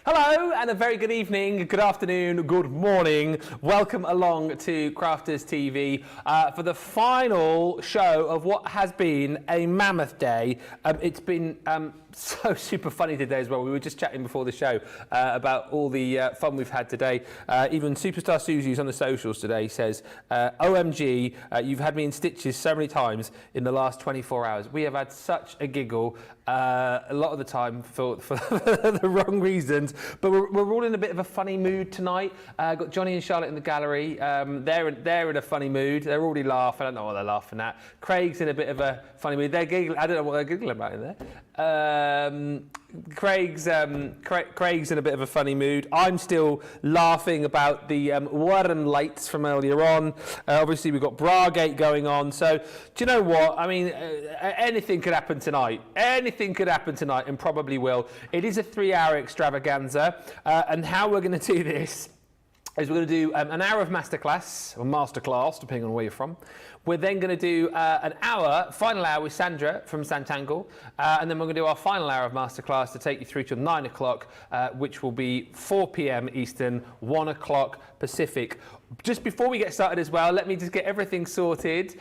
Hello and a very good evening, good afternoon, good morning. Welcome along to Crafters TV for the final show of what has been a mammoth day. It's been so super funny today as well. We were just chatting before the show about all the fun we've had today. Even Superstar Susie's on the socials today says, OMG, you've had me in stitches so many times in the last 24 hours. We have had such a giggle a lot of the time for the wrong reasons, but we're all in a bit of a funny mood tonight. Got Johnny and Charlotte in the gallery. They're in a funny mood. They're already laughing. I don't know what they're laughing at. Craig's in a bit of a funny mood. They're giggling. I don't know what they're giggling about in there. Craig's in a bit of a funny mood. I'm still laughing about the warren lights from earlier on. Obviously, we've got Bragate going on. So, do you know what? I mean, anything could happen tonight. Anything could happen tonight, and probably will. It is a 3-hour extravaganza, and how we're going to do this is we're going to do an hour of masterclass, or masterclass, depending on where you're from. We're then going to do an hour, final hour with Sandra from Sanntangle, and then we're going to do our final hour of masterclass to take you through till 9 o'clock, which will be 4 p.m. Eastern, 1 o'clock Pacific. Just before we get started as well, let me just get everything sorted.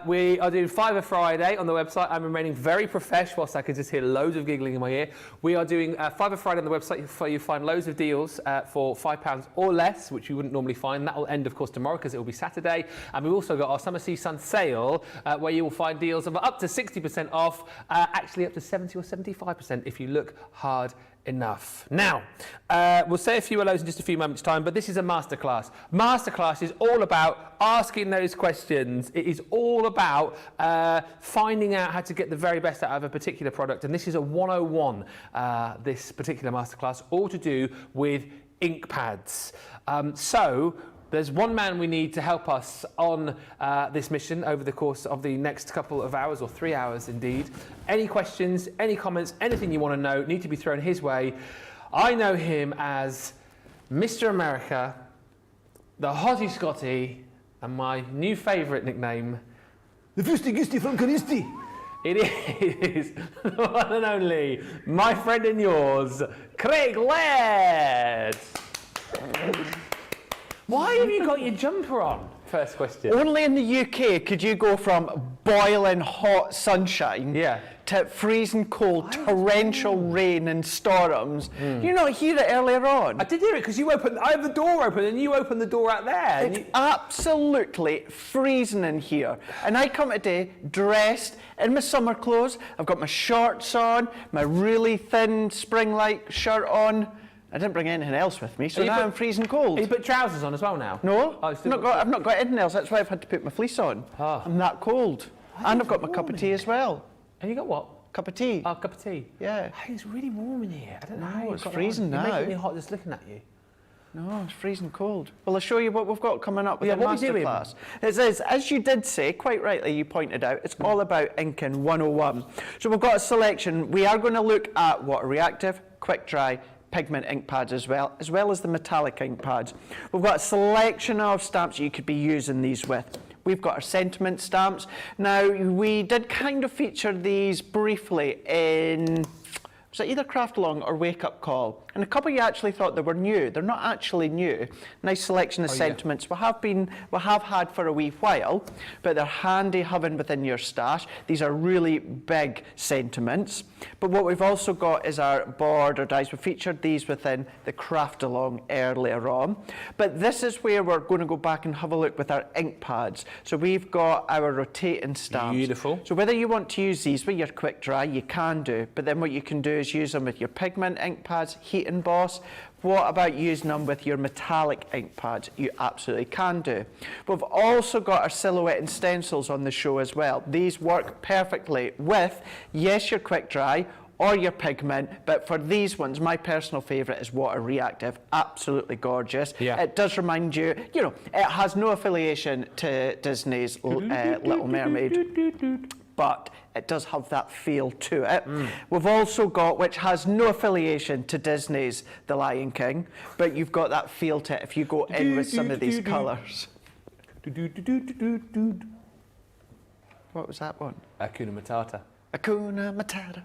We are doing Fiverr Friday on the website. I'm remaining very professional, whilst I can just hear loads of giggling in my ear. We are doing Fiverr Friday on the website, where you find loads of deals for £5 or less, which you wouldn't normally find. That will end, of course, tomorrow, because it will be Saturday. And we've also got our Summer Sun sale, where you will find deals of up to 60% off, actually up to 70 or 75% if you look hard enough. Now, we'll say a few hellos in just a few moments' time, but this is a masterclass. Masterclass is all about asking those questions. It is all about finding out how to get the very best out of a particular product, and this is a 101, this particular masterclass, all to do with ink pads. So, there's one man we need to help us on this mission over the course of the next couple of hours, or 3 hours indeed. Any questions, any comments, anything you want to know need to be thrown his way. I know him as Mr. America, the Hottie Scotty, and my new favourite nickname, the Fusty Gusty from Canisti. It is the one and only, my friend and yours, Craig Laird. Why have you got your jumper on? First question. Only in the UK could you go from boiling hot sunshine to freezing cold, torrential rain and storms. You not hear it earlier on? I did hear it because you opened. I have the door open and you opened the door out there. It's absolutely freezing in here. And I come today dressed in my summer clothes. I've got my shorts on, my really thin spring-like shirt on. I didn't bring anything else with me, so now I'm freezing cold. You put trousers on as well now? No, I've not got anything else. That's why I've had to put my fleece on. Oh. I'm that cold. And I've got my cup of tea as well. And you got what? Cup of tea. Oh, cup of tea. Yeah. I think it's really warm in here. I don't know how it's freezing now. You're making me hot just looking at you. No, it's freezing cold. Well, I'll show you what we've got coming up with the masterclass. It is, as you did say, quite rightly, you pointed out, it's all about inking 101. So we've got a selection. We are going to look at water reactive, quick dry, pigment ink pads as well as the metallic ink pads. We've got a selection of stamps you could be using these with. We've got our sentiment stamps. Now, we did kind of feature these briefly in, was it either Craft Along or Wake Up Call? And a couple of you actually thought they were new. They're not actually new. Nice selection of sentiments we have had for a wee while, but they're handy having within your stash. These are really big sentiments. But what we've also got is our border dies. We featured these within the Craft Along earlier on. But this is where we're going to go back and have a look with our ink pads. So we've got our rotating stamps. Beautiful. So whether you want to use these with your quick dry, you can do. But then what you can do is use them with your pigment ink pads, heat emboss. What about using them with your metallic ink pads? You absolutely can do. We've also got our silhouette and stencils on the show as well. These work perfectly with, yes, your quick dry or your pigment, but for these ones, my personal favourite is water reactive. Absolutely gorgeous. Yeah. It does remind you, you know, it has no affiliation to Disney's Little Mermaid, but it does have that feel to it. We've also got, which has no affiliation to Disney's The Lion King, but you've got that feel to it if you go in with some of these colours. What was that one? Hakuna Matata. Hakuna Matata.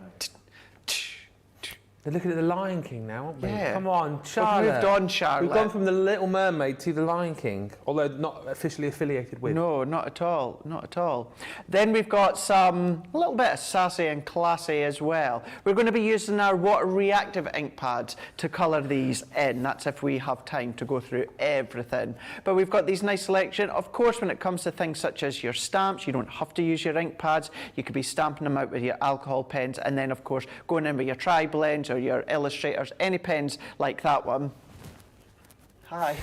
They're looking at the Lion King now, aren't we? Yeah. Come on, Charlotte. We've moved on, Charlotte. We've gone from the Little Mermaid to the Lion King, although not officially affiliated with. No, not at all, not at all. Then we've got a little bit of sassy and classy as well. We're going to be using our water reactive ink pads to colour these in. That's if we have time to go through everything. But we've got these nice selection. Of course, when it comes to things such as your stamps, you don't have to use your ink pads. You could be stamping them out with your alcohol pens, and then of course going in with your tri-blends or your illustrators, any pens like that one. Hi.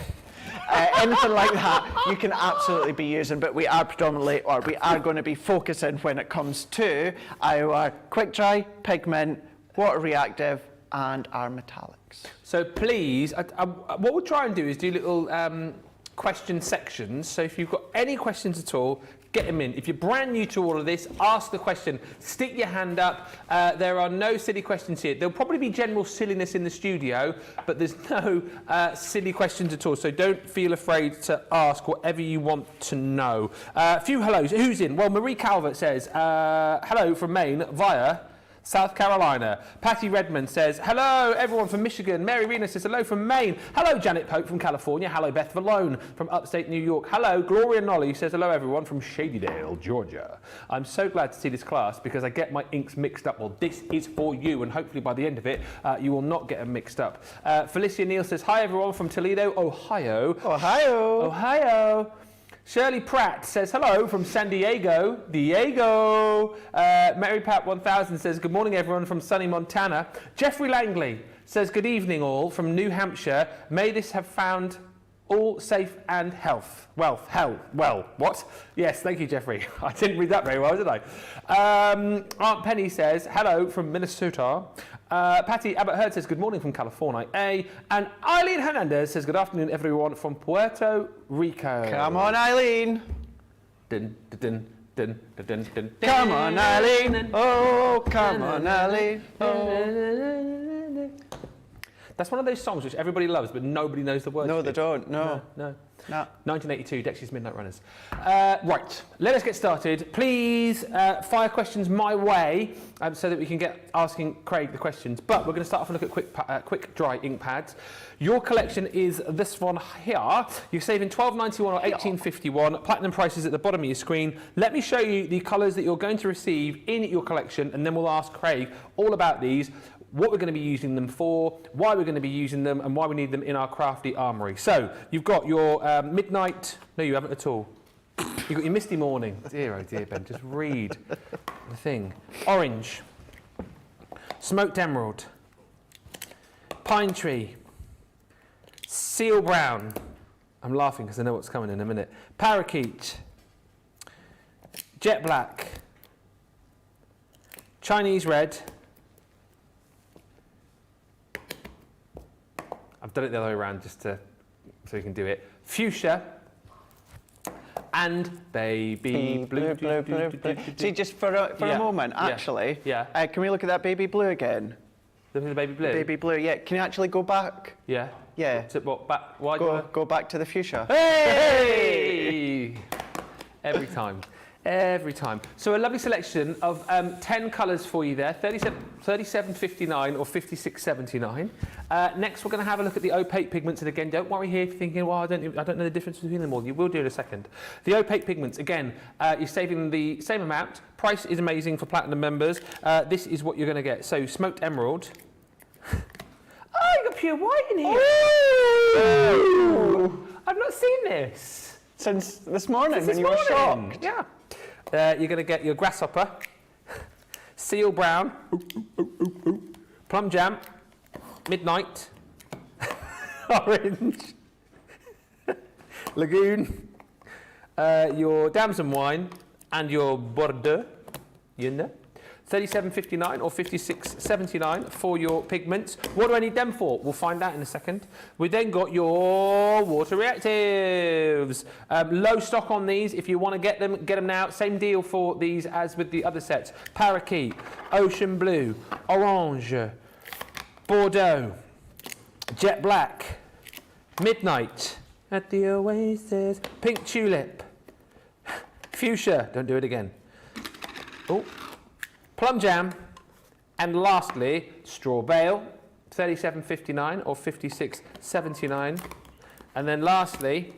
Anything like that you can absolutely be using, but we are predominantly, or we are going to be focusing when it comes to our quick dry, pigment, water reactive, and our metallics. So please, what we'll try and do is do little question sections. So if you've got any questions at all, get them in. If you're brand new to all of this, ask the question. Stick your hand up. There are no silly questions here. There'll probably be general silliness in the studio, but there's no silly questions at all. So don't feel afraid to ask whatever you want to know. A few hellos. Who's in? Well, Marie Calvert says, hello from Maine via South Carolina. Patty Redmond says, hello everyone from Michigan. Mary Rena says, hello from Maine. Hello Janet Pope from California. Hello Beth Valone from upstate New York. Hello Gloria Nolly says, hello everyone from Shadydale, Georgia. I'm so glad to see this class because I get my inks mixed up. Well, this is for you, and hopefully by the end of it, you will not get them mixed up. Felicia Neal says, hi everyone from Toledo, Ohio. Ohio. Ohio. Shirley Pratt says, hello from San Diego. Mary Pat 1000 says, good morning everyone from sunny Montana. Jeffrey Langley says, good evening all from New Hampshire. May this have found all safe and well, what? Yes, thank you, Jeffrey. I didn't read that very well, did I? Aunt Penny says, hello from Minnesota. Patty Abbott Heard says, good morning from California. And Eileen Hernandez says, good afternoon, everyone from Puerto Rico. Come on, Eileen. Dun, dun, dun, dun, dun, dun, Come on, Eileen. Oh, come on, Eileen. Oh. That's one of those songs which everybody loves, but nobody knows the words. No, to. they don't. No. 1982, Dexy's Midnight Runners. Right, let us get started. Please fire questions my way so that we can get asking Craig the questions. But we're going to start off and look at quick dry ink pads. Your collection is this one here. You're saving £12.91 or £18.51. Platinum prices at the bottom of your screen. Let me show you the colours that you're going to receive in your collection, and then we'll ask Craig all about these, what we're going to be using them for, why we're going to be using them, and why we need them in our crafty armoury. So, you've got your midnight... No, you haven't at all. You've got your misty morning. Dear, oh dear, Ben, just read the thing. Orange. Smoked emerald. Pine tree. Seal brown. I'm laughing because I know what's coming in a minute. Parakeet. Jet black. Chinese red. I've done it the other way around just so we can do it. Fuchsia and baby blue. See, just for a moment, actually, can we look at that baby blue again? Look at the baby blue? Baby blue, yeah. Can you actually go back? Yeah. Yeah. To what, back? Why go back to the fuchsia. Hey! Every time. Every time. So a lovely selection of 10 colours for you there, 37.59 or 56.79. Next, we're going to have a look at the opaque pigments, and again, don't worry here if you're thinking, well, I don't know the difference between them all. You will do in a second. The opaque pigments, again, you're saving the same amount. Price is amazing for platinum members. This is what you're going to get. So smoked emerald. Oh, you got pure white in here. Ooh. I've not seen this since this morning when you were shocked. Yeah. You're going to get your grasshopper, seal brown, plum jam, midnight, orange, lagoon, your damson wine, and your Bordeaux, you know. 37.59 or 56.79 for your pigments. What do I need them for? We'll find out in a second. We then got your water reactives. Low stock on these. If you want to get them now. Same deal for these as with the other sets. Parakeet, ocean blue, orange, Bordeaux, jet black, midnight, at the Oasis, pink tulip, fuchsia, don't do it again. Oh. Plum jam, And lastly, straw bale, 37.59 or 56.79. And then lastly,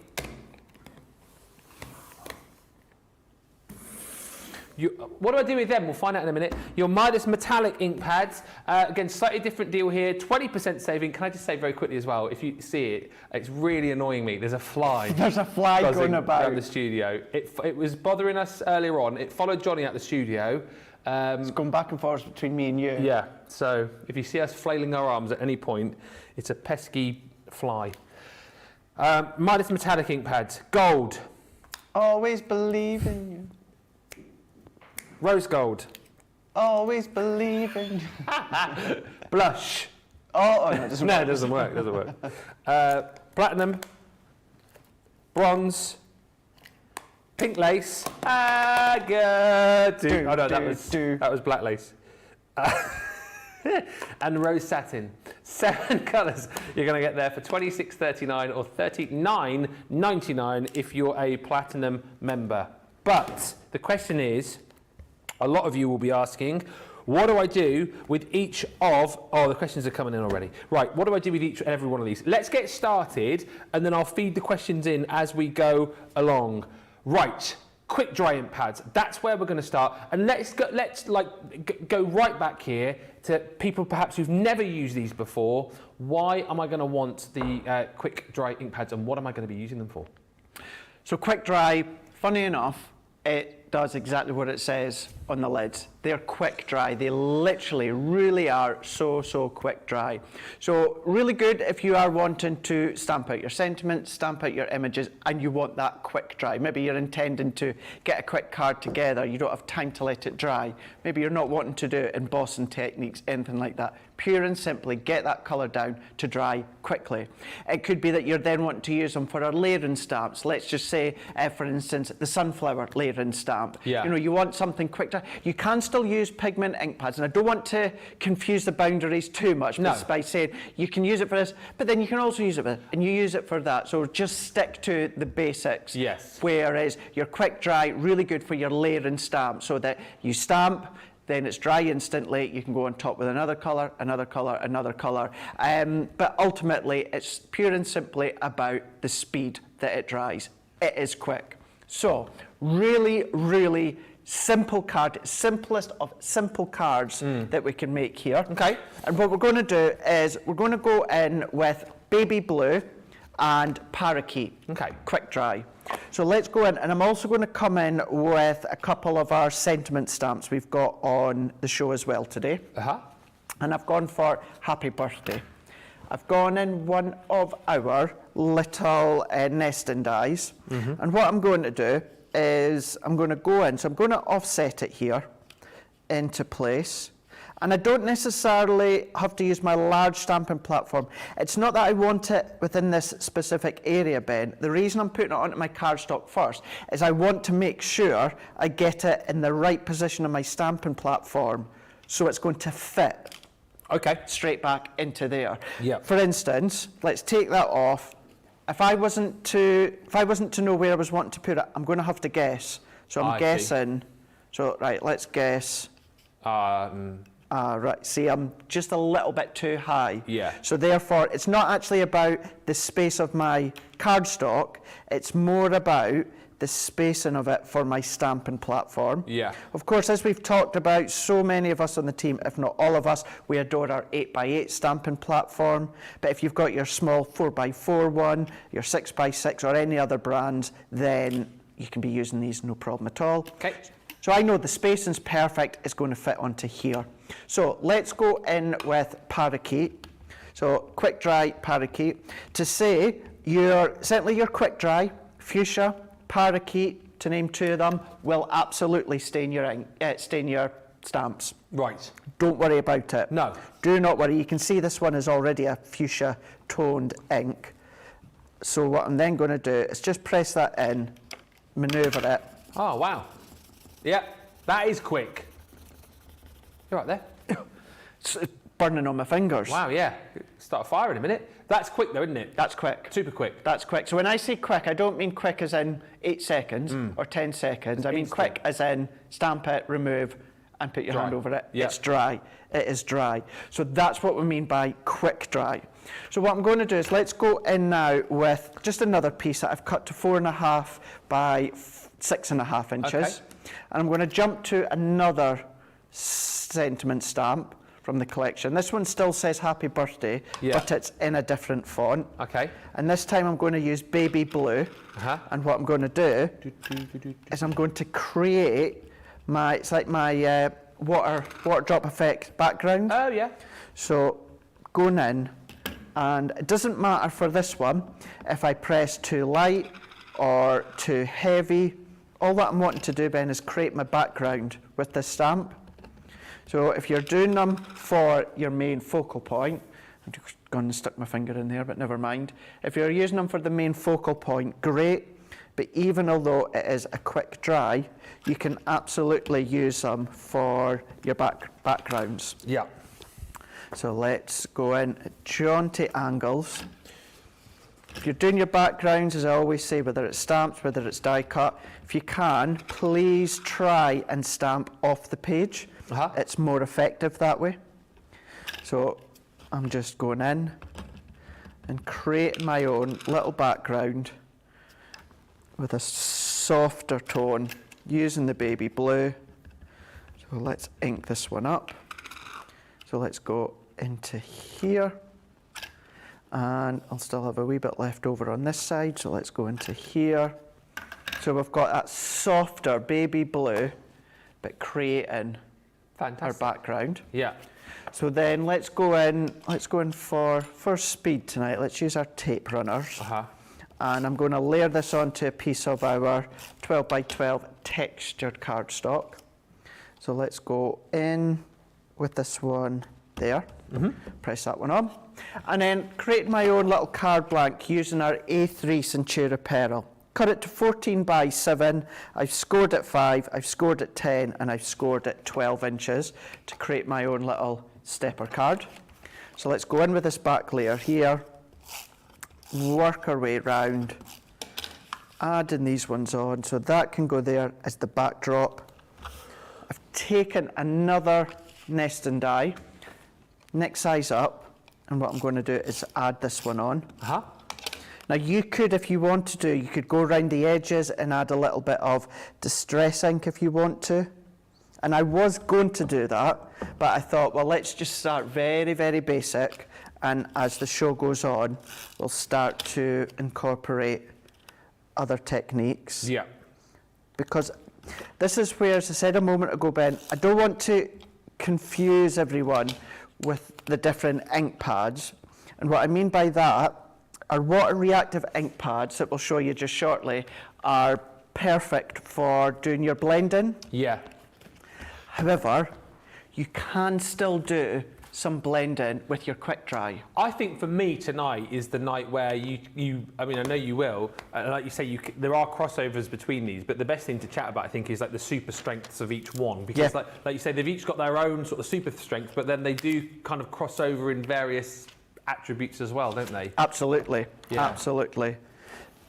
what do I do with them? We'll find out in a minute. Your Midas metallic ink pads. Again, slightly different deal here. 20% saving. Can I just say very quickly as well, if you see it, it's really annoying me. There's a fly. There's a fly going about around the studio. It was bothering us earlier on. It followed Johnny out the studio. It's going back and forth between me and you. Yeah, so if you see us flailing our arms at any point, it's a pesky fly. Midas metallic ink pads. Gold. Always believe in you. Rose gold. Always believe in you. Blush. No, it doesn't work. No, it doesn't work. Doesn't work. Platinum. Bronze. Pink lace. Oh no, that was black lace. And rose satin. 7 colours you're going to get there for $26.39 or $39.99 if you're a platinum member. But the question is, a lot of you will be asking, what do I do with each of... Oh, the questions are coming in already. Right, what do I do with each and every one of these? Let's get started, and then I'll feed the questions in as we go along. Right, quick dry ink pads. That's where we're going to start. And let's go right back here to people perhaps who've never used these before. Why am I going to want the quick dry ink pads, and what am I going to be using them for? So quick dry, funny enough, it does exactly what it says on the lids. They're quick dry. They literally really are so quick dry. So really good if you are wanting to stamp out your sentiments, stamp out your images, and you want that quick dry. Maybe you're intending to get a quick card together. You don't have time to let it dry. Maybe you're not wanting to do embossing techniques, anything like that. Pure and simply get that colour down to dry quickly. It could be that you're then wanting to use them for our layering stamps. Let's just say, for instance, the sunflower layering stamp. Yeah. You know, you want something quick dry. You can still use pigment ink pads, and I don't want to confuse the boundaries too much by saying you can use it for this, but then you can also use it for this, and you use it for that. So just stick to the basics. Yes. Whereas your quick dry, really good for your layering stamp, so that you stamp, then it's dry instantly. You can go on top with another colour, another colour, another colour. But ultimately, it's pure and simply about the speed that it dries. It is quick. So really simple card, simplest of simple cards that we can make here. Okay. And what we're going to do is we're going to go in with baby blue and parakeet. Okay. Quick dry. So let's go in, and I'm also going to come in with a couple of our sentiment stamps we've got on the show as well today. And I've gone for happy birthday. I've gone in one of our little nesting dies. And what I'm going to do is I'm going to go in, so I'm going to offset it here into place. And I don't necessarily have to use my large stamping platform. It's not that I want it within this specific area, Ben. The reason I'm putting it onto my cardstock first is I want to make sure I get it in the right position on my stamping platform so it's going to fit straight back into there. Yep. For instance, let's take that off. If I wasn't to know where I was wanting to put it, I'm going to have to guess. So I'm guessing. So right, let's guess. Right, see, I'm just a little bit too high. Yeah. So therefore, it's not actually about the space of my cardstock, it's more about the spacing of it for my stamping platform. Yeah. Of course, as we've talked about, so many of us on the team, if not all of us, we adore our 8x8 stamping platform. But if you've got your small 4x4 one, your 6x6 or any other brands, then you can be using these no problem at all. Okay. So I know the spacing's perfect, it's going to fit onto here. So let's go in with parakeet. So quick dry parakeet. To say certainly your quick dry, fuchsia, parakeet, to name two of them, will absolutely stain your stamps. Right. Don't worry about it. No. Do not worry. You can see this one is already a fuchsia toned ink. So what I'm then going to do is just press that in, manoeuvre it. Oh, wow. Yeah, that is quick. You're right there. It's burning on my fingers. Wow, yeah. Start a fire in a minute. That's quick though, isn't it? That's quick. Super quick. That's quick. So when I say quick, I don't mean quick as in 8 seconds or 10 seconds. I mean quick as in stamp it, remove, and put your Dry. hand over it. Yeah. It's dry. It is dry. So that's what we mean by quick dry. So what I'm going to do is let's go in now with just another piece that I've cut to 4.5 by 6.5 inches. Okay. And I'm going to jump to another sentiment stamp from the collection. This one still says happy birthday, but it's in a different font. Okay. And this time I'm going to use baby blue. And what I'm going to do is I'm going to create my, it's like my water drop effect background. Oh, yeah. So going in, and it doesn't matter for this one if I press too light or too heavy. All that I'm wanting to do, Ben, is create my background with this stamp. So if you're doing them for your main focal point, I'm just going to stick my finger in there, but never mind. If you're using them for the main focal point, great. But even although it is a quick dry, you can absolutely use them for your backgrounds. Yeah. So let's go in at jaunty angles. If you're doing your backgrounds, as I always say, whether it's stamps, whether it's die cut, if you can, please try and stamp off the page. It's more effective that way. So I'm just going in and creating my own little background with a softer tone using the baby blue. So let's ink this one up. So let's go into here, and I'll still have a wee bit left over on this side, so let's go into here. So we've got that softer baby blue, but creating our background. Yeah. So then let's go in for speed tonight. Let's use our tape runners. And I'm going to layer this onto a piece of our 12 by 12 textured cardstock. So let's go in with this one there. Press that one on. And then create my own little card blank using our A3 Centura Pearl. Cut it to 14 by 7. I've scored at 5, I've scored at 10, and I've scored at 12 inches to create my own little stepper card. So let's go in with this back layer here, work our way round, adding these ones on, so that can go there as the backdrop. I've taken another nesting die, next size up, and what I'm going to do is add this one on. Now you could, if you want to do, you could go around the edges and add a little bit of distress ink if you want to. And I was going to do that, but I thought, well, let's just start very, very basic, and as the show goes on, we'll start to incorporate other techniques. Yeah. Because this is where, as I said a moment ago, Ben, I don't want to confuse everyone with the different ink pads. And what I mean by that, our water reactive ink pads that we'll show you just shortly are perfect for doing your blending. Yeah. However, you can still do some blending with your quick dry. I think for me tonight is the night where you I mean, I know you will, like you say, there are crossovers between these, but the best thing to chat about, I think, is like the super strengths of each one, because like you say, they've each got their own sort of super strength, but then they do kind of cross over in various attributes as well, don't they? Absolutely, absolutely.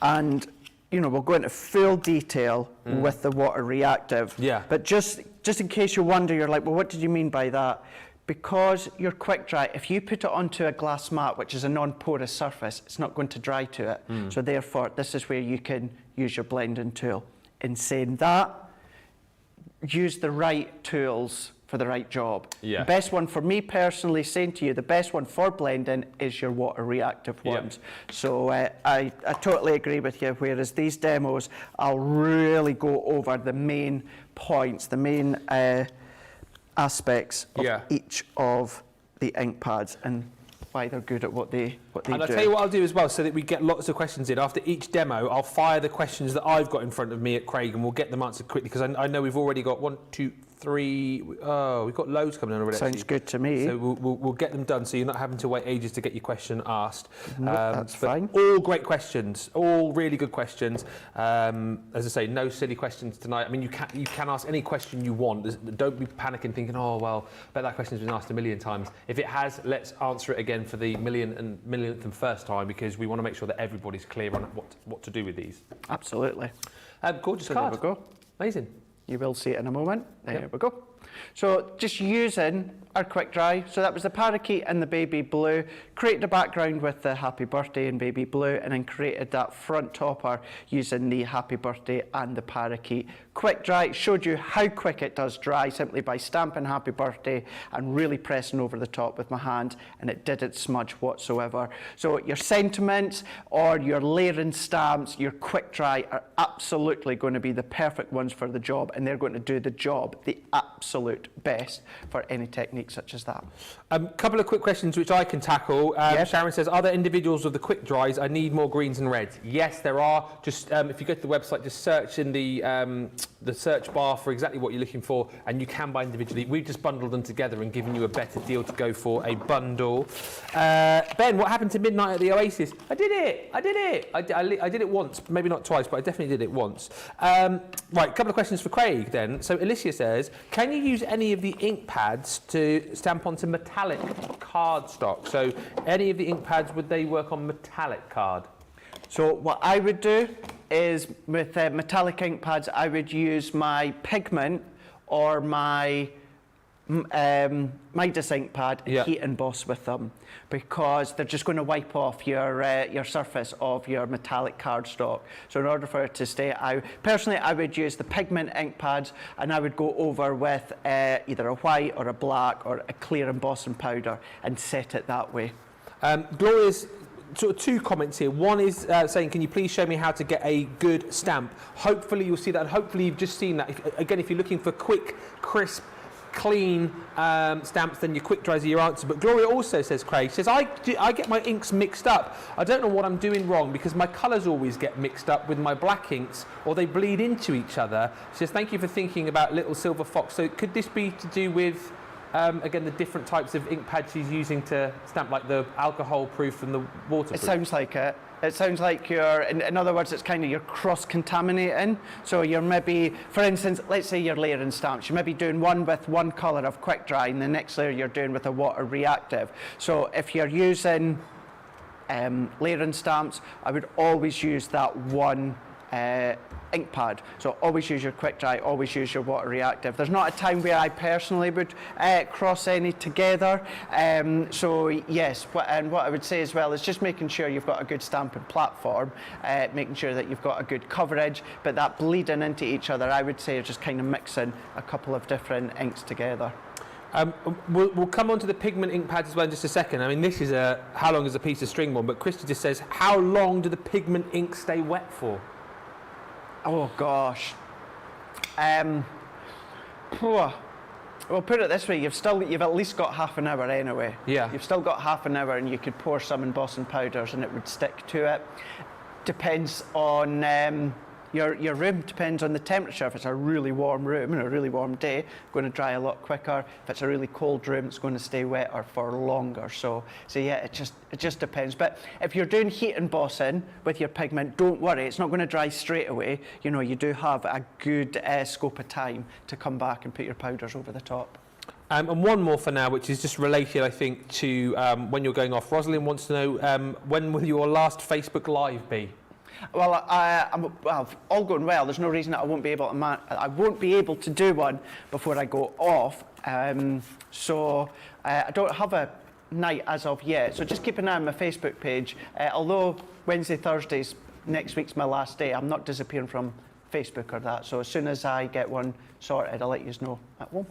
And you know, we'll go into full detail with the water reactive. Yeah. But just in case you wonder, you're like, well, what did you mean by that? Because your quick dry, if you put it onto a glass mat, which is a non-porous surface, it's not going to dry to it. So therefore, this is where you can use your blending tool. In saying that, use the right tools for the right job. Yeah. The best one for me personally, saying to you, the best one for blending is your water reactive ones. So I totally agree with you, whereas these demos, I'll really go over the main points, the main aspects of each of the ink pads and why they're good at what they do. And I'll tell you what I'll do as well, so that we get lots of questions in. After each demo, I'll fire the questions that I've got in front of me at Craig, and we'll get them answered quickly, because I know we've already got 1, 2, 3. Oh, we've got loads coming in already. Sounds good to me. So we'll get them done, so you're not having to wait ages to get your question asked. No, that's fine. All great questions, all really good questions. As I say, no silly questions tonight. I mean, you can ask any question you want. Don't be panicking, thinking, oh well, I bet that question's been asked a million times. If it has, let's answer it again for the millionth and first time, because we want to make sure that everybody's clear on what to do with these. Absolutely. Gorgeous So card. there we go. Amazing. You will see it in a moment. There we go. So just using our quick dry, so that was the parakeet and the baby blue, created a background with the happy birthday and baby blue, and then created that front topper using the happy birthday and the parakeet. Quick dry showed you how quick it does dry simply by stamping happy birthday and really pressing over the top with my hand, and it didn't smudge whatsoever. So your sentiments or your layering stamps, your quick dry are absolutely going to be the perfect ones for the job, and they're going to do the job the absolute best for any technique such as that. Couple of quick questions which I can tackle. Yep. Sharon says, are there individuals with the quick dries? I need more greens and reds. Yes, there are. Just if you go to the website, just search in the search bar for exactly what you're looking for, and you can buy individually. We've just bundled them together and given you a better deal to go for a bundle. Ben, what happened to Midnight at the Oasis? I did it. I did it once, maybe not twice, but I definitely did it once. Right, a couple of questions for Craig then. So Alicia says, can you use any of the ink pads to stamp onto metallic cardstock? So any of the ink pads, would they work on metallic card? So what I would do is with metallic ink pads, I would use my pigment or my Midas ink pad and heat emboss with them, because they're just going to wipe off your surface of your metallic cardstock. So in order for it to stay out, personally I would use the pigment ink pads, and I would go over with either a white or a black or a clear embossing powder and set it that way. Gloria's sort of two comments here. One is saying, can you please show me how to get a good stamp? Hopefully you'll see that, and hopefully you've just seen that. If you're looking for quick, crisp, clean stamps, then your quick dries are your answer. But Gloria also says, Craig says, I get my inks mixed up. I don't know what I'm doing wrong, because my colours always get mixed up with my black inks, or they bleed into each other. She says, thank you for thinking about Little Silver Fox. So could this be to do with again, the different types of ink pads she's using to stamp, like the alcohol proof and the waterproof? It sounds like it. It sounds like you're, in other words, it's kind of you're cross-contaminating. So you're maybe, for instance, let's say you're layering stamps. You may be doing one with one colour of quick dry, and the next layer you're doing with a water reactive. So if you're using layering stamps, I would always use that one ink pad. So always use your quick dry, always use your water reactive. There's not a time where I personally would cross any together. So yes, and what I would say as well is just making sure you've got a good stamping platform, making sure that you've got a good coverage, but that bleeding into each other, I would say, is just kind of mixing a couple of different inks together. We'll come on to the pigment ink pads as well in just a second. I mean, this is a how long is a piece of string one, but Christy just says, how long do the pigment inks stay wet for? Oh gosh. Well, put it this way, you've at least got half an hour anyway. Yeah. You've still got half an hour, and you could pour some embossing powders and it would stick to it. Depends on your room, depends on the temperature. If it's a really warm room and a really warm day, it's going to dry a lot quicker. If it's a really cold room, it's going to stay wetter for longer. So yeah, it just depends. But if you're doing heat embossing with your pigment, don't worry, it's not going to dry straight away. You know, you do have a good scope of time to come back and put your powders over the top. And one more for now, which is just related, I think, to when you're going off. Rosalind wants to know, when will your last Facebook Live be? Well, well, all going well, there's no reason that I won't be able to do one before I go off. So I don't have a night as of yet. So just keep an eye on my Facebook page. Although Wednesday, Thursdays, next week's my last day, I'm not disappearing from Facebook or that. So as soon as I get one sorted, I'll let you know at home.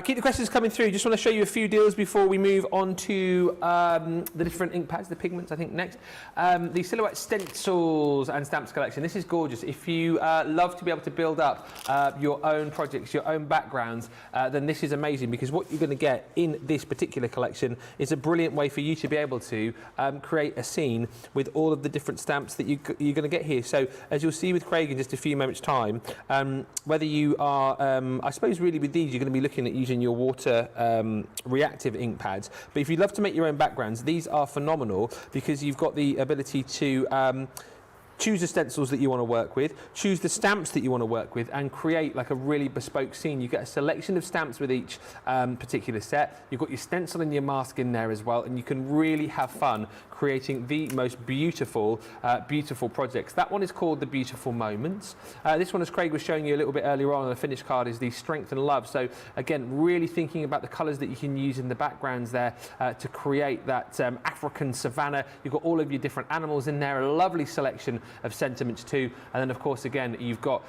Keep the questions coming through. Just want to show you a few deals before we move on to the different ink pads, the pigments, I think, next. The Silhouette Stencils and Stamps collection. This is gorgeous. If you love to be able to build up your own projects, your own backgrounds, then this is amazing, because what you're going to get in this particular collection is a brilliant way for you to be able to create a scene with all of the different stamps that you're going to get here. So as you'll see with Craig in just a few moments' time, whether you are, I suppose really with these, you're going to be looking at using your water reactive ink pads. But if you love to make your own backgrounds, these are phenomenal, because you've got the ability to choose the stencils that you want to work with, choose the stamps that you want to work with, and create like a really bespoke scene. You get a selection of stamps with each particular set. You've got your stencil and your mask in there as well, and you can really have fun creating the most beautiful, beautiful projects. That one is called the Beautiful Moments. This one, as Craig was showing you a little bit earlier on the finished card, is the Strength and Love. So again, really thinking about the colours that you can use in the backgrounds there to create that African savannah. You've got all of your different animals in there, a lovely selection of sentiments too. And then of course, again, you've got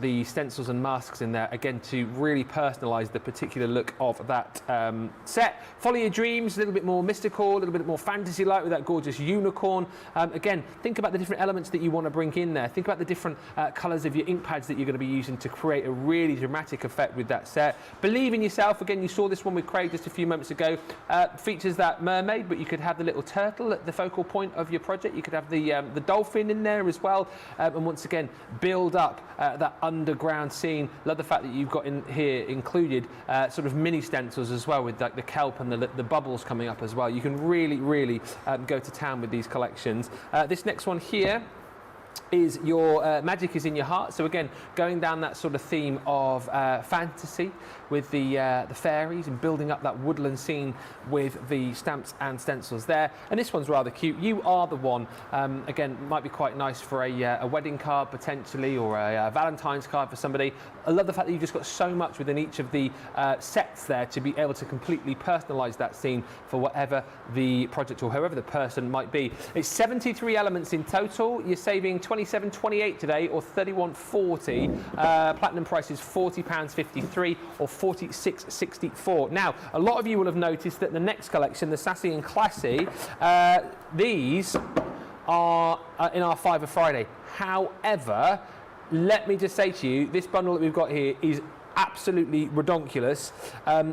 the stencils and masks in there, again, to really personalise the particular look of that set. Follow your dreams, a little bit more mystical, a little bit more fantasy-like with that gorgeous unicorn. Again, think about the different elements that you want to bring in there. Think about the different colours of your ink pads that you're going to be using to create a really dramatic effect with that set. Believe in yourself. Again, you saw this one with Craig just a few moments ago. Features that mermaid, but you could have the little turtle at the focal point of your project. You could have the dolphin in there as well. And once again, build up that underground scene. Love the fact that you've got in here included sort of mini stencils as well, with like the kelp and the bubbles coming up as well. You can really, really go to town with these collections. This next one here is your magic is in your heart. So again, going down that sort of theme of fantasy with the fairies and building up that woodland scene with the stamps and stencils there. And this one's rather cute. You Are the One. Again, might be quite nice for a wedding card potentially, or a Valentine's card for somebody. I love the fact that you've just got so much within each of the sets there to be able to completely personalise that scene for whatever the project or whoever the person might be. It's 73 elements in total. You're saving £27.28 today, or £31.40. Platinum price is £40.53 or £46.64. Now, a lot of you will have noticed that the next collection, the Sassy and Classy, these are in our Fiver Friday. However, let me just say to you, this bundle that we've got here is absolutely redonkulous.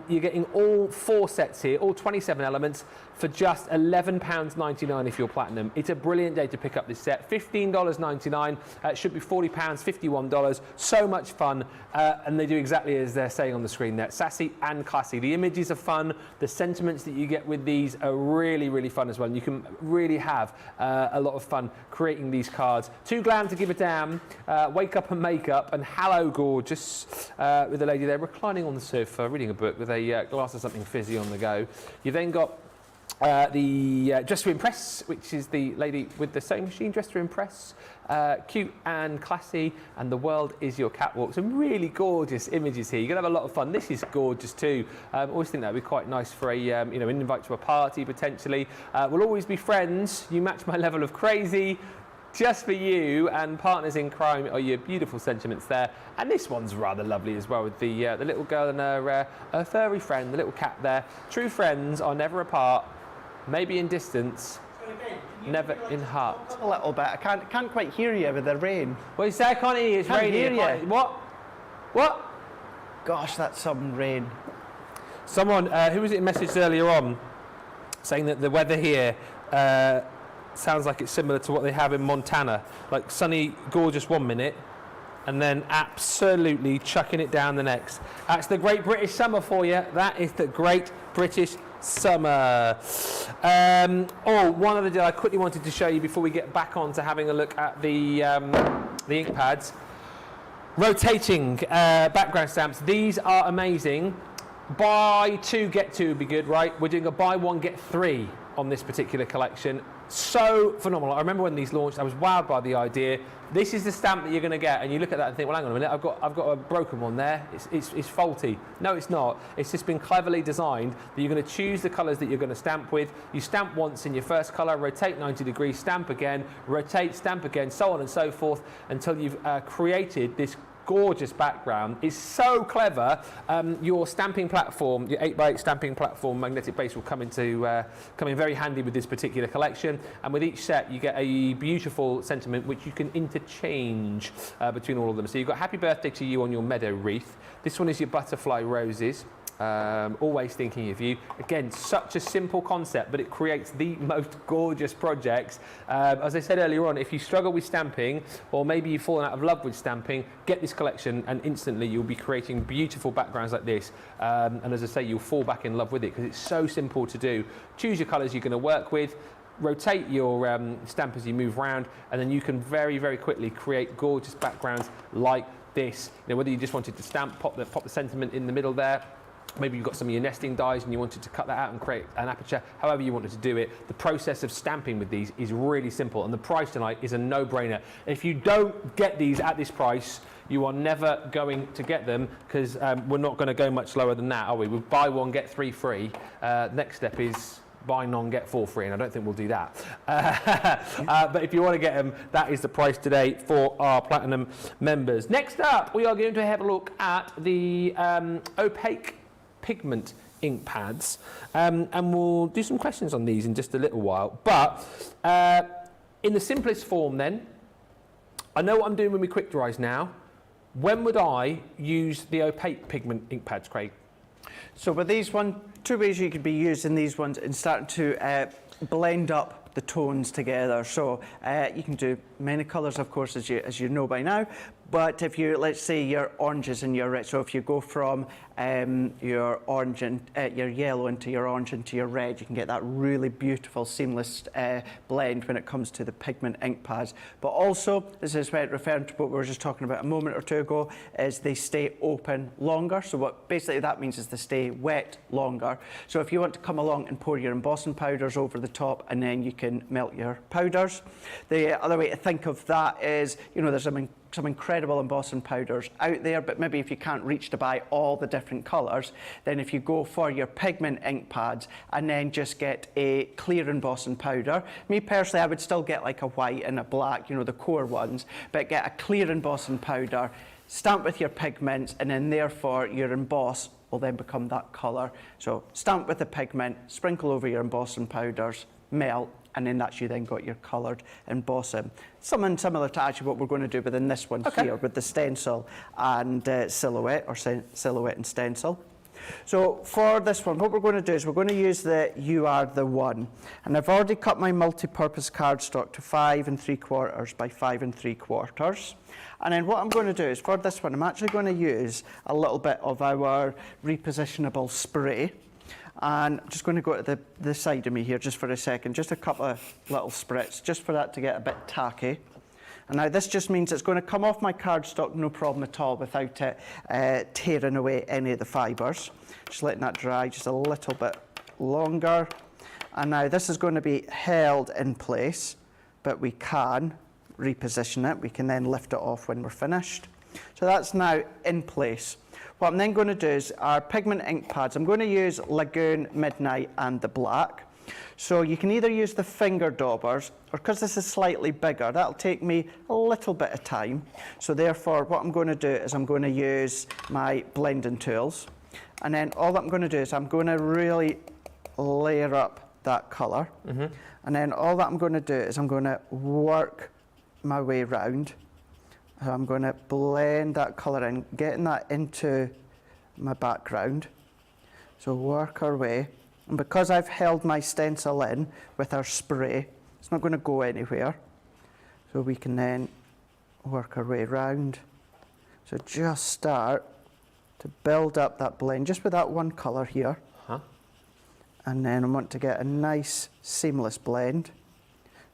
You're getting all 4 sets here, all 27 elements, for just £11.99 if you're platinum. It's a brilliant day to pick up this set. $15.99, it should be £40, $51. So much fun, and they do exactly as they're saying on the screen there. Sassy and classy. The images are fun. The sentiments that you get with these are really, really fun as well. And you can really have a lot of fun creating these cards. Too glam to give a damn. Wake up and make up, and hello gorgeous, with the lady there reclining on the sofa reading a book with a glass of something fizzy on the go. You then got the Dress to Impress, which is the lady with the sewing machine, Dress to Impress. Cute and classy, and The World Is Your Catwalk. Some really gorgeous images here. You're going to have a lot of fun. This is gorgeous too. I always think that would be quite nice for a, you know, an invite to a party potentially. We'll always be friends. You match my level of crazy. Just for you, and Partners in Crime are your beautiful sentiments there. And this one's rather lovely as well, with the little girl and her furry friend, the little cat there. True friends are never apart, maybe in distance, never in heart. A little bit. I can't quite hear you with the rain. What you say? I can't hear you. It's raining. Hear you. What? Gosh, that's some rain. Someone who was it messaged earlier on saying that the weather here sounds like it's similar to what they have in Montana, like sunny, gorgeous one minute, and then absolutely chucking it down the next. That's the Great British Summer for you. That is the Great British Summer. One other deal I quickly wanted to show you before we get back on to having a look at the ink pads. Rotating background stamps. These are amazing. Buy 2, get 2 would be good, right? We're doing a buy 1, get 3 on this particular collection. So phenomenal. I remember when these launched, I was wowed by the idea. This is the stamp that you're going to get, and you look at that and think, well, hang on a minute, I've got a broken one there. It's faulty. No, it's not. It's just been cleverly designed that you're going to choose the colours that you're going to stamp with. You stamp once in your first colour, rotate 90 degrees, stamp again, rotate, stamp again, so on and so forth, until you've created this gorgeous background. Is so clever. Your stamping platform, your 8x8 stamping platform, magnetic base, will come in very handy with this particular collection. And with each set, you get a beautiful sentiment which you can interchange between all of them. So you've got Happy Birthday to You on your meadow wreath. This one is your butterfly roses. Always thinking of you. Again, such a simple concept, but it creates the most gorgeous projects. As I said earlier on, if you struggle with stamping, or maybe you've fallen out of love with stamping, get this collection and instantly you'll be creating beautiful backgrounds like this. And as I say, you'll fall back in love with it because it's so simple to do. Choose your colours you're going to work with. rotate your stamp as you move around, and then you can very, very quickly create gorgeous backgrounds like this. You know, whether you just wanted to stamp, pop the sentiment in the middle there. Maybe you've got some of your nesting dies and you wanted to cut that out and create an aperture, however you wanted to do it. The process of stamping with these is really simple, and the price tonight is a no-brainer. If you don't get these at this price, you are never going to get them, because we're not going to go much lower than that, are we? We'll buy one, get 3 free. Next step is buy none, get 4 free, and I don't think we'll do that. But if you want to get them, that is the price today for our Platinum members. Next up, we are going to have a look at the Opaque pigment ink pads, and we'll do some questions on these in just a little while. But in the simplest form then, I know what I'm doing with my quick dries now. When would I use the Opaque pigment ink pads, Craig? So with these one, 2 ways you could be using these ones and starting to blend up the tones together. So you can do many colours, of course, as you know by now. But if you, let's say your oranges and your red, so if you go from your orange and your yellow into your orange into your red, you can get that really beautiful seamless blend when it comes to the pigment ink pads. But also, this is referring to what we were just talking about a moment or two ago, is they stay open longer. So what basically that means is they stay wet longer. So if you want to come along and pour your embossing powders over the top, and then you can melt your powders. The other way to think of that is, you know, there's some incredible embossing powders out there, but maybe if you can't reach to buy all the different colours, then if you go for your pigment ink pads and then just get a clear embossing powder. Me personally, I would still get like a white and a black, you know, the core ones, but get a clear embossing powder, stamp with your pigments, and then therefore your emboss will then become that colour. So stamp with the pigment, sprinkle over your embossing powders, melt, and then that's you then got your coloured embossing. Something similar to actually what we're going to do within this one here with the stencil and silhouette, or silhouette and stencil. So for this one, what we're going to do is we're going to use the You Are The One. And I've already cut my multi-purpose cardstock to 5 3/4 by 5 3/4. And then what I'm going to do is for this one, I'm actually going to use a little bit of our repositionable spray. And I'm just going to go to the side of me here just for a second, just a couple of little spritz, just for that to get a bit tacky. And now this just means it's going to come off my cardstock, no problem at all, without it tearing away any of the fibres. Just letting that dry just a little bit longer. And now this is going to be held in place, but we can reposition it. We can then lift it off when we're finished. So that's now in place. What I'm then going to do is our pigment ink pads. I'm going to use Lagoon, Midnight and the black. So you can either use the finger daubers, or because this is slightly bigger, that'll take me a little bit of time. So therefore what I'm going to do is I'm going to use my blending tools. And then all that I'm going to do is I'm going to really layer up that colour. And then all that I'm going to do is I'm going to work my way round. So I'm going to blend that colour in, getting that into my background. So work our way. And because I've held my stencil in with our spray, it's not going to go anywhere. So we can then work our way round. So just start to build up that blend, just with that one colour here. And then I want to get a nice seamless blend.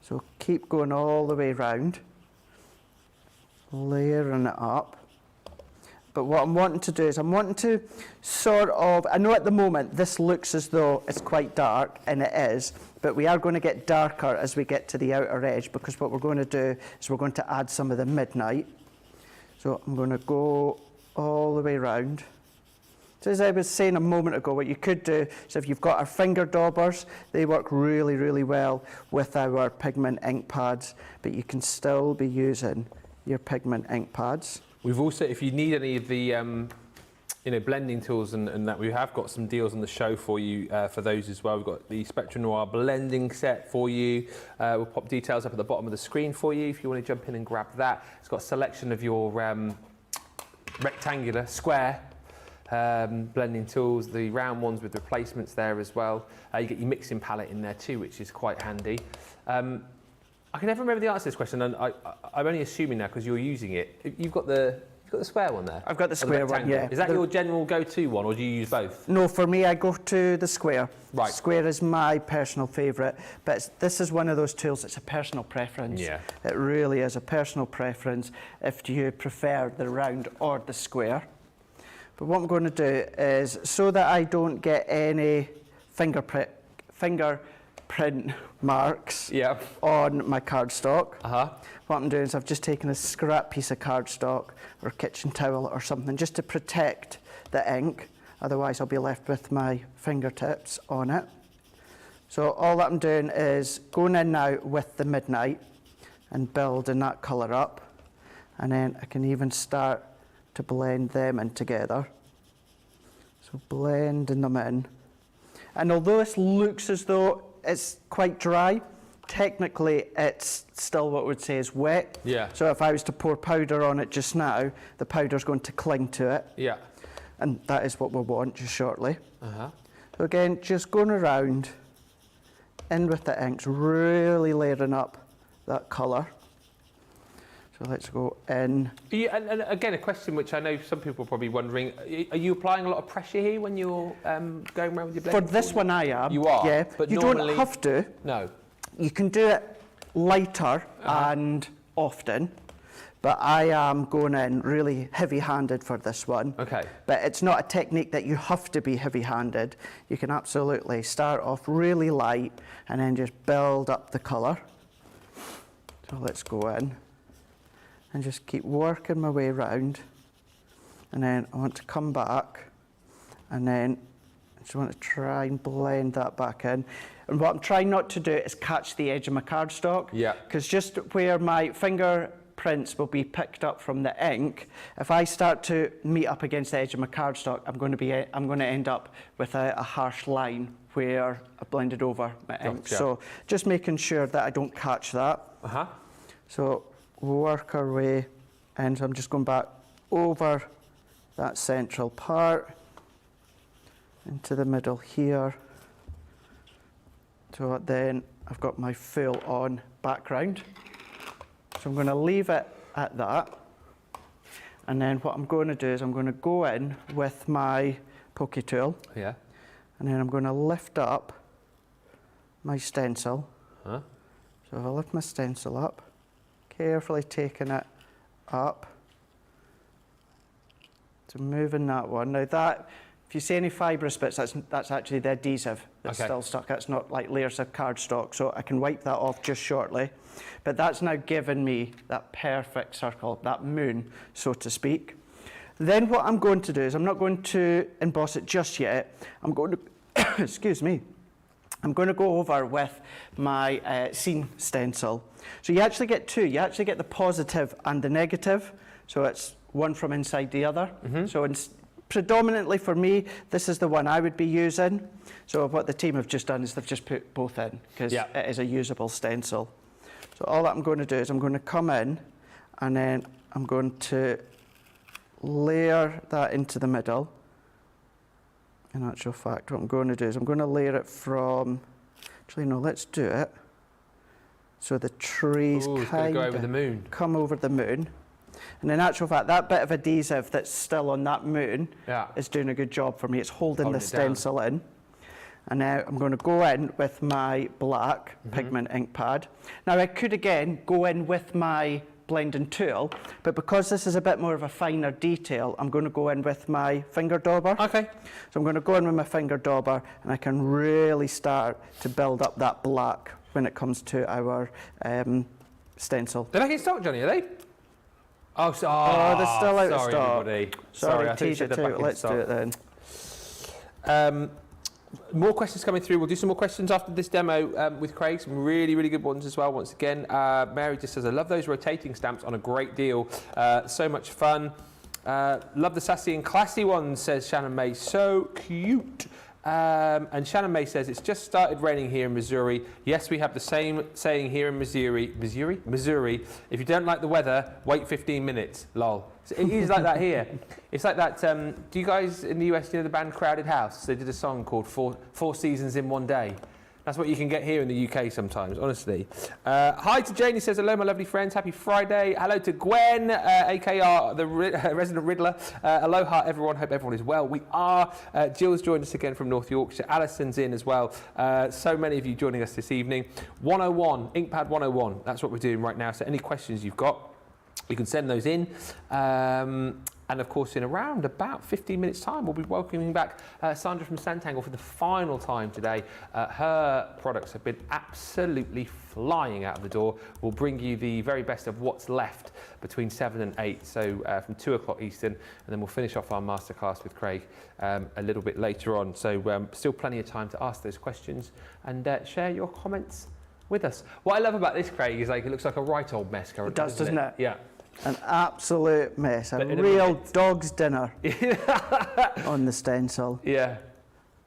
So keep going all the way round. Layering it up. But what I'm wanting to do is I'm wanting to sort of, I know at the moment this looks as though it's quite dark, and it is, but we are going to get darker as we get to the outer edge, because what we're going to do is we're going to add some of the midnight. So I'm going to go all the way around. So as I was saying a moment ago, what you could do is if you've got our finger daubers, they work really, really well with our pigment ink pads, but you can still be using your pigment ink pads. We've also, if you need any of the you know, blending tools and that, we have got some deals on the show for you for those as well. We've got the Spectrum Noir blending set for you. We'll pop details up at the bottom of the screen for you if you want to jump in and grab that. It's got a selection of your rectangular, square blending tools, the round ones with replacements there as well. You get your mixing palette in there too, which is quite handy. I can never remember the answer to this question, and I'm only assuming now because you're using it. You've got the You've got the square one there? I've got the Or square one, rectangle? yeah. Is that your general go-to one, or do you use both? No, for me, I go to the square. Right. Square is my personal favourite, but this is one of those tools, it's a personal preference. Yeah. It really is a personal preference if you prefer the round or the square. But what I'm going to do is, so that I don't get any fingerprint marks Yeah. on my cardstock, Uh-huh. what I'm doing is I've just taken a scrap piece of cardstock or kitchen towel or something just to protect the ink. Otherwise, I'll be left with my fingertips on it. So all that I'm doing is going in now with the Midnight and building that colour up. And then I can even start to blend them in together. So blending them in. And although this looks as though it's quite dry, technically it's still what we would say is wet. Yeah. So if I was to pour powder on it just now, the powder's going to cling to it. Yeah. And that is what we want just shortly. Uh-huh. So again, just going around, in with the inks, really layering up that colour. So let's go in. And again, a question which I know some people are probably wondering, are you applying a lot of pressure here when you're going around with your blade? For this one I am. You are? Yeah, But you normally... don't have to. No. You can do it lighter and often, but I am going in really heavy-handed for this one. Okay. But it's not a technique that you have to be heavy-handed. You can absolutely start off really light and then just build up the colour. So let's go in and just keep working my way around. And then I want to come back and then I just want to try and blend that back in. And what I'm trying not to do is catch the edge of my cardstock. Yeah. Because just where my fingerprints will be picked up from the ink, if I start to meet up against the edge of my cardstock, I'm going to end up with a harsh line where I blended over my ink. Gotcha. So just making sure that I don't catch that. Uh-huh. So work our way in. So I'm just going back over that central part into the middle here. So then I've got my full on background. So I'm going to leave it at that. And then what I'm going to do is I'm going to go in with my pokey tool. Yeah. And then I'm going to lift up my stencil. Huh? So if I lift my stencil up, carefully taking it up. So moving that one. Now that, if you see any fibrous bits, that's actually the adhesive that's still stuck. That's not like layers of cardstock, so I can wipe that off just shortly. But that's now given me that perfect circle, that moon, so to speak. Then what I'm going to do is I'm not going to emboss it just yet. I'm going to, excuse me, I'm going to go over with my scene stencil. So you actually get two. You actually get the positive and the negative. So it's one from inside the other. So predominantly for me, this is the one I would be using. So what the team have just done is they've just put both in because it is a usable stencil. So all that I'm going to do is I'm going to come in and then I'm going to layer that into the middle. In actual fact, what I'm going to do is I'm going to layer it from, actually no, let's do it. So the trees kind of over the moon. Come over the moon. And in actual fact, that bit of adhesive that's still on that moon is doing a good job for me. It's holding the stencil in. And now I'm going to go in with my black pigment ink pad. Now I could again go in with my blending tool, but because this is a bit more of a finer detail, I'm going to go in with my finger dauber. Okay. So I'm going to go in with my finger dauber and I can really start to build up that black when it comes to our stencil. They're back in stock, Johnny, are they? Oh, they're still out of stock. Everybody. Sorry, I think tease it they're back too. in Let's stock. do it then. More questions coming through. We'll do some more questions after this demo with Craig. Some really, really good ones as well. Once again, Mary just says, I love those rotating stamps on a great deal. So much fun. Love the sassy and classy ones, says Shannon May. So cute. And Shannon May says, it's just started raining here in Missouri. Yes, we have the same saying here in Missouri. Missouri. If you don't like the weather, wait 15 minutes. Lol. So it is like that here. It's like that. Do you guys in the US, you know the band Crowded House? They did a song called Four Seasons in One Day. That's what you can get here in the UK sometimes, honestly. Hi to Janie, says hello, my lovely friends. Happy Friday. Hello to Gwen, AKR, the resident Riddler. Aloha, everyone. Hope everyone is well. We are. Jill's joined us again from North Yorkshire. Alison's in as well. So many of you joining us this evening. 101, Inkpad 101. That's what we're doing right now. So any questions you've got, you can send those in. And of course, in around about 15 minutes' time, we'll be welcoming back Sandra from Sanntangle for the final time today. Her products have been absolutely flying out of the door. We'll bring you the very best of what's left between 7 and 8, so from 2 o'clock Eastern, and then we'll finish off our masterclass with Craig a little bit later on. So still plenty of time to ask those questions and share your comments with us. What I love about this, Craig, is like it looks like a right old mess currently. It does, doesn't it? Yeah. An absolute mess, a real dog's dinner on the stencil. Yeah.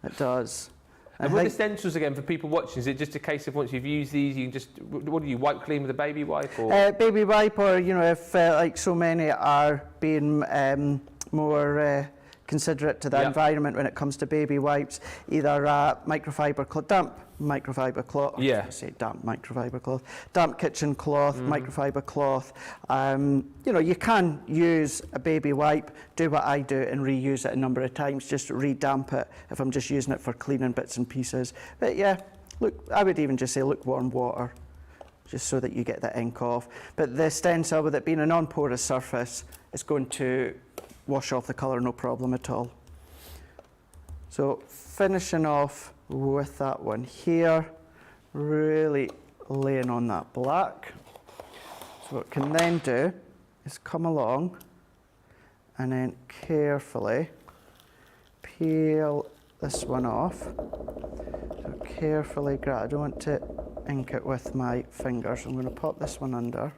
It does. And with the stencils again, for people watching, is it just a case of once you've used these, you can just, what do you, wipe clean with a baby wipe? Or? Baby wipe, or, you know, if like so many are being more considerate to the environment when it comes to baby wipes, either microfiber cloth, damp microfiber cloth, damp kitchen cloth, microfiber cloth. You know, you can use a baby wipe, do what I do and reuse it a number of times, just re-damp it if I'm just using it for cleaning bits and pieces. But yeah, look, I would even just say lukewarm water, just so that you get the ink off. But the stencil, with it being a non-porous surface, is going to wash off the colour no problem at all. So finishing off with that one here, really laying on that black. So what it can then do is come along and then carefully peel this one off. So carefully grab, I don't want to ink it with my fingers. I'm going to pop this one under,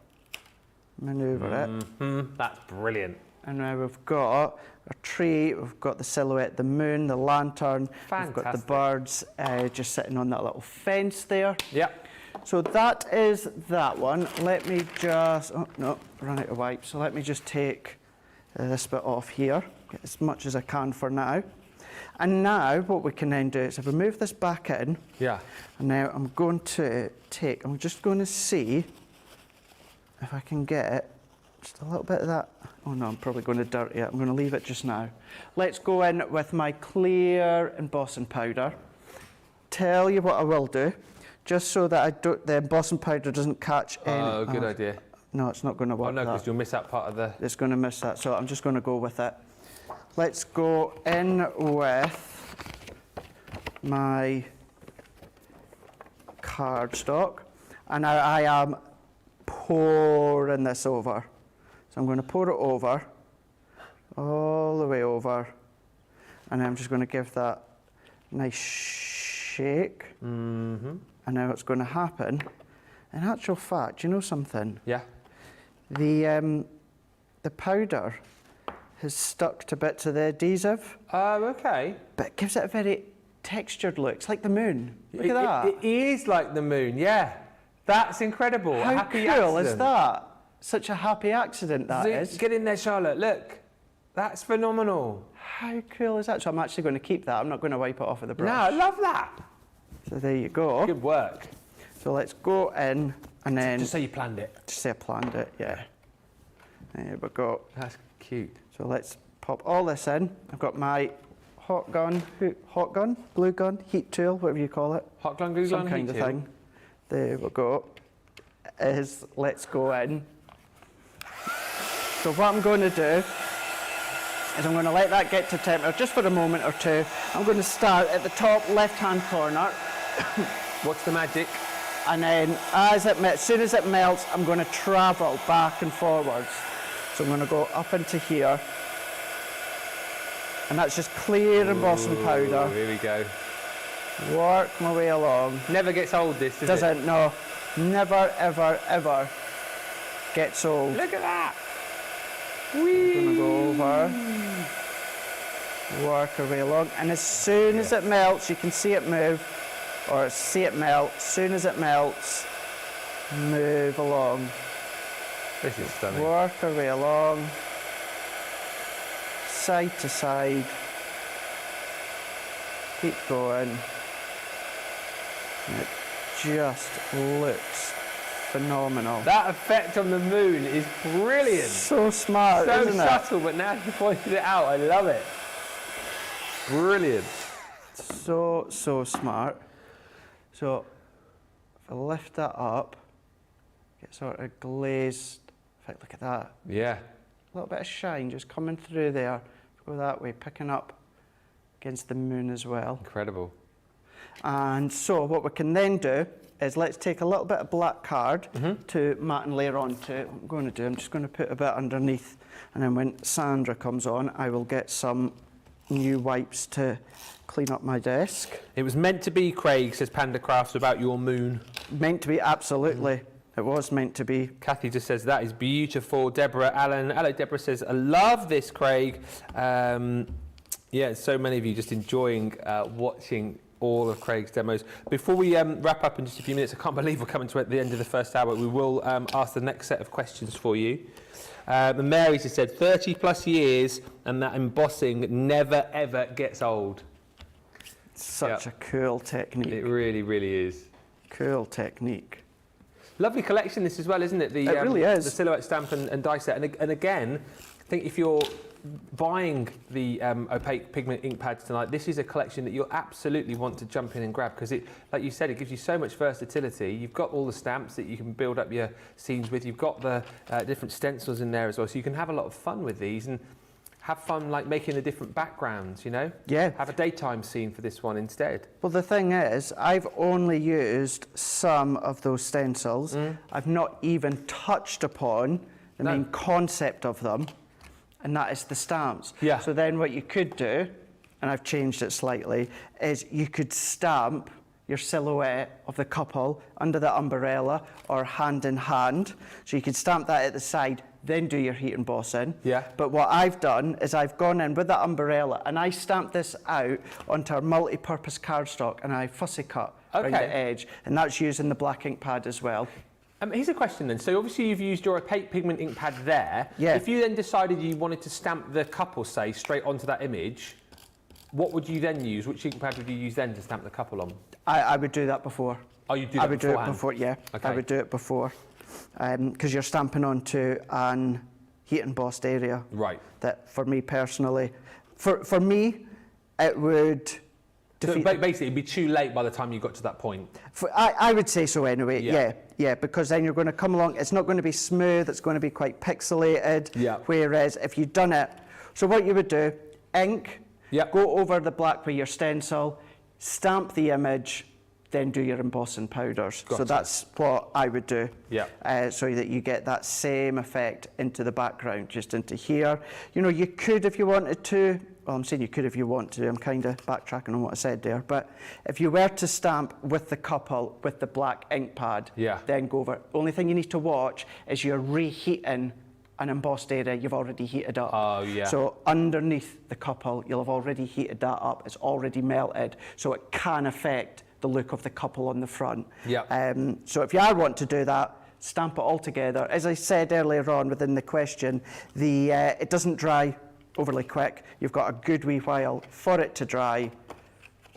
manoeuvre it. That's brilliant. And now we've got a tree, we've got the silhouette, the moon, the lantern, Fantastic. we've got the birds just sitting on that little fence there. Yeah. So that is that one. Let me just, oh no, run out of wipes. So let me just take this bit off here, get as much as I can for now. And now what we can then do is if we move this back in, Yeah. and now I'm going to take, I'm just going to see if I can get just a little bit of that. Oh no, I'm probably going to dirty it. I'm going to leave it just now. Let's go in with my clear embossing powder. Tell you what I will do, just so that the embossing powder doesn't catch any. Oh, good idea. No, it's not going to work. Oh no, because you'll miss out part of the... It's going to miss that, so I'm just going to go with it. Let's go in with my cardstock, and now I am pouring this over. So I'm going to pour it over, all the way over, and I'm just going to give that nice shake. And now what's going to happen, in actual fact, you know something? Yeah. The powder has stuck to bits of the adhesive. Oh, okay. But it gives it a very textured look. It's like the moon. Look at that. It is like the moon, yeah. That's incredible. How Happy cool is accident. that? Such a happy accident that is. Get in there, Charlotte. Look. That's phenomenal. How cool is that? So I'm actually going to keep that. I'm not going to wipe it off with a brush. No, I love that. So there you go. Good work. So let's go in and then... Just say you planned it. Just say I planned it, yeah. There we go. That's cute. So let's pop all this in. I've got my hot gun, glue gun, heat tool, whatever you call it. Hot glue gun, some kind of thing. There we go. Let's go in. So what I'm going to do is I'm going to let that get to temperature just for a moment or two. I'm going to start at the top left-hand corner. What's the magic? And then as soon as it melts, I'm going to travel back and forwards. So I'm going to go up into here. And that's just clear embossing powder. Here we go. Work my way along. Never gets old, this, does it? Doesn't, no. Never, ever, ever gets old. Look at that. I'm going to go over. Work our way along. And as soon as it melts, you can see it move. Or see it melt. As soon as it melts, move along. This is stunning. Work our way along. Side to side. Keep going. And it just looks phenomenal. That effect on the moon is brilliant. So smart, So isn't subtle, but now you pointed it out, I love it. Brilliant. it? So smart. So if I lift that up, get sort of glazed effect. Look at that. Yeah. A little bit of shine just coming through there. Go that way, picking up against the moon as well. Incredible. And so what we can then do is let's take a little bit of black card to mat and layer onto. What I'm going to do, I'm just going to put a bit underneath, and then when Sandra comes on, I will get some new wipes to clean up my desk. It was meant to be, Craig, says Panda Crafts, about your moon. Meant to be, absolutely. It was meant to be. Kathy just says, that is beautiful. Deborah Allen. Hello, Deborah says, I love this, Craig. Yeah, so many of you just enjoying watching all of Craig's demos. Before we wrap up in just a few minutes, I can't believe we're coming to the end of the first hour. We will ask the next set of questions for you. And Mary just said, 30 plus years and that embossing never ever gets old. Such a cool technique. It really, really is. Cool technique. Lovely collection this as well, isn't it? It really is. The silhouette stamp and die set. And again, I think if you're buying the Opaque pigment ink pads tonight, this is a collection that you'll absolutely want to jump in and grab, because it, like you said, it gives you so much versatility. You've got all the stamps that you can build up your scenes with. You've got the different stencils in there as well, so you can have a lot of fun with these and have fun like making the different backgrounds, you know? Yeah. Have a daytime scene for this one instead. Well, the thing is, I've only used some of those stencils. I've not even touched upon the main concept of them, and that is the stamps. Yeah. So then what you could do, and I've changed it slightly, is you could stamp your silhouette of the couple under the umbrella or hand in hand. So you could stamp that at the side, then do your heat embossing. Yeah. But what I've done is I've gone in with the umbrella and I stamped this out onto our multi-purpose cardstock, and I fussy cut around the edge, and that's using the black ink pad as well. Here's a question then. So obviously you've used your Opaque pigment ink pad there. Yeah. If you then decided you wanted to stamp the couple, say, straight onto that image, what would you then use? Which ink pad would you use then to stamp the couple on? I would do that before. Oh, you do that beforehand? I would do it before, yeah. Okay. I would do it before. Because you're stamping onto an heat embossed area. Right. That, for me personally, for me, it would So defeat... basically, it'd be too late by the time you got to that point. I would say so anyway, Yeah. yeah, because then you're going to come along, it's not going to be smooth, it's going to be quite pixelated. Yeah. Whereas if you've done it, so what you would do, ink, go over the black with your stencil, stamp the image, then do your embossing powders. Gotcha. So that's what I would do. Yeah. So that you get that same effect into the background, just into here. You know, you could if you wanted to, well, I'm saying you could if you want to, I'm kind of backtracking on what I said there, but if you were to stamp with the couple, with the black ink pad, then go over. Only thing you need to watch is you're reheating an embossed area you've already heated up. Oh, yeah. So underneath the couple, you'll have already heated that up. It's already melted, so it can affect the look of the couple on the front. Yeah. So if you are want to do that, stamp it all together. As I said earlier on within the question, it doesn't dry overly quick. You've got a good wee while for it to dry,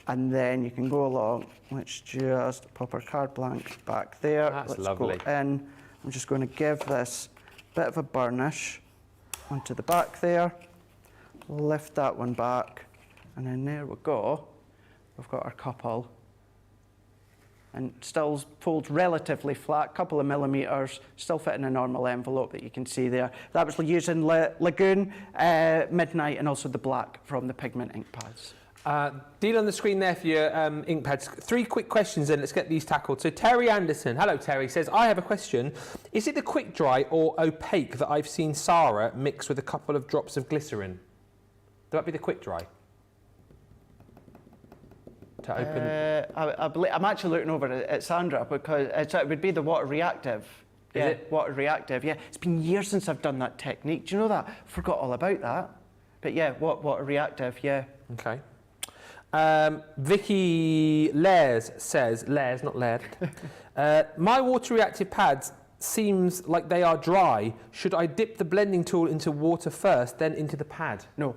and then you can go along. Let's just pop our card blank back there. That's lovely. Go in. I'm just going to give this a bit of a burnish onto the back there. Lift that one back, and then there we go. We've got our couple. And still folds relatively flat, couple of millimetres, still fit in a normal envelope that you can see there. That was using Lagoon, Midnight, and also the black from the pigment ink pads. Deal on the screen there for your ink pads. 3 quick questions then, let's get these tackled. So Terry Anderson, hello Terry, says, I have a question. Is it the quick dry or opaque that I've seen Sarah mix with a couple of drops of glycerin? Would that be the quick dry? To open. I believe, I'm actually looking over at Sandra, because it would be the water reactive. Is it? Water reactive, yeah. It's been years since I've done that technique. Do you know that? Forgot all about that. But yeah, water reactive, yeah. Okay. Vicky Lairs says, Lairs, not Laird. My water reactive pads seems like they are dry. Should I dip the blending tool into water first, then into the pad? No.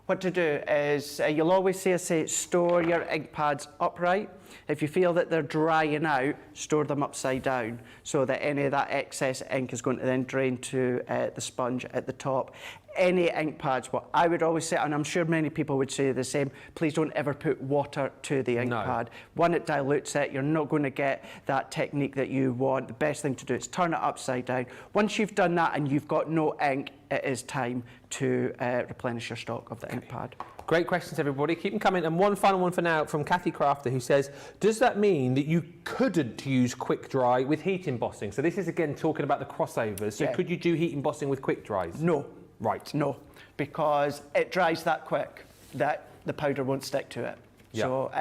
What to do is, you'll always see us say, store your ink pads upright. If you feel that they're drying out, store them upside down so that any of that excess ink is going to then drain to the sponge at the top. Any ink pads, what I would always say, and I'm sure many people would say the same, please don't ever put water to the ink pad. One, it dilutes it. You're not going to get that technique that you want. The best thing to do is turn it upside down. Once you've done that and you've got no ink, it is time to replenish your stock of the ink pad. Great questions, everybody. Keep them coming. And one final one for now from Kathy Crafter, who says, does that mean that you couldn't use quick dry with heat embossing? So this is, again, talking about the crossovers. So could you do heat embossing with quick dries? No. Right. No, because it dries that quick that the powder won't stick to it. Yep. So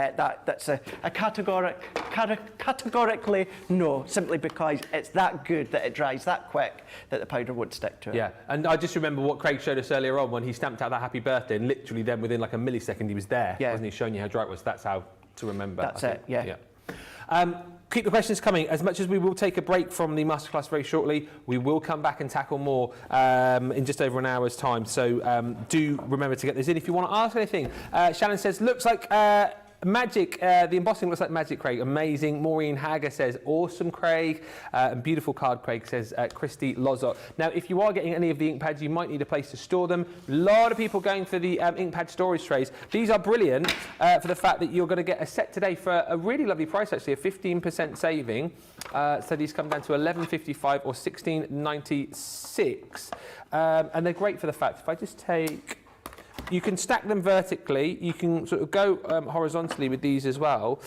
that's a categorically no, simply because it's that good that it dries that quick that the powder won't stick to it. Yeah, and I just remember what Craig showed us earlier on when he stamped out that happy birthday, and literally then within like a millisecond he was there, wasn't he, showing you how dry it was. That's how to remember. That's it, yeah. Keep the questions coming. As much as we will take a break from the masterclass very shortly, we will come back and tackle more in just over an hour's time. So do remember to get those in if you want to ask anything. Shannon says, looks like magic. The embossing looks like magic, Craig. Amazing. Maureen Hager says, awesome, Craig. And beautiful card, Craig, says Christy Lozot. Now, if you are getting any of the ink pads, you might need a place to store them. A lot of people going for the ink pad storage trays. These are brilliant for the fact that you're going to get a set today for a really lovely price, actually, a 15% saving. So these come down to $11.55 or $16.96. And they're great for the fact, if I just take... You can stack them vertically. You can sort of go horizontally with these as well.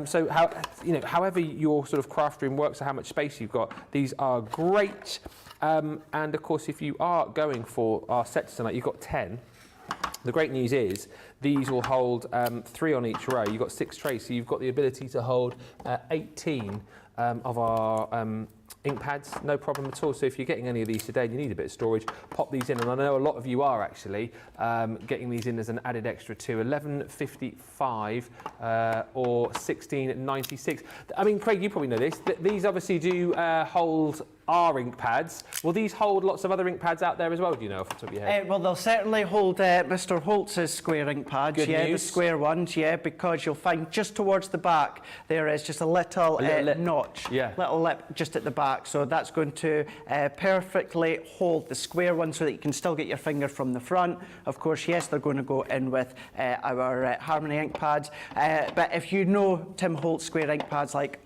So however your sort of craft room works or how much space you've got, these are great. And of course, if you are going for our sets tonight, you've got 10. The great news is these will hold 3 on each row. You've got 6 trays, so you've got the ability to hold 18 of our ink pads, no problem at all. So if you're getting any of these today and you need a bit of storage, pop these in. And I know a lot of you are actually getting these in as an added extra to $11.55 or $16.96. I mean, Craig, you probably know this. These obviously do hold our ink pads. Will these hold lots of other ink pads out there as well, do you know, off the top of your head? Well, they'll certainly hold Mr. Holtz's square ink pads. Good news. The square ones, because you'll find just towards the back there is just a little notch, little lip just at the back. So that's going to perfectly hold the square one so that you can still get your finger from the front. Of course, yes, they're going to go in with our Harmony ink pads. But if you know Tim Holtz square ink pads like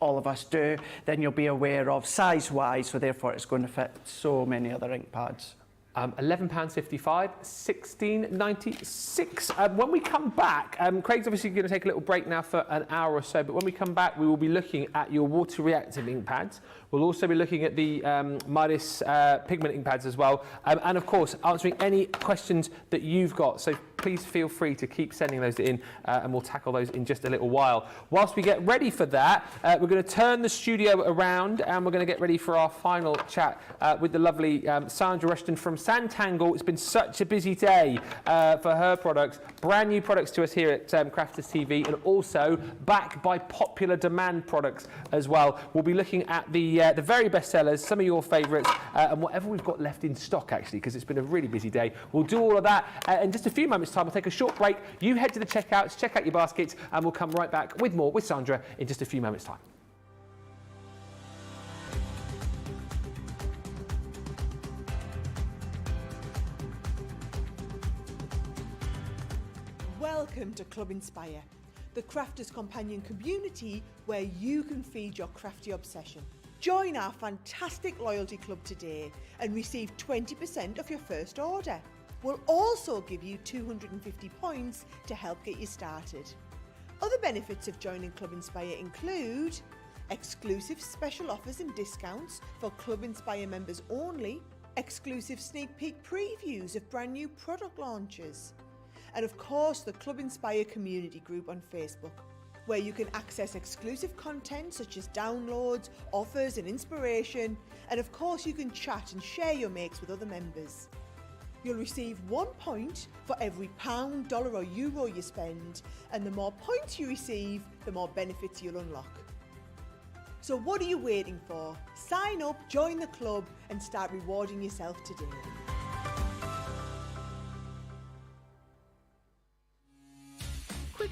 all of us do, then you'll be aware of size-wise, so therefore it's going to fit so many other ink pads. £11.55, $16.96. When we come back, Craig's obviously going to take a little break now for an hour or so, but when we come back, we will be looking at your water reactive ink pads. We'll also be looking at the Midas pigment ink pads as well, and of course, answering any questions that you've got. So please feel free to keep sending those in, and we'll tackle those in just a little while. Whilst we get ready for that, we're going to turn the studio around, and we're going to get ready for our final chat with the lovely Sandra Rushton from Sanntangle. It's been such a busy day for her products, brand new products to us here at Crafters TV, and also backed by popular demand products as well. We'll be looking at the very best sellers, some of your favourites, and whatever we've got left in stock, actually, because it's been a really busy day. We'll do all of that in just a few moments' time. We'll take a short break. You head to the checkouts, check out your baskets, and we'll come right back with more with Sandra in just a few moments' time. Welcome to Club Inspire, the crafters' companion community where you can feed your crafty obsession. Join our fantastic loyalty club today and receive 20% off your first order. We'll also give you 250 points to help get you started. Other benefits of joining Club Inspire include exclusive special offers and discounts for Club Inspire members only, exclusive sneak peek previews of brand new product launches, and of course the Club Inspire community group on Facebook, where you can access exclusive content such as downloads, offers and inspiration, and of course you can chat and share your makes with other members. You'll receive 1 point for every £1, dollar or euro you spend, and the more points you receive, the more benefits you'll unlock. So what are you waiting for? Sign up, join the club and start rewarding yourself today.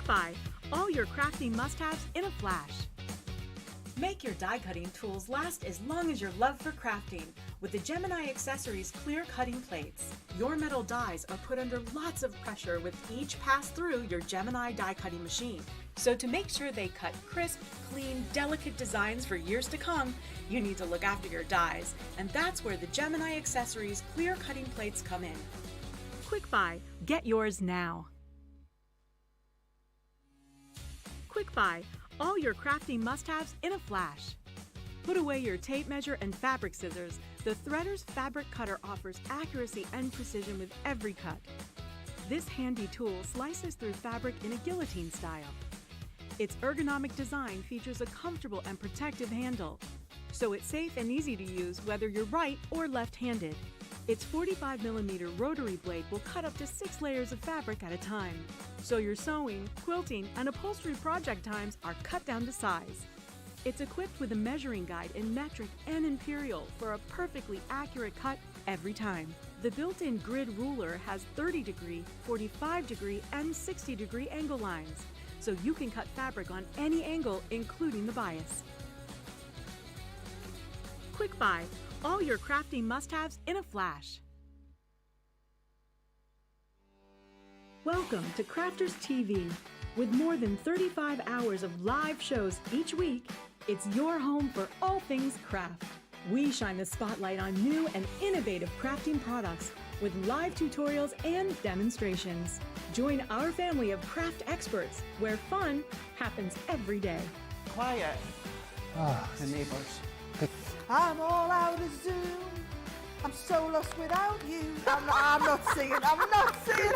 Buy, all your crafty must-haves in a flash. Make your die cutting tools last as long as your love for crafting with the Gemini Accessories clear cutting plates. Your metal dies are put under lots of pressure with each pass through your Gemini die cutting machine. So to make sure they cut crisp, clean, delicate designs for years to come, you need to look after your dies, and that's where the Gemini Accessories clear cutting plates come in. Quick Buy, get yours now. Quick Buy, all your crafty must-haves in a flash. Put away your tape measure and fabric scissors. The Threader's fabric cutter offers accuracy and precision with every cut. This handy tool slices through fabric in a guillotine style. Its ergonomic design features a comfortable and protective handle, so it's safe and easy to use whether you're right or left-handed. Its 45mm rotary blade will cut up to 6 layers of fabric at a time, so your sewing, quilting, and upholstery project times are cut down to size. It's equipped with a measuring guide in metric and imperial for a perfectly accurate cut every time. The built-in grid ruler has 30-degree, 45-degree, and 60-degree angle lines, so you can cut fabric on any angle, including the bias. Quick Buy, all your crafty must-haves in a flash. Welcome to Crafters TV. With more than 35 hours of live shows each week, it's your home for all things craft. We shine the spotlight on new and innovative crafting products with live tutorials and demonstrations. Join our family of craft experts where fun happens every day. Quiet. The neighbours. I'm all out of Zoom. I'm so lost without you. I'm not singing.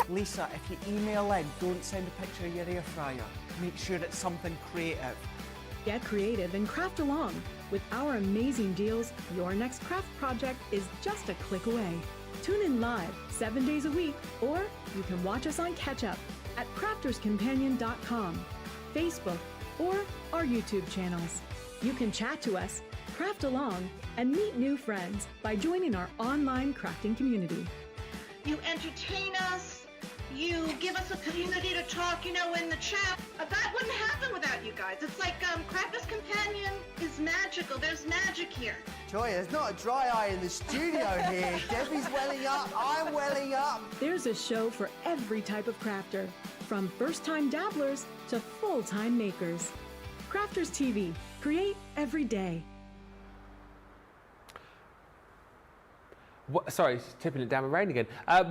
Lisa, if you email in, don't send a picture of your air fryer. Make sure it's something creative. Get creative and craft along. With our amazing deals, your next craft project is just a click away. Tune in live 7 days a week, or you can watch us on Catch Up at crafterscompanion.com, Facebook, or our YouTube channels. You can chat to us, craft along, and meet new friends by joining our online crafting community. You entertain us. You give us a community to talk, in the chat. That wouldn't happen without you guys. It's like Crafters Companion is magical. There's magic here. Joy, there's not a dry eye in the studio here. Debbie's welling up, I'm welling up. There's a show for every type of crafter, from first-time dabblers to full-time makers. Crafters TV, create every day. Sorry, tipping it down with rain again.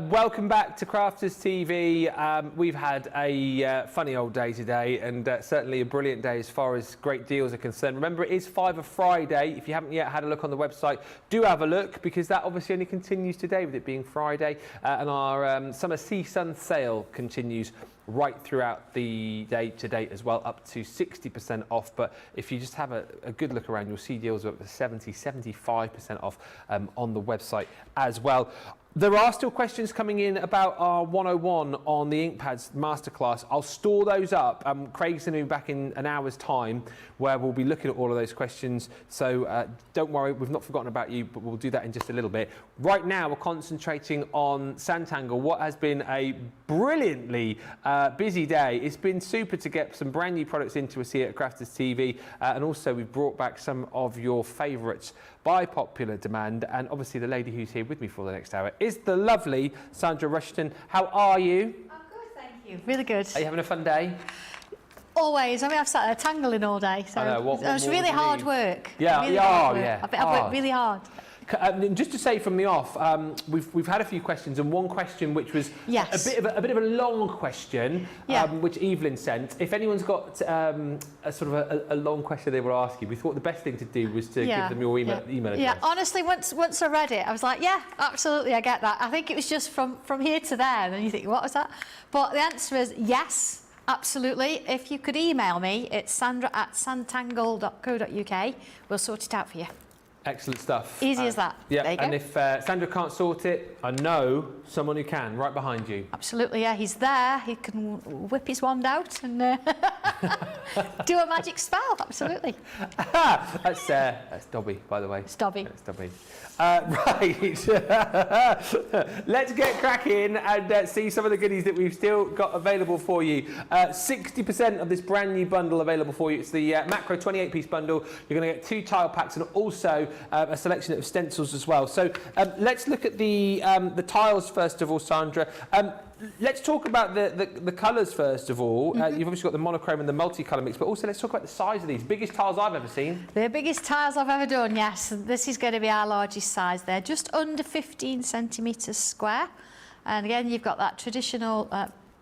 Welcome back to Crafters TV. We've had a funny old day today, and certainly a brilliant day as far as great deals are concerned. Remember, it is Fiver Friday. If you haven't yet had a look on the website, do have a look, because that obviously only continues today with it being Friday, and our summer sea sun sale continues right throughout the day to date as well, up to 60% off. But if you just have a good look around, you'll see deals up to 75% off on the website as well. There are still questions coming in about our 101 on the Inkpads masterclass. I'll store those up. Craig's going to be back in an hour's time where we'll be looking at all of those questions. So don't worry, we've not forgotten about you, but we'll do that in just a little bit. Right now, we're concentrating on Sanntangle, what has been a brilliantly busy day. It's been super to get some brand new products into us here at Crafters TV. And also, we've brought back some of your favourites by popular demand. And obviously, the lady who's here with me for the next hour is the lovely Sandra Rushton. How are you? I'm good, thank you. Really good. Are you having a fun day? Always. I mean, I've sat there tangling all day, so I know. it's really hard work. Yeah, really hard work. yeah. I've worked really hard. Just to say from the off, we've had a few questions, and one question which was Yes. a bit of a long question, Yeah. which Evelyn sent. If anyone's got a sort of a long question they were asking, we thought the best thing to do was to give them your email address. Yeah, honestly, once I read it, I was like, yeah, absolutely, I get that. I think it was just from here to there, and then you think, what was that? But the answer is yes, absolutely. If you could email me, it's sandra@sanntangle.co.uk. We'll sort it out for you. Excellent stuff. Easy as that. Yeah, There you and go. if Sandra can't sort it, I know someone who can, right behind you. Absolutely, yeah, he's there. He can whip his wand out and do a magic spell, absolutely. That's Dobby, by the way. It's Dobby. That's Dobby. Right, let's get cracking and see some of the goodies that we've still got available for you. 60% of this brand new bundle available for you. It's the macro 28-piece bundle. You're going to get 2 tile packs and also a selection of stencils as well. So let's look at the tiles first of all, Sandra. Let's talk about the colours first of all. You've obviously got the monochrome and the multicolour mix, but also let's talk about the size of these. Biggest tiles I've ever seen. The biggest tiles I've ever done, yes. This is going to be our largest size there, just under 15 centimetres square. And again, you've got that traditional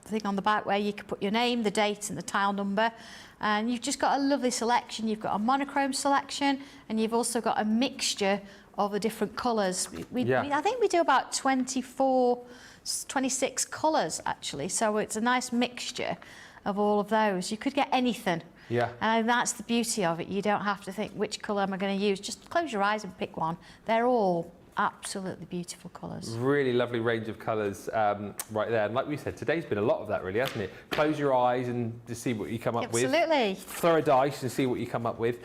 thing on the back where you can put your name, the date and the tile number. And you've just got a lovely selection. You've got a monochrome selection and you've also got a mixture of the different colours. I think we do about 26 colours actually, so it's a nice mixture of all of those. You could get anything. Yeah. And that's the beauty of it. You don't have to think, which colour am I going to use? Just close your eyes and pick one. They're all absolutely beautiful colours. Really lovely range of colours right there. And like we said, today's been a lot of that really, hasn't it? Close your eyes and just see what you come up with. Absolutely. Throw a dice and see what you come up with.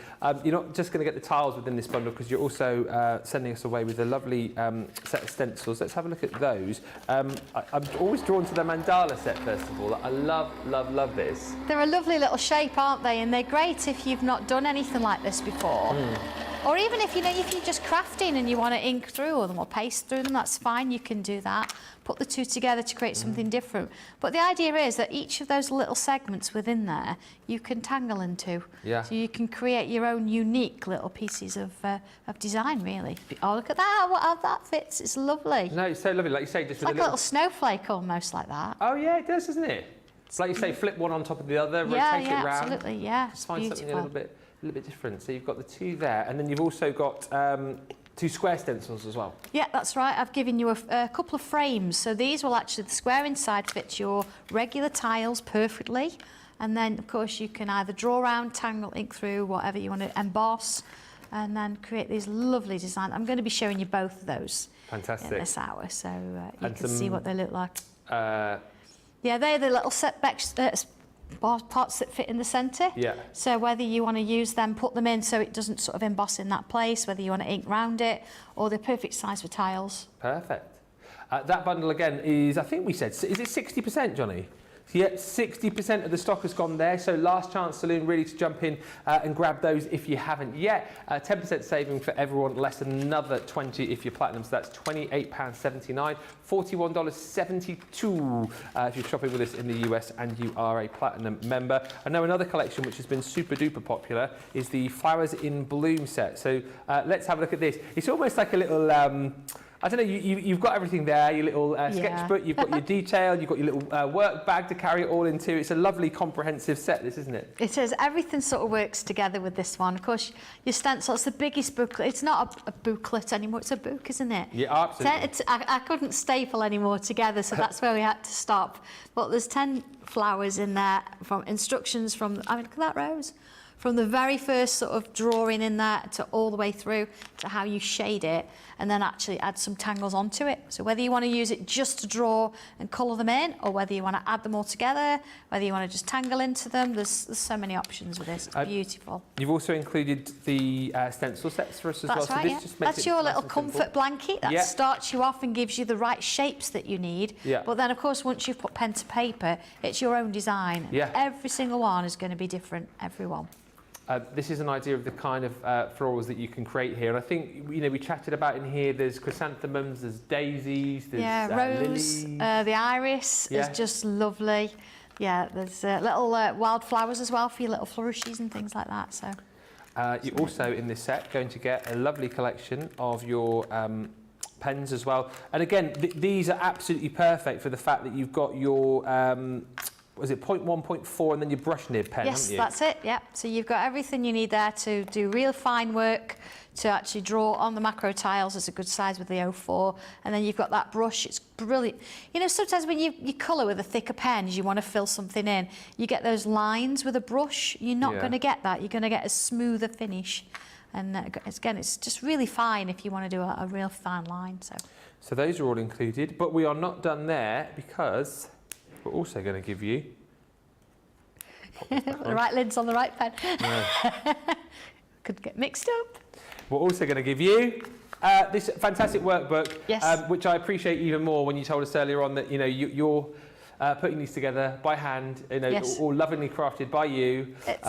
You're not just going to get the tiles within this bundle because you're also sending us away with a lovely set of stencils. Let's have a look at those. I'm always drawn to the mandala set first of all. I love, love, love this. They're a lovely little shape, aren't they? And they're great if you've not done anything like this before. Or even if you're just crafting and you want to ink through them or paste through them, that's fine, you can do that. Put the two together to create something different. But the idea is that each of those little segments within there, you can tangle into. Yeah. So you can create your own unique little pieces of design, really. Oh, look at that, how that fits, it's lovely. No, it's so lovely, like you say, just It's like a little snowflake almost like that. Oh yeah, it does, doesn't it? It's like you say, flip one on top of the other, rotate it round. Absolutely, yeah. Just find something a little bit different. So you've got the two there, and then you've also got 2 square stencils as well. Yeah, that's right. I've given you a couple of frames. So these will actually, the square inside fits your regular tiles perfectly. And then, of course, you can either draw around, tangle, ink through, whatever you want to emboss, and then create these lovely designs. I'm going to be showing you both of those Fantastic. in this hour, so you can see what they look like. Yeah, they're the little parts that fit in the centre. Yeah. So whether you want to use them, put them in so it doesn't sort of emboss in that place, whether you want to ink round it, or they're perfect size for tiles. Perfect. That bundle again is, I think we said, is it 60%, Johnny? Yeah, 60% of the stock has gone there, so last chance saloon really to jump in and grab those if you haven't yet. 10% saving for everyone, less than another 20 if you're platinum, so that's £28.79, $41.72 if you're shopping with us in the US and you are a platinum member. I know another collection which has been super duper popular is the Flowers in Bloom set. So let's have a look at this. It's almost like a little I don't know, you've got everything there, your little sketchbook, you've got your detail, you've got your little work bag to carry it all into. It's a lovely comprehensive set, this, isn't it? It is. Everything sort of works together with this one. Of course, your stencil, it's the biggest booklet. It's not a booklet anymore, it's a book, isn't it? Yeah, absolutely. I couldn't staple any more together, so that's where we had to stop. But there's 10 flowers in there, from instructions from, I mean, look at that rose. From the very first sort of drawing in there to all the way through to how you shade it and then actually add some tangles onto it. So whether you want to use it just to draw and colour them in, or whether you want to add them all together, whether you want to just tangle into them, there's so many options with this. It's beautiful. You've also included the stencil sets for us as well. That's right, so this yeah. just makes That's it your nice little and simple. comfort blanket that Yeah. starts you off and gives you the right shapes that you need. Yeah. But then, of course, once you've put pen to paper, it's your own design. Yeah. Every single one is going to be different, every one. This is an idea of the kind of florals that you can create here. And I think, you know, we chatted about in here, there's chrysanthemums, there's daisies, there's rose, lilies. the iris is just lovely. Yeah, there's little wildflowers as well for your little flourishes and things like that. So you're also, in this set, going to get a lovely collection of your pens as well. And again, these are absolutely perfect for the fact that you've got your... was it 0.1, 0.4, and then your brush nib pen, yes, haven't you? that's it, yeah. So you've got everything you need there to do real fine work, to actually draw on the macro tiles. It's a good size with the 04. And then you've got that brush, it's brilliant. You know, sometimes when you colour with a thicker pen, you want to fill something in, you get those lines with a brush. You're not going to get that. You're going to get a smoother finish. And again, it's just really fine if you want to do a real fine line. So those are all included, but we are not done there because we're also going to give you the right lid's on the right pen. No. Could get mixed up. We're also going to give you this fantastic workbook, Yes. which I appreciate even more when you told us earlier on that you're putting these together by hand, Yes. all lovingly crafted by you. It is.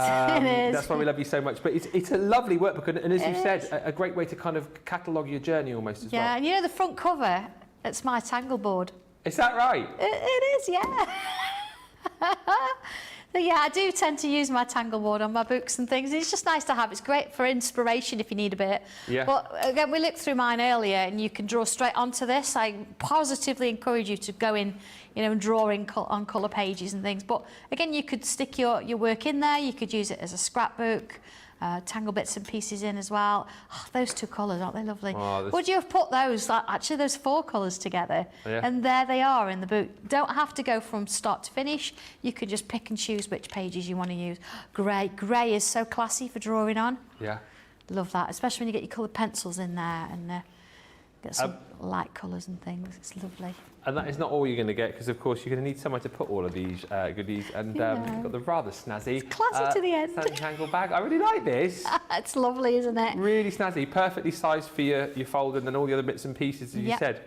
That's why we love you so much. But it's a lovely workbook, and as you It said, is. a great way to kind of catalogue your journey almost as well. Yeah, and you know the front cover, it's my Tangle board. Is that right? It is, yeah. So yeah, I do tend to use my Tangle board on my books and things. It's just nice to have. It's great for inspiration if you need a bit. Yeah. But again, we looked through mine earlier, and you can draw straight onto this. I positively encourage you to go in, and draw on colour pages and things. But again, you could stick your work in there. You could use it as a scrapbook. Tangle bits and pieces in as well. Oh, those two colours, aren't they lovely? Oh, Would you have put those, actually those 4 colours together? Yeah. And there they are in the book. Don't have to go from start to finish. You can just pick and choose which pages you want to use. Grey. Grey is so classy for drawing on. Yeah. Love that, especially when you get your coloured pencils in there and get some light colours and things. It's lovely. And that is not all you're going to get, because of course you're going to need somewhere to put all of these goodies. And you've got the rather snazzy classy to the end. Sanntangle bag. I really like this. It's lovely, isn't it? Really snazzy, perfectly sized for your folder and then all the other bits and pieces, as you Yep. said.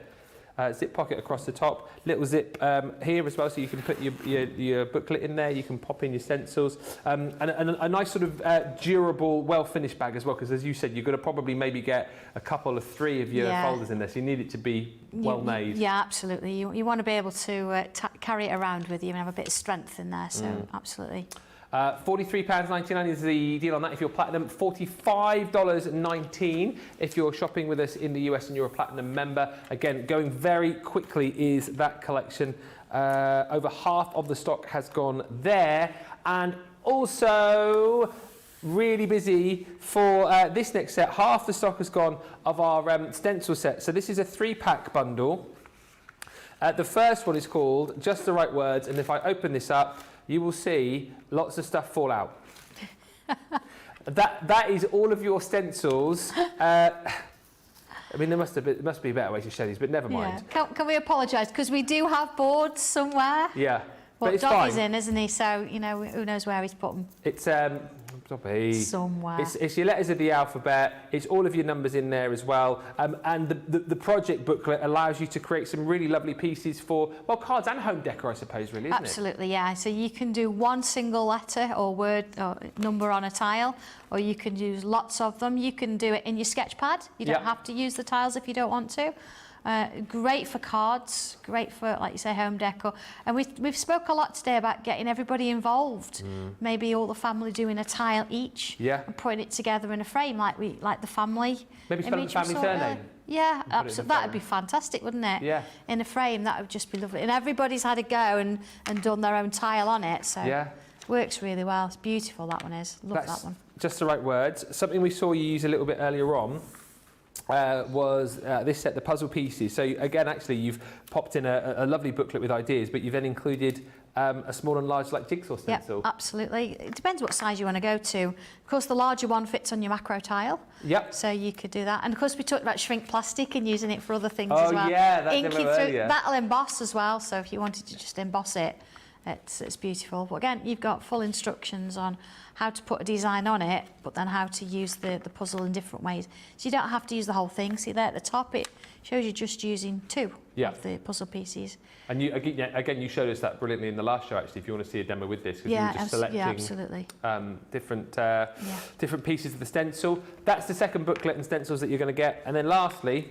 Zip pocket across the top, little zip here as well, so you can put your booklet in there, you can pop in your stencils, and a nice sort of durable, well-finished bag as well, because as you said, you're going to probably maybe get a couple of 3 of your folders in there, so you need it to be well-made. Yeah, absolutely. You want to be able to carry it around with you and have a bit of strength in there, so absolutely. £43.99 is the deal on that if you're Platinum, $45.19 if you're shopping with us in the US and you're a Platinum member. Again, going very quickly is that collection. Over half of the stock has gone there, and also really busy for this next set. Half the stock has gone of our stencil set. So this is a 3-pack bundle. The first one is called Just the Right Words, and if I open this up, you will see lots of stuff fall out. that is all of your stencils. I mean, there must be a better way to show these, but never mind. Yeah. Can we apologise? Because we do have boards somewhere. Yeah. Well, but it's Dobby's fine. in, isn't he? So, who knows where he's put them. It's Dobby. Somewhere. It's your letters of the alphabet. It's all of your numbers in there as well. And the project booklet allows you to create some really lovely pieces for, well, cards and home decor, I suppose, really, isn't Absolutely, yeah. So you can do one single letter or word or number on a tile, or you can use lots of them. You can do it in your sketch pad. You don't have to use the tiles if you don't want to. Great for cards, great for, like you say, home decor. And we've spoke a lot today about getting everybody involved. Maybe all the family doing a tile each and putting it together in a frame like the family. Maybe spelling the family image we saw surname. earlier. Yeah, absolutely. That would be fantastic, wouldn't it? Yeah. In a frame, that would just be lovely. And everybody's had a go and done their own tile on it, so works really well. It's beautiful, that one is. Love that one. Just the Right Words. Something we saw you use a little bit earlier on was this set, the puzzle pieces. So again, actually, you've popped in a lovely booklet with ideas, but you've then included a small and large like jigsaw stencil. Yeah, absolutely. It depends what size you want to go to. Of course, the larger one fits on your macro tile. Yep. So you could do that. And of course, we talked about shrink plastic and using it for other things Oh, as well. yeah, that Inking demo through, earlier. that'll emboss as well. So if you wanted to just emboss it, it's beautiful. But again, you've got full instructions on how to put a design on it, but then how to use the puzzle in different ways. So you don't have to use the whole thing. See there at the top, it shows you just using 2 of the puzzle pieces. And you, again, you showed us that brilliantly in the last show, actually, if you want to see a demo with this, because you were just selecting absolutely. different pieces of the stencil. That's the second booklet and stencils that you're going to get. And then lastly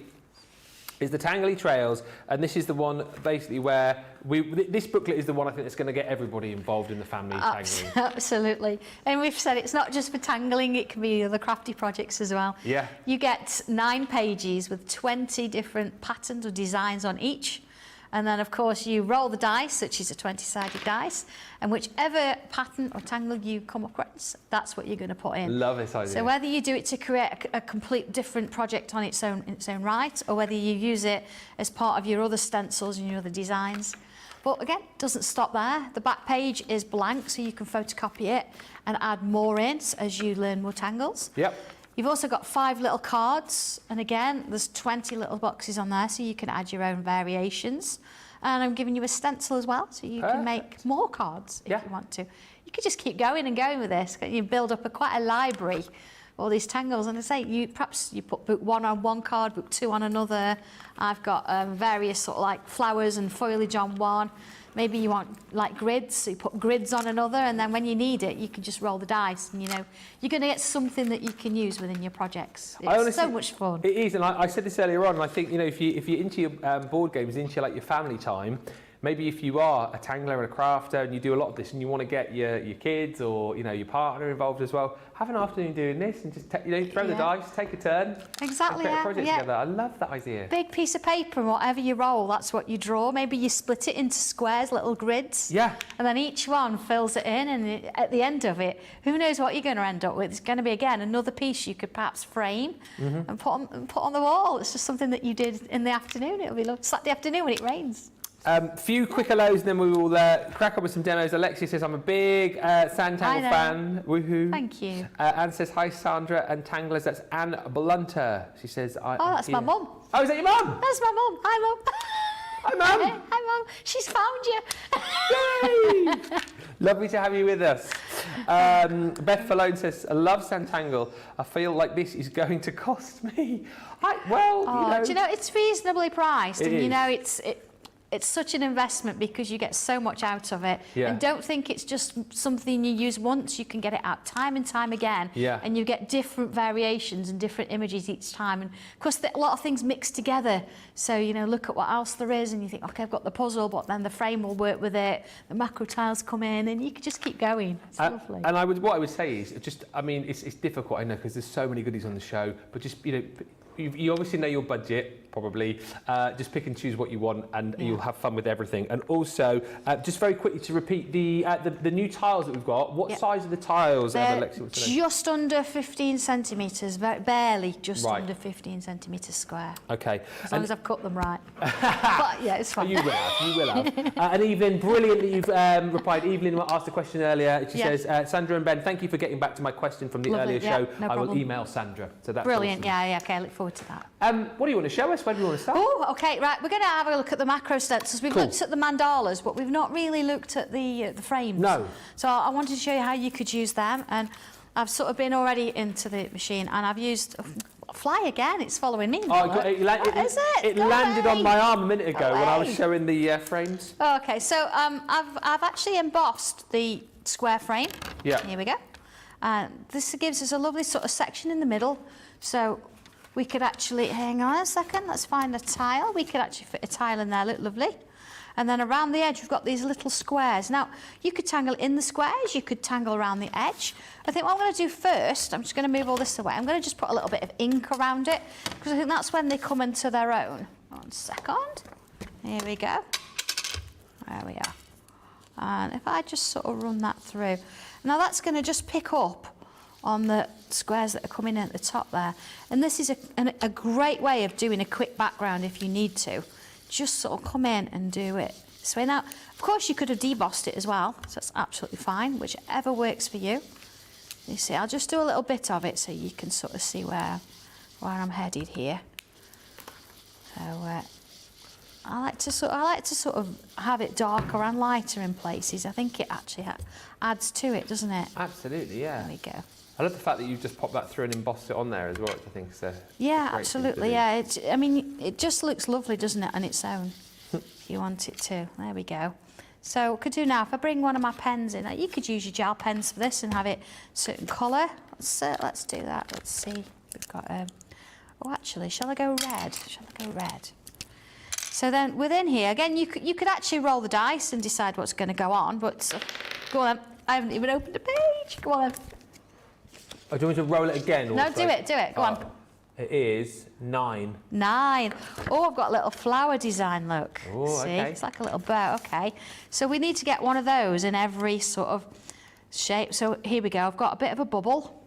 is the Tangly Trails, and this is the one basically where this booklet is the one I think that's going to get everybody involved in the family tangling. Absolutely. And we've said it's not just for tangling, it can be other crafty projects as well. Yeah. You get 9 pages with 20 different patterns or designs on each. And then, of course, you roll the dice, which is a 20-sided dice, and whichever pattern or tangle you come across, that's what you're going to put in. Love this idea. So whether you do it to create a complete different project on its own right, or whether you use it as part of your other stencils and your other designs. But again, it doesn't stop there. The back page is blank, so you can photocopy it and add more in as you learn more tangles. Yep. You've also got 5 little cards, and again, there's 20 little boxes on there, so you can add your own variations. And I'm giving you a stencil as well, so you can make more cards if you want to. You could just keep going and going with this. You build up quite a library, all these tangles. And I say, perhaps you put book 1 on one card, book 2 on another. I've got various sort of like flowers and foliage on one. Maybe you want like grids, so you put grids on another, and then when you need it, you can just roll the dice, and you know you're going to get something that you can use within your projects. It's honestly, so much fun. It is, and I said this earlier on. And I think if you're into your board games, into like your family time. Maybe if you are a tangler and a crafter and you do a lot of this and you want to get your kids or your partner involved as well, have an afternoon doing this and just throw the dice, take a turn, exactly, and create a project together. I love that idea. Big piece of paper and whatever you roll, that's what you draw. Maybe you split it into squares, little grids. Yeah. And then each one fills it in, and at the end of it, who knows what you're going to end up with? It's going to be again another piece you could perhaps frame and put on the wall. It's just something that you did in the afternoon. It'll be Saturday afternoon when it rains. Few quick hellos, and then we will crack up with some demos. Alexia says, I'm a big Sanntangle fan. Woohoo. Thank you. Anne says, hi, Sandra and Tanglers. That's Anne Blunter. She says, that's my mum. Oh, is that your mum? That's my mum. Hi, mum. Hi, mum. Hi, mum. She's found you. Yay! Lovely to have you with us. Beth Falone says, I love Sanntangle. I feel like this is going to cost me. Do you know, it's reasonably priced. It is. It's such an investment because you get so much out of it. Yeah. And don't think it's just something you use once. You can get it out time and time again. Yeah. And you get different variations and different images each time. And of course, a lot of things mix together. So, look at what else there is and you think, okay, I've got the puzzle, but then the frame will work with it. The macro tiles come in and you can just keep going. It's lovely. And what I would say is just, it's difficult, I know, because there's so many goodies on the show, but just, you obviously know your budget, probably. Just pick and choose what you want, and you'll have fun with everything. And also, just very quickly to repeat the new tiles that we've got. What size are the tiles? Just under 15 centimetres, barely just under 15 centimetres square. Okay. As long as I've cut them right. But yeah, it's fine. You will have. And Evelyn, brilliant that you've replied. Evelyn asked a question earlier. She says, Sandra and Ben, thank you for getting back to my question from the earlier show. No I will email Sandra. So that's brilliant. Awesome. Yeah, okay, I look forward to that. What do you want to show us? Where do you want to start? Oh, okay, right. We're going to have a look at the macro stencils. We've looked at the mandalas, but we've not really looked at the frames. No. So I wanted to show you how you could use them, and I've sort of been already into the machine, and I've used fly again. It's following me. It landed on my arm a minute ago when I was showing the frames. Okay, so I've actually embossed the square frame. Yeah. Here we go. This gives us a lovely sort of section in the middle. So we could actually, hang on a second, let's find a tile. We could actually fit a tile in there, look lovely. And then around the edge, we've got these little squares. Now, you could tangle in the squares, you could tangle around the edge. I think what I'm going to do first, I'm just going to move all this away. I'm going to just put a little bit of ink around it, because I think that's when they come into their own. 1 second. Here we go. There we are. And if I just sort of run that through. Now, that's going to just pick up on the squares that are coming in at the top there. And this is a great way of doing a quick background if you need to. Just sort of come in and do it this way. Now, of course, you could have debossed it as well, so that's absolutely fine, whichever works for you. You see, I'll just do a little bit of it so you can sort of see where I'm headed here. So I like to sort of have it darker and lighter in places. I think it actually adds to it, doesn't it? Absolutely, yeah. There we go. I love the fact that you've just popped that through and embossed it on there as well, which I think is yeah, absolutely, yeah. It just looks lovely, doesn't it, on its own, if you want it to. There we go. So what I could do now, if I bring one of my pens in, you could use your gel pens for this and have it certain colour. Let's do that. Let's see. We've got, oh, actually, shall I go red? So then within here, again, you could actually roll the dice and decide what's going to go on, but go on then. I haven't even opened the page. Go on then. Oh, do you want me to roll it again? No, do it. Go on. It is 9. 9. Oh, I've got a little flower design, look. Oh, see, okay. it's like a little bow. Okay. So we need to get one of those in every sort of shape. So here we go. I've got a bit of a bubble.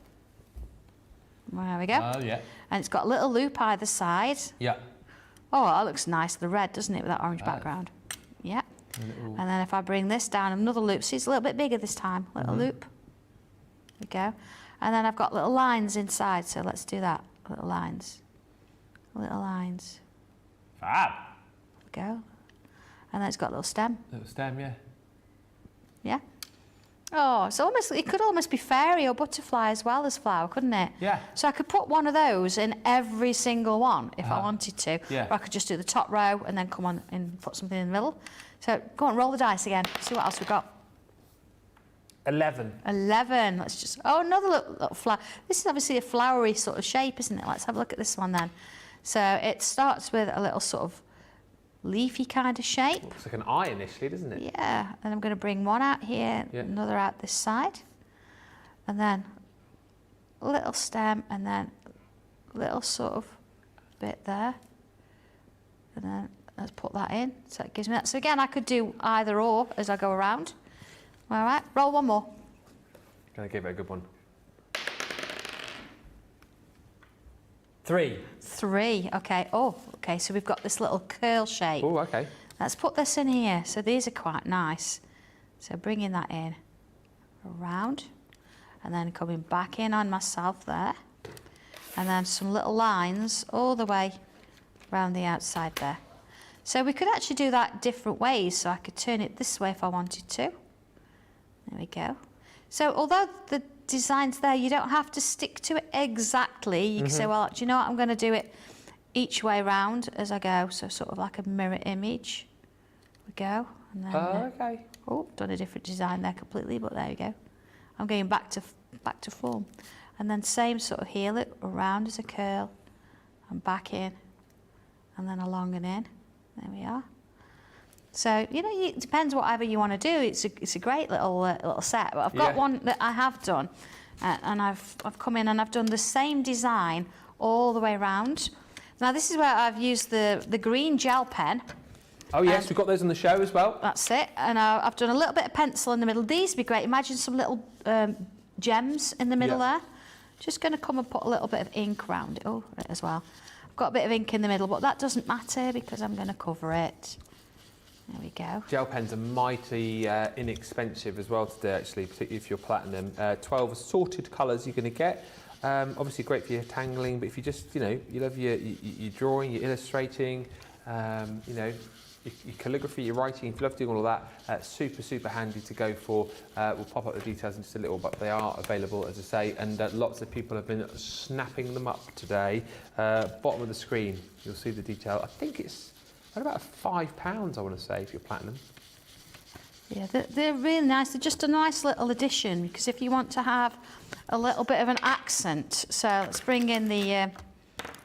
There we go. Oh, yeah. And it's got a little loop either side. Yeah. Oh, that looks nice. The red, doesn't it, with that orange background? Yeah. And then if I bring this down, another loop. See, it's a little bit bigger this time. Little loop. There we go. And then I've got little lines inside, so let's do that. Little lines. Little lines. Fab. There we go. And then it's got a little stem. Little stem, yeah. Yeah. Oh, it's almost, it could almost be fairy or butterfly as well as flower, couldn't it? Yeah. So I could put one of those in every single one if I wanted to. Yeah. Or I could just do the top row and then come on and put something in the middle. So go on, roll the dice again. See what else we've got. 11. 11. Let's just, oh, another little flower. This is obviously a flowery sort of shape, isn't it? Let's have a look at this one then. So it starts with a little sort of leafy kind of shape. Looks like an eye initially, doesn't it? Yeah, and I'm going to bring one out here, another out this side, and then a little stem, and then a little sort of bit there, and then let's put that in. So it gives me that. So again, I could do either or as I go around. All right, roll one more. Gonna give it a good one. 3. 3. Okay. Oh, okay. So we've got this little curl shape. Oh, okay. Let's put this in here. So these are quite nice. So bringing that in around, and then coming back in on myself there, and then some little lines all the way around the outside there. So we could actually do that different ways. So I could turn it this way if I wanted to. There we go. So although the design's there, you don't have to stick to it exactly. You can say, well, do you know what? I'm going to do it each way round as I go. So sort of like a mirror image. We go. And then, okay. Oh, done a different design there completely, but there you go. I'm going back to form. And then same sort of here, look, around as a curl and back in, and then along and in. There we are. So, you know, it depends whatever you want to do. It's a great little set. But I've got one that I have done, and I've come in and I've done the same design all the way around. Now this is where I've used the green gel pen. Oh yes, we've got those on the show as well. That's it. And I've done a little bit of pencil in the middle. These would be great. Imagine some little gems in the middle there. Just going to come and put a little bit of ink around it. Oh, right as well. I've got a bit of ink in the middle, but that doesn't matter because I'm going to cover it. There we go. Gel pens are mighty inexpensive as well today, actually, particularly if you're platinum. 12 assorted colours you're going to get. Obviously great for your tangling, but if you just, you know, you love your drawing, your illustrating, you know, your calligraphy, your writing, if you love doing all of that, super handy to go for. We'll pop up the details in just a little, but they are available, as I say, and lots of people have been snapping them up today. Bottom of the screen, you'll see the detail. I think it's about £5, I want to say, if you're platinum. Yeah, they're really nice. They're just a nice little addition, because if you want to have a little bit of an accent, so let's bring in the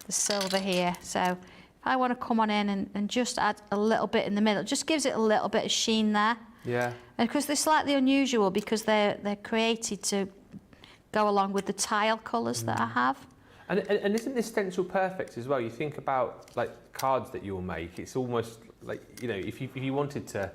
silver here. So if I want to come on in and just add a little bit in the middle, it just gives it a little bit of sheen there. Yeah. And because they're slightly unusual, because they're created to go along with the tile colours that I have. And isn't this stencil perfect as well? You think about like cards that you'll make. It's almost like, you know, if you wanted to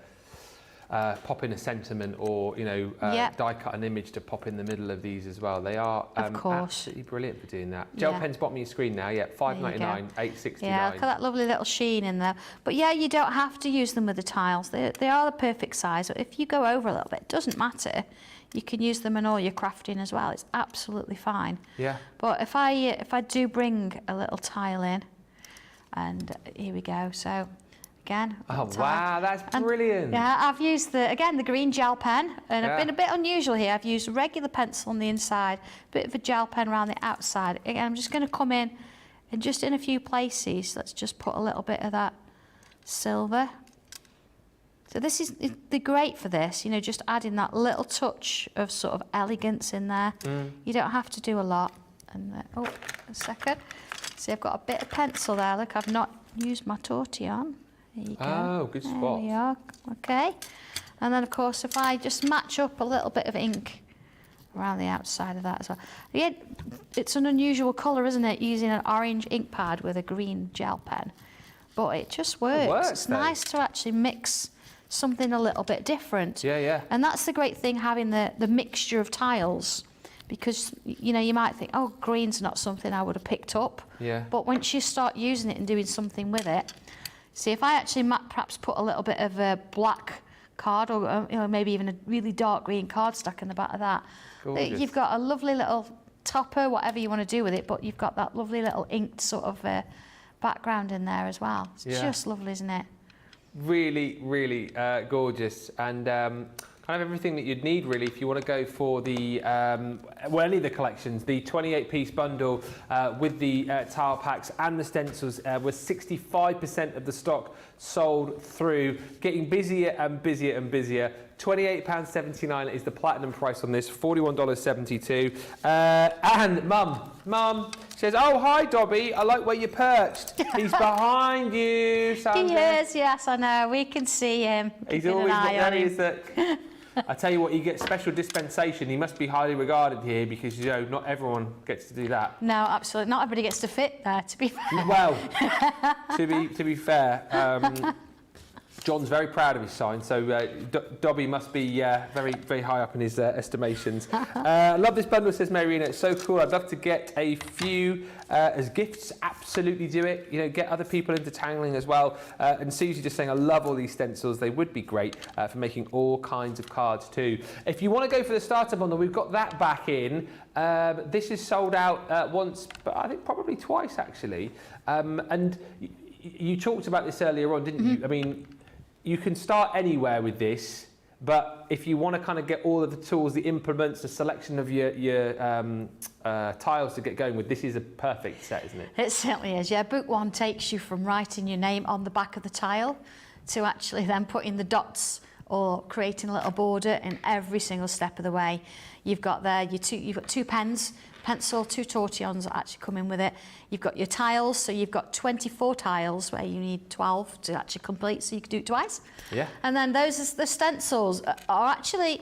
pop in a sentiment or, you know, die cut an image to pop in the middle of these as well. They are absolutely brilliant for doing that. Gel pen's bottom of your screen now. Yeah, £5.99, $8.69. Yeah, look at that lovely little sheen in there. But yeah, you don't have to use them with the tiles. They are the perfect size. If you go over a little bit, it doesn't matter. You can use them in all your crafting as well. It's absolutely fine. Yeah. But if I do bring a little tile in, and here we go. So again. Oh wow, that's brilliant. Yeah, I've used the green gel pen, and I've been a bit unusual here. I've used a regular pencil on the inside, a bit of a gel pen around the outside. Again, I'm just going to come in, and just in a few places, let's just put a little bit of that silver. So they're great for this, you know, just adding that little touch of sort of elegance in there. You don't have to do a lot. And oh, a second. See, I've got a bit of pencil there. Look, I've not used my tortillon. There you go. Oh, good spot. There we are. Okay. And then, of course, if I just match up a little bit of ink around the outside of that as well. Again, it's an unusual colour, isn't it, using an orange ink pad with a green gel pen. But it just works. It's nice to actually mix something a little bit different. Yeah, yeah. And that's the great thing, having the mixture of tiles, because, you know, you might think, oh, green's not something I would have picked up. Yeah. But once you start using it and doing something with it, see, if I actually perhaps put a little bit of a black card, or you know, maybe even a really dark green cardstock in the back of that, you've got a lovely little topper, whatever you want to do with it, but you've got that lovely little inked sort of background in there as well. It's just lovely, isn't it? Really, really gorgeous, and kind of everything that you'd need really if you want to go for the well, any of the collections. The 28-piece bundle with the tile packs and the stencils was 65% of the stock sold through, getting busier and busier and busier. £28.79 is the platinum price on this, $41.72. And Mum says, oh, hi, Dobby, I like where you're perched. He's behind you, Sandra. He is, yes, I know. We can see him. He's always got areas that... I tell you what, he gets special dispensation. He must be highly regarded here because, you know, not everyone gets to do that. No, absolutely. Not everybody gets to fit there, to be fair. Well, to be fair, John's very proud of his sign, so Dobby must be very, very high up in his estimations. Love this bundle, says Marina. It's so cool. I'd love to get a few as gifts. Absolutely do it. You know, get other people into tangling as well. And Susie just saying, I love all these stencils. They would be great for making all kinds of cards too. If you want to go for the starter bundle, we've got that back in. This is sold out once, but I think probably twice actually. And you talked about this earlier on, didn't you? I mean, you can start anywhere with this, but if you want to kind of get all of the tools, the implements, the selection of your tiles to get going with, this is a perfect set, isn't it? It certainly is, yeah. Book one takes you from writing your name on the back of the tile to actually then putting the dots or creating a little border in every single step of the way. You've got there you've got 2 pens, pencil, 2 tortillons that actually come in with it. You've got your tiles, so you've got 24 tiles where you need 12 to actually complete, so you can do it twice. Yeah. And then those, the stencils are actually,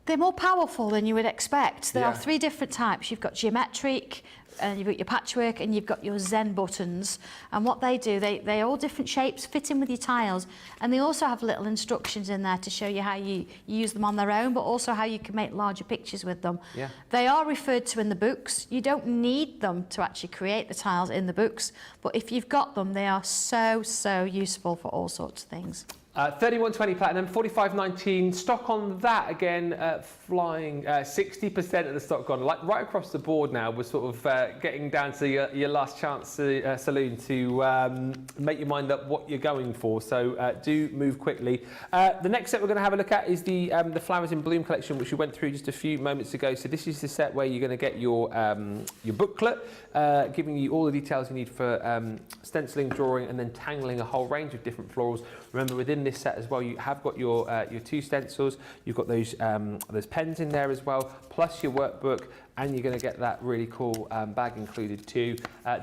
they're more powerful than you would expect. There are 3 different types. You've got geometric, and you've got your patchwork, and you've got your Zen buttons. And what they do, they're all different shapes, fit in with your tiles, and they also have little instructions in there to show you how you use them on their own, but also how you can make larger pictures with them. Yeah. They are referred to in the books. You don't need them to actually create the tiles in the books, but if you've got them, they are so, so useful for all sorts of things. 31.20 platinum, 45.19 stock on that again, flying 60% of the stock gone, like right across the board now. We're sort of getting down to your last chance saloon to make your mind up what you're going for. So do move quickly. The next set we're going to have a look at is the Flowers in Bloom collection, which we went through just a few moments ago. So this is the set where you're going to get your booklet, giving you all the details you need for stenciling, drawing, and then tangling a whole range of different florals. Remember, within this set as well, you have got your 2 stencils, you've got those pens in there as well, plus your workbook, and you're going to get that really cool bag included too.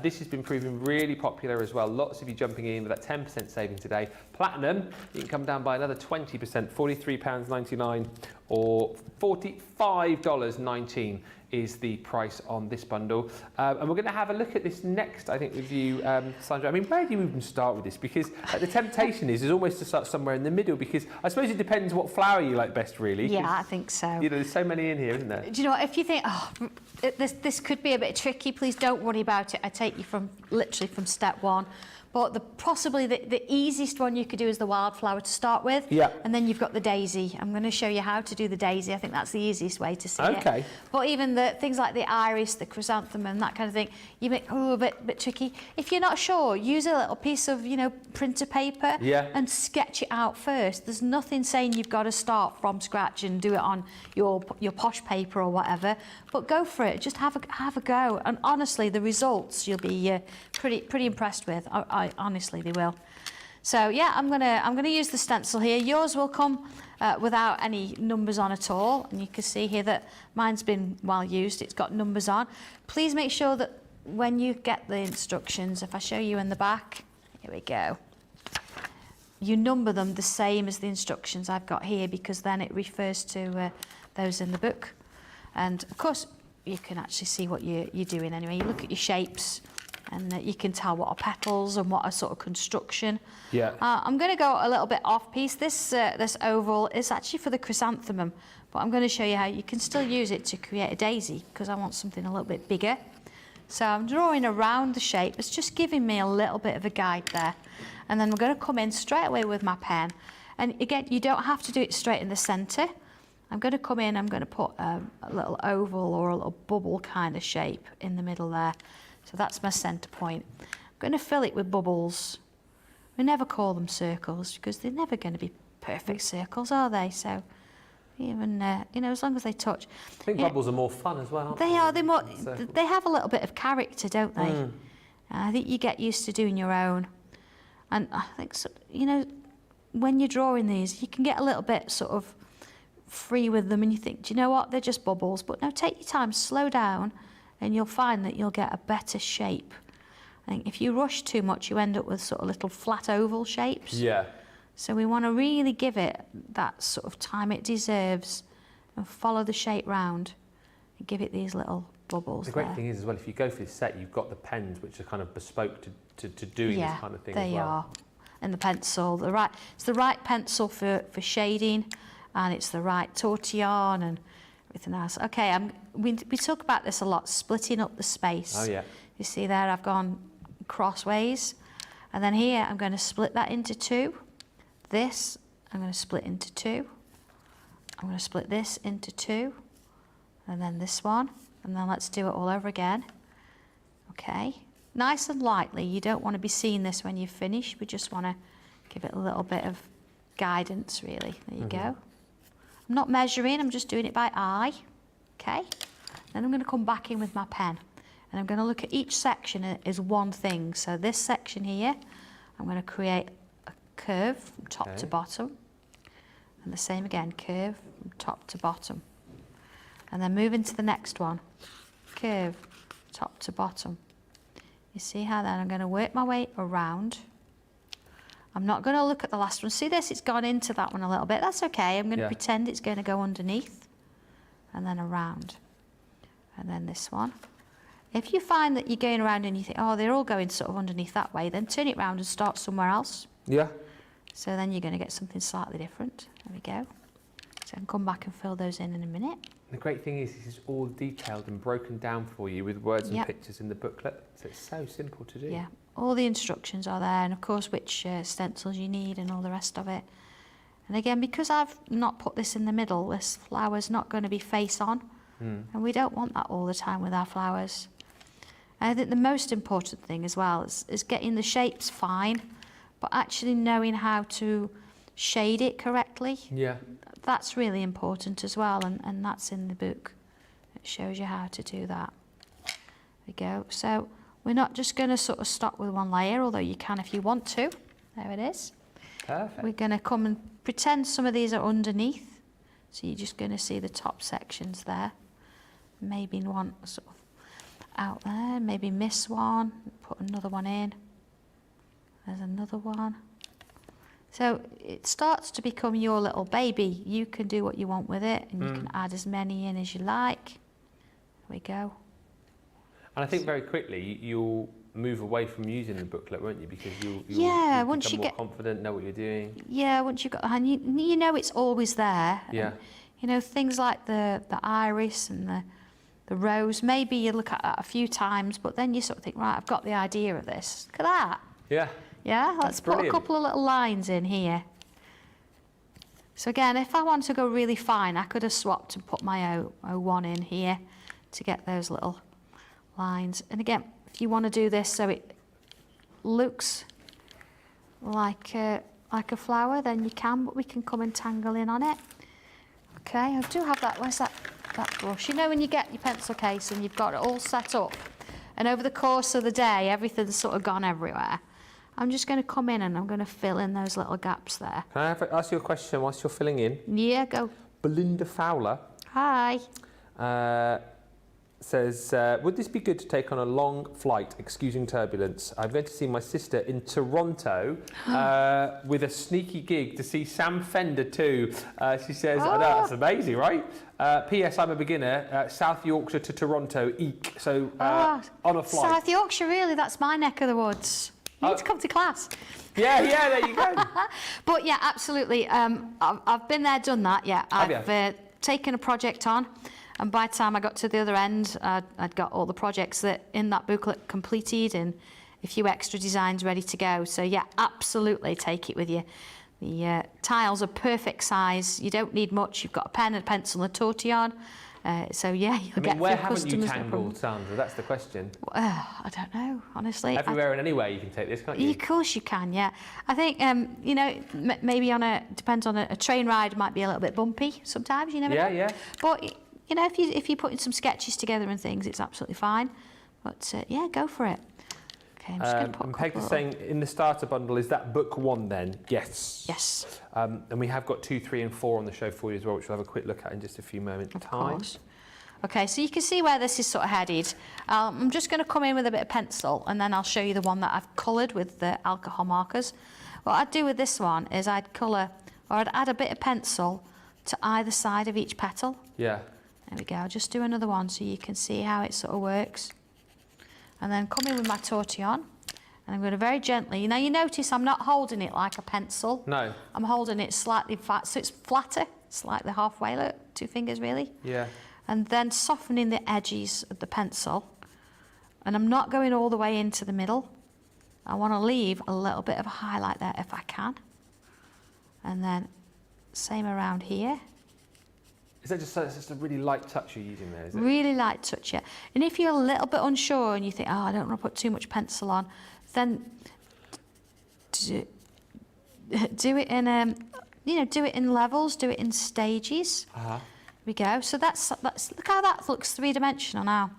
This has been proving really popular as well. Lots of you jumping in with that 10% saving today. Platinum, you can come down by another 20%, £43.99 or $45.19 is the price on this bundle. And we're going to have a look at this next, I think, with you, Sandra. I mean, where do you even start with this? Because the temptation is almost to start somewhere in the middle, because I suppose it depends what flower you like best, really. Yeah, I think so. You know, there's so many in here, isn't there? Do you know what, if you think, oh, this could be a bit tricky, please don't worry about it. I take you literally from step 1. But possibly the easiest one you could do is the wildflower to start with. Yeah. And then you've got the daisy. I'm going to show you how to do the daisy. I think that's the easiest way to see it. Okay. But even the things like the iris, the chrysanthemum, that kind of thing, you make a bit tricky. If you're not sure, use a little piece of, you know, printer paper and sketch it out first. There's nothing saying you've got to start from scratch and do it on your posh paper or whatever. But go for it. Just have a go. And honestly, the results you'll be pretty impressed with. Honestly, they will. So yeah, I'm gonna use the stencil here. Yours will come without any numbers on at all, and you can see here that mine's been well used. It's got numbers on. Please make sure that when you get the instructions, if I show you in the back, here we go, you number them the same as the instructions I've got here, because then it refers to those in the book. And of course, you can actually see what you're doing anyway. You look at your shapes, and you can tell what are petals and what are sort of construction. Yeah. I'm going to go a little bit off piece. This oval is actually for the chrysanthemum, but I'm going to show you how you can still use it to create a daisy, because I want something a little bit bigger. So I'm drawing around the shape. It's just giving me a little bit of a guide there. And then we're going to come in straight away with my pen. And again, you don't have to do it straight in the centre. I'm going to come in, I'm going to put a little oval or a little bubble kind of shape in the middle there. So that's my centre point. I'm going to fill it with bubbles. We never call them circles because they're never going to be perfect circles, are they? So even, you know, as long as they touch. I think bubbles are more fun as well. They are, they have a little bit of character, don't they? I think you get used to doing your own. And I think, so, you know, when you're drawing these, you can get a little bit sort of free with them and you think, do you know what, they're just bubbles. But no, take your time, slow down, and you'll find that you'll get a better shape. I think if you rush too much, you end up with sort of little flat oval shapes. Yeah. So we want to really give it that sort of time it deserves and follow the shape round and give it these little bubbles. The great thing is as well, if you go for this set, you've got the pens which are kind of bespoke to doing this kind of thing as well. Yeah, they are. And the pencil, it's the right pencil for shading, and it's the right tortillon and everything else. Okay, we talk about this a lot, splitting up the space. Oh yeah. You see there, I've gone crossways, and then here I'm going to split that into two. This I'm going to split into two. I'm going to split this into two, and then this one, and then let's do it all over again. Okay. Nice and lightly, you don't want to be seeing this when you've finished, we just want to give it a little bit of guidance really. There you go. I'm not measuring, I'm just doing it by eye. Okay, then I'm going to come back in with my pen and I'm going to look at each section as one thing. So this section here, I'm going to create a curve from top to bottom, and the same again, curve from top to bottom, and then move into the next one, curve top to bottom. You see how then I'm going to work my way around. I'm not going to look at the last one. See this? It's gone into that one a little bit. That's okay. I'm going to pretend it's going to go underneath and then around. And then this one. If you find that you're going around and you think, oh, they're all going sort of underneath that way, then turn it around and start somewhere else. Yeah. So then you're going to get something slightly different. There we go. So I can come back and fill those in a minute. The great thing is this is all detailed and broken down for you with words and pictures in the booklet, so it's so simple to do. Yeah, all the instructions are there, and of course which stencils you need and all the rest of it. And again, because I've not put this in the middle, this flower's not going to be face on, and we don't want that all the time with our flowers. And I think the most important thing as well is getting the shapes fine, but actually knowing how to shade it correctly. Yeah. That's really important as well, and that's in the book. It shows you how to do that. There we go. So we're not just going to sort of stop with one layer, although you can if you want to. There it is. Perfect. We're going to come and pretend some of these are underneath. So you're just going to see the top sections there. Maybe one sort of out there, maybe miss one, put another one in. There's another one. So it starts to become your little baby. You can do what you want with it, and you can add as many in as you like. There we go. And I think very quickly you'll move away from using the booklet, won't you? Because you'll once become you more get confident, know what you're doing. Yeah, once you've got the hand, you know it's always there. Yeah. And, you know, things like the iris and the rose, maybe you look at that a few times, but then you sort of think, right, I've got the idea of this. Look at that. Yeah. Yeah, let's put a couple of little lines in here. So again, if I want to go really fine, I could have swapped and put my 01 in here to get those little lines. And again, if you want to do this so it looks like a flower, then you can, but we can come and tangle in on it. Okay, I do have that, where's that brush? You know when you get your pencil case and you've got it all set up, and over the course of the day, everything's sort of gone everywhere. I'm just going to come in and I'm going to fill in those little gaps there. Can I ask you a question whilst you're filling in? Yeah, go. Belinda Fowler Hi. says, would this be good to take on a long flight, excusing turbulence? I'm going to see my sister in Toronto with a sneaky gig to see Sam Fender too. She says, I know, that's amazing, right? P.S. I'm a beginner, South Yorkshire to Toronto, eek. So on a flight. South Yorkshire, really? That's my neck of the woods. You need to come to class. Yeah, there you go. But yeah, absolutely. I've been there, done that, yeah. I've taken a project on, and by the time I got to the other end, I'd got all the projects that in that booklet completed and a few extra designs ready to go. So yeah, absolutely take it with you. The tiles are perfect size. You don't need much. You've got a pen, a pencil, and a tortillon. So yeah, you'll get where through haven't you customers. tangled, Sandra? That's the question. I don't know, honestly. Everywhere and anywhere you can take this, can't you? Of course you can, yeah. I think, you know, maybe depends on a train ride, might be a little bit bumpy sometimes, you never know. Yeah. But, you know, if you're putting some sketches together and things, it's absolutely fine. But, yeah, go for it. Okay, I'm just going to put a Peg couple is saying, in the starter bundle, is that book 1 then? Yes. Yes. And we have got 2, 3 and 4 on the show for you as well, which we'll have a quick look at in just a few moments' time. Of course. Okay, so you can see where this is sort of headed. I'm just going to come in with a bit of pencil and then I'll show you the one that I've coloured with the alcohol markers. What I'd do with this one is I'd colour, or I'd add a bit of pencil to either side of each petal. Yeah. There we go, I'll just do another one so you can see how it sort of works. And then come in with my tortillon. And I'm going to very gently, now you notice I'm not holding it like a pencil. No. I'm holding it slightly flat, so it's flatter. It's like the halfway, look, 2 fingers really. Yeah. And then softening the edges of the pencil. And I'm not going all the way into the middle. I want to leave a little bit of a highlight there if I can. And then same around here. Is that just a really light touch you're using there, is it? Really light touch, yeah. And if you're a little bit unsure and you think, oh, I don't want to put too much pencil on, then do it in, you know, do it in levels, do it in stages. Uh-huh. We go. So that's look how that looks three-dimensional now.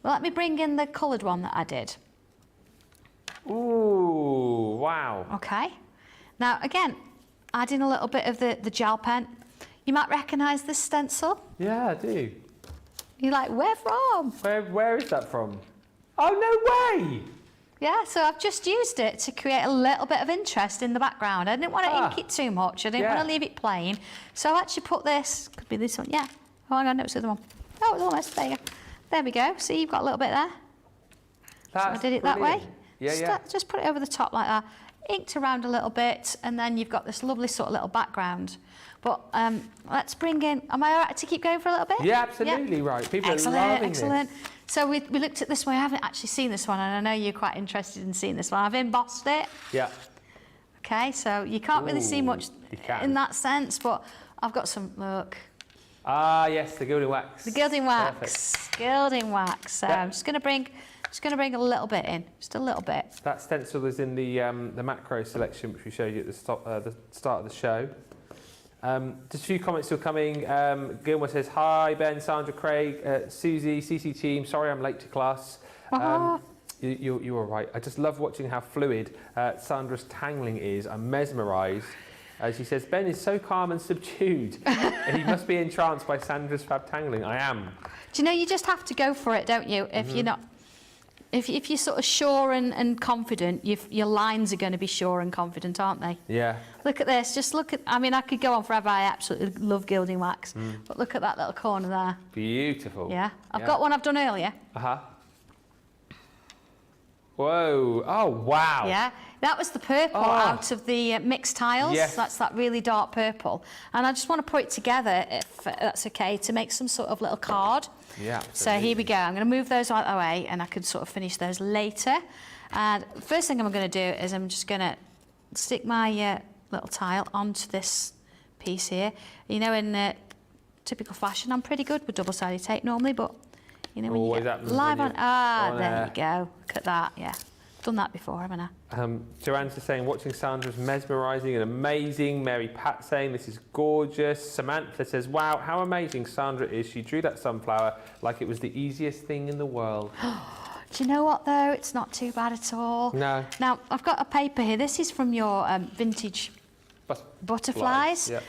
Well, let me bring in the coloured one that I did. Ooh, wow. Okay. Now, again, adding a little bit of the gel pen. You might recognise this stencil. Yeah, I do. You're like, where from? Where is that from? Oh, no way! Yeah, so I've just used it to create a little bit of interest in the background. I didn't want to ink it too much. I didn't want to leave it plain. So I actually put this, could be this one, yeah. Oh, hang on, no, it's the other one. Oh, it was almost, there you go. There we go. See, you've got a little bit there. That's so I did it that way. Yeah, Just put it over the top like that. Inked around a little bit, and then you've got this lovely sort of little background. But let's bring in, am I all right to keep going for a little bit? Yeah, absolutely right. People are loving this. So we looked at this one. I haven't actually seen this one, and I know you're quite interested in seeing this one. I've embossed it. Yeah. Okay, so you can't really see much in that sense, but I've got some, look. Ah, yes, the gilding wax. The gilding wax. Perfect. Gilding wax. So I'm just going to bring a little bit in, just a little bit. That stencil is in the macro selection, which we showed you at the start of the show. Just a few comments still coming. Gilmore says, hi, Ben, Sandra, Craig, Susie, CC team. Sorry I'm late to class. You're all right. I just love watching how fluid Sandra's tangling is. I'm mesmerised. She says, Ben is so calm and subdued. He must be entranced by Sandra's fab tangling. I am. Do you know, you just have to go for it, don't you? If you're not... If you're sort of sure and confident, your lines are going to be sure and confident, aren't they? Yeah. Look at this. Just look at... I mean, I could go on forever. I absolutely love gilding wax. But look at that little corner there. Beautiful. Yeah. I've got one I've done earlier. Uh-huh. Whoa. Oh, wow. Yeah. That was the purple out of the mixed tiles. Yes. That's that really dark purple. And I just want to put it together, if that's okay, to make some sort of little card. Yeah, absolutely. So here we go. I'm going to move those out of the way, and I can sort of finish those later. And the first thing I'm going to do is I'm just going to stick my little tile onto this piece here. You know, in typical fashion, I'm pretty good with double-sided tape normally, but you know, when you get live on... there you go. Look at that, yeah. Done that before, haven't I? Joanne's just saying, watching Sandra's mesmerising and amazing. Mary Pat saying, this is gorgeous. Samantha says, wow, how amazing Sandra is. She drew that sunflower like it was the easiest thing in the world. Do you know what, though? It's not too bad at all. No. Now, I've got a paper here. This is from your vintage butterflies. Yeah.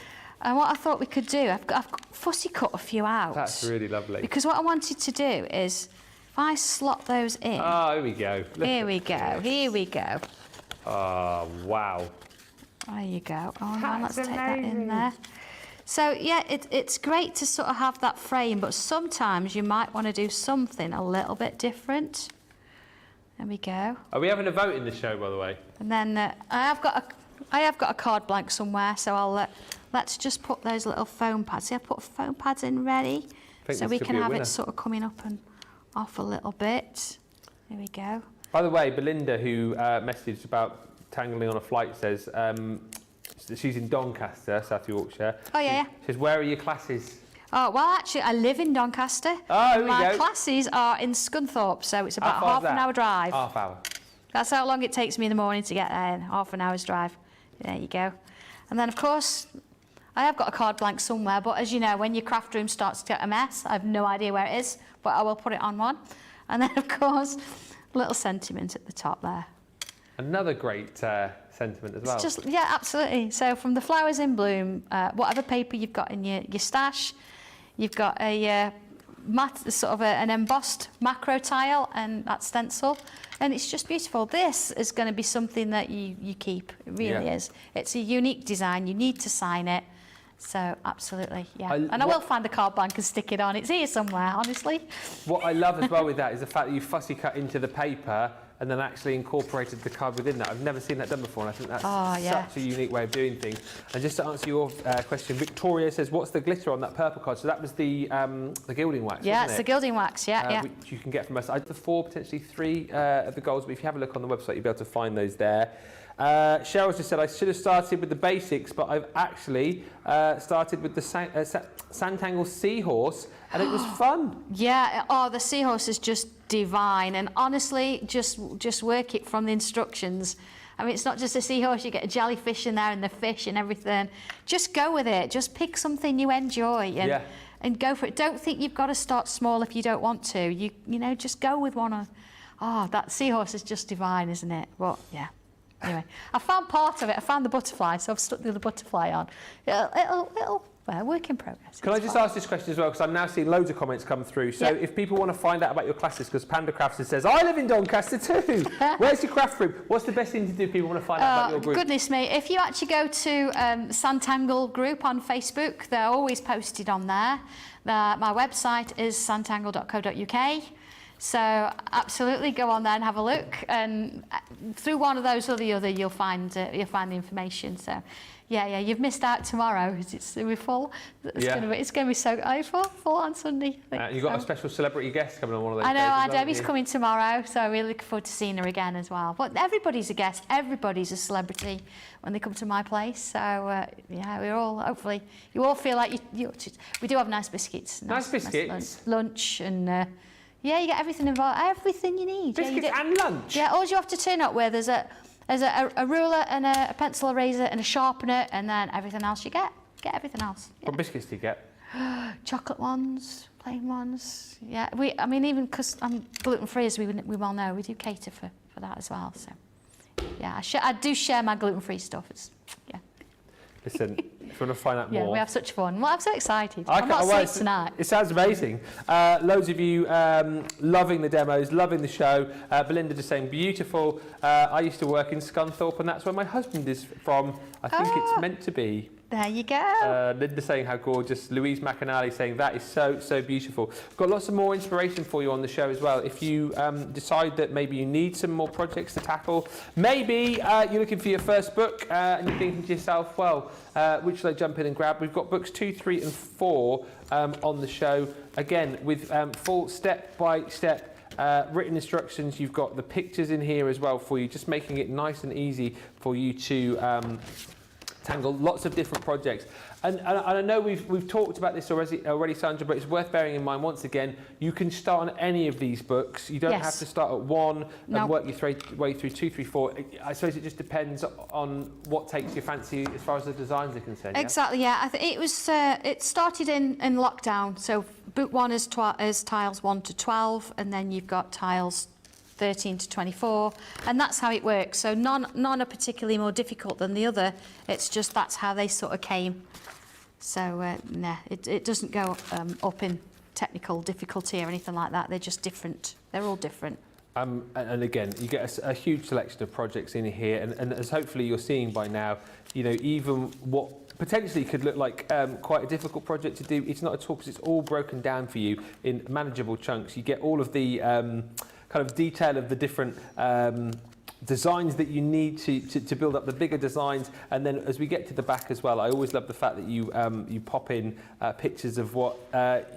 And what I thought we could do, I've fussy cut a few out. That's really lovely. Because what I wanted to do is, if I slot those in... Oh, here we go. Here we go, here we go. Oh, wow. There you go. Oh, now let's take that in there. So, yeah, it's great to sort of have that frame, but sometimes you might want to do something a little bit different. There we go. Are we having a vote in the show, by the way? And then I have got a card blank somewhere, so I'll... let's just put those little foam pads. See, I put foam pads in ready, so we can have it sort of coming up and off a little bit. There we go. By the way, Belinda, who messaged about tangling on a flight, says She's in Doncaster, South Yorkshire. Oh, yeah. She says, where are your classes? Oh, well, actually, I live in Doncaster. Oh, here we My go. classes are in Scunthorpe, so it's about How far is half an that? hour drive. Half hour. That's how long it takes me in the morning to get there, half an hour's drive. There you go. And then, of course, I have got a card blank somewhere, but as you know, when your craft room starts to get a mess, I have no idea where it is, but I will put it on one. And then, of course, a little sentiment at the top there. Another great sentiment as well. It's just, yeah, absolutely. So from the flowers in bloom, whatever paper you've got in your stash, you've got a an embossed macro tile, and that's Stencil, and it's just beautiful. This is going to be something that you keep. It really is. It's a unique design. You need to sign it. So absolutely, yeah. I will find the card blank and stick it on. It's here somewhere, honestly. What I love as well with that is the fact that you fussy cut into the paper and then actually incorporated the card within that. I've never seen that done before, and I think that's such a unique way of doing things. And just to answer your question, Victoria says, what's the glitter on that purple card? So that was the gilding wax, Yeah, wasn't it's it? the gilding wax, yeah. Which you can get from us. I had the 4, potentially 3 of the golds, but if you have a look on the website, you'll be able to find those there. Cheryl's just said, I should have started with the basics, but I've actually started with the Sanntangle seahorse, and it was fun. Yeah, the seahorse is just divine, and honestly, just work it from the instructions. I mean, it's not just a seahorse, you get a jellyfish in there and the fish and everything. Just go with it. Just pick something you enjoy and go for it. Don't think you've got to start small if you don't want to. You know, just go with one. That seahorse is just divine, isn't it? Well, yeah. Anyway, I found part of it. I found the butterfly, so I've stuck the other butterfly on. It'll work in progress. Can I just ask this question as well, because I'm now seeing loads of comments come through. So if people want to find out about your classes, because Panda Crafts says, I live in Doncaster too. Where's your craft group? What's the best thing to do if people want to find out about your group? Goodness me, if you actually go to Sanntangle group on Facebook, they're always posted on there. My website is sanntangle.co.uk. So absolutely go on there and have a look, and through one of those or the other you'll find the information. So yeah, you've missed out tomorrow. We're full. It's going to be so full on Sunday. You've got a special celebrity guest coming on one of those. I know, days, Debbie's coming tomorrow, so I really look forward to seeing her again as well. But everybody's a guest, everybody's a celebrity when they come to my place. So we're all, hopefully you all feel like we do have nice biscuits. Nice biscuits. Lunch and. Yeah, you get everything involved, everything you need. Biscuits and lunch? Yeah, all you have to turn up with is a ruler and a pencil eraser and a sharpener, and then everything else you get. Get everything else. Yeah. What biscuits do you get? Chocolate ones, plain ones. Yeah, even because I'm gluten-free, as we well know, we do cater for that as well. So, yeah, I do share my gluten-free stuff. Listen, if you want to find out more... Yeah, we have such fun. Well, I'm so excited. I'm not asleep tonight. It sounds amazing. Loads of you loving the demos, loving the show. Belinda just saying, beautiful. I used to work in Scunthorpe, and that's where my husband is from. I think it's meant to be. There you go. Linda saying how gorgeous. Louise McAnally saying that is so beautiful. We've got lots of more inspiration for you on the show as well. If you decide that maybe you need some more projects to tackle, maybe you're looking for your first book and you're thinking to yourself, well, which should I jump in and grab? We've got books 2, 3 and 4 on the show. Again, with full step-by-step written instructions. You've got the pictures in here as well for you, just making it nice and easy for you to tangle lots of different projects. And I know we've talked about this already, Sandra, but it's worth bearing in mind once again, you can start on any of these books. You don't have to start at 1 and work your way through 2, 3, 4. I suppose it just depends on what takes your fancy as far as the designs are concerned. Exactly, yeah. I think it started in lockdown. So book 1 is tiles 1 to 12, and then you've got tiles 13 to 24, and that's how it works. So none are particularly more difficult than the other. It's just that's how they sort of came. So it doesn't go up in technical difficulty or anything like that. They're just different. They're all different. And again, you get a huge selection of projects in here, and as hopefully you're seeing by now, you know, even what potentially could look like quite a difficult project to do, it's not at all, because it's all broken down for you in manageable chunks. You get all of the kind of detail of the different designs that you need to build up the bigger designs. And then as we get to the back as well, I always love the fact that you you pop in pictures of what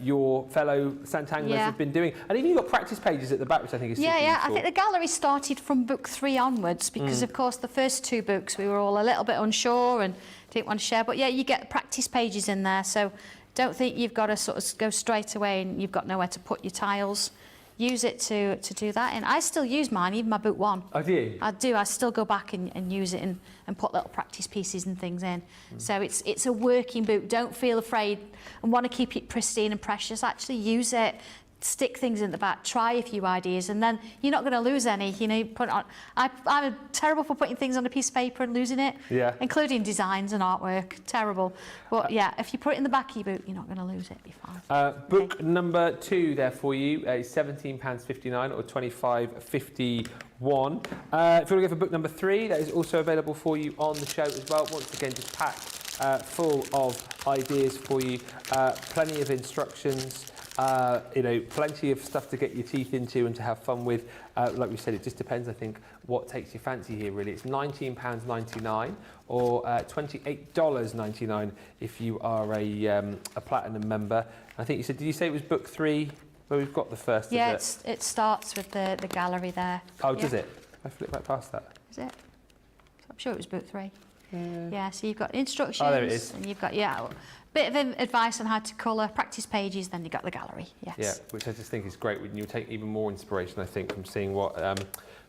your fellow Sanntanglers have been doing. And even you've got practice pages at the back, which I think is super useful. I think the gallery started from book 3 onwards because, of course, the first 2 books we were all a little bit unsure and didn't want to share. But yeah, you get practice pages in there, so don't think you've got to sort of go straight away and you've got nowhere to put your tiles. Use it to do that. And I still use mine, even my book 1. Oh, do you? I do. I still go back and use it and put little practice pieces and things in. So it's a working book. Don't feel afraid and want to keep it pristine and precious. Actually use it. Stick things in the back, try a few ideas, and then you're not going to lose any. You know, you put it on. I'm terrible for putting things on a piece of paper and losing it, including designs and artwork. Terrible. But yeah, if you put it in the back of your book, you're not going to lose it. Be fine. Book number 2 there for you is £17.59 or £25.51. If you want to go for book number 3, that is also available for you on the show as well. Once again, just packed full of ideas for you. Plenty of instructions. You know, plenty of stuff to get your teeth into and to have fun with. Like we said, it just depends, I think, what takes your fancy here, really. It's £19.99 or $28.99 if you are a Platinum member. I think you said, did you say it was book 3 where we've got the first of it? It starts with the gallery there. Oh, does it? I flip right past that. Is it? I'm sure it was book 3. Yeah, so you've got instructions. Oh, there it is. And you've got, bit of advice on how to colour, practice pages, then you've got the gallery, yes. Yeah, which I just think is great. You'll take even more inspiration, I think, from seeing what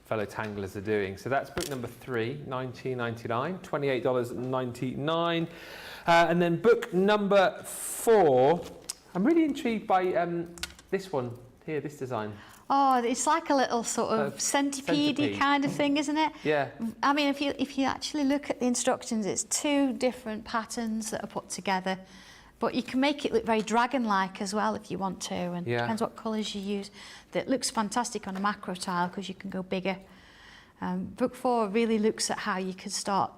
fellow Tanglers are doing. So that's book number 3, $19.99, $28.99. And then book number 4, I'm really intrigued by this one here, this design. Oh, it's like a little sort of centipede kind of thing, isn't it? Yeah. I mean, if you actually look at the instructions, it's 2 different patterns that are put together, but you can make it look very dragon-like as well if you want to, and depends what colours you use. That looks fantastic on a macro tile because you can go bigger. Book 4 really looks at how you can start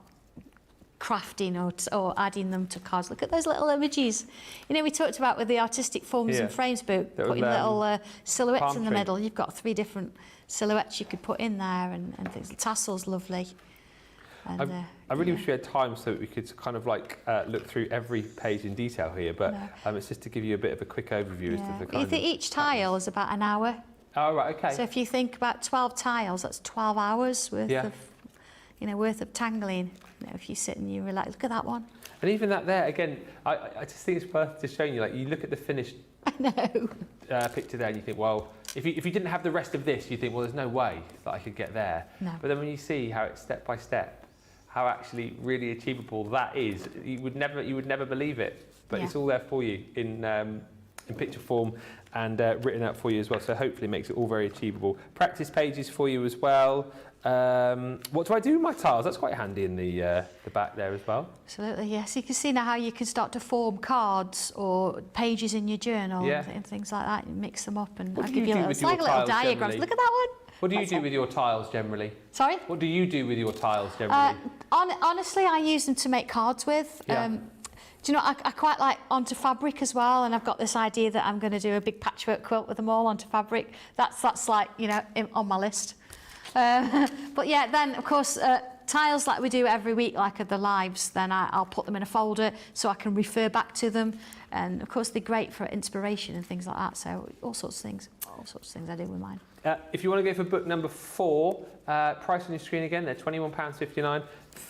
crafting or adding them to cards. Look at those little images. You know, we talked about with the artistic forms and frames book, putting little silhouettes in the middle. You've got 3 different silhouettes you could put in there and things. The tassel's lovely. And, I really wish we had time so that we could kind of like look through every page in detail here, but it's just to give you a bit of a quick overview as to the kind of each tile is about an hour. Oh, right, okay. So if you think about 12 tiles, that's 12 hours worth of, worth of tangling. You know, if you sit and you relax, look at that one. And even that there, again, I just think it's worth just showing you, like, you look at the finished picture there and you think, well, if you didn't have the rest of this, you think, well, there's no way that I could get there. No. But then when you see how it's step by step, how actually really achievable that is, you would never believe it. But it's all there for you in picture form and written out for you as well. So hopefully it makes it all very achievable. Practice pages for you as well. What do I do with my tiles? That's quite handy in the back there as well. Absolutely, yes. You can see now how you can start to form cards or pages in your journal and things like that, and mix them up. And I'll give you it's like little diagrams. Generally? Look at that one. What do you do with your tiles generally? Sorry? What do you do with your tiles generally? Honestly, I use them to make cards with. Yeah. Do you know, I quite like onto fabric as well, and I've got this idea that I'm going to do a big patchwork quilt with them all onto fabric. That's like, on my list. But yeah, then of course tiles like we do every week, like at the lives, then I'll put them in a folder so I can refer back to them, and of course they're great for inspiration and things like that. So all sorts of things I do with mine. If you want to go for book number 4, price on your screen again, they're £21.59.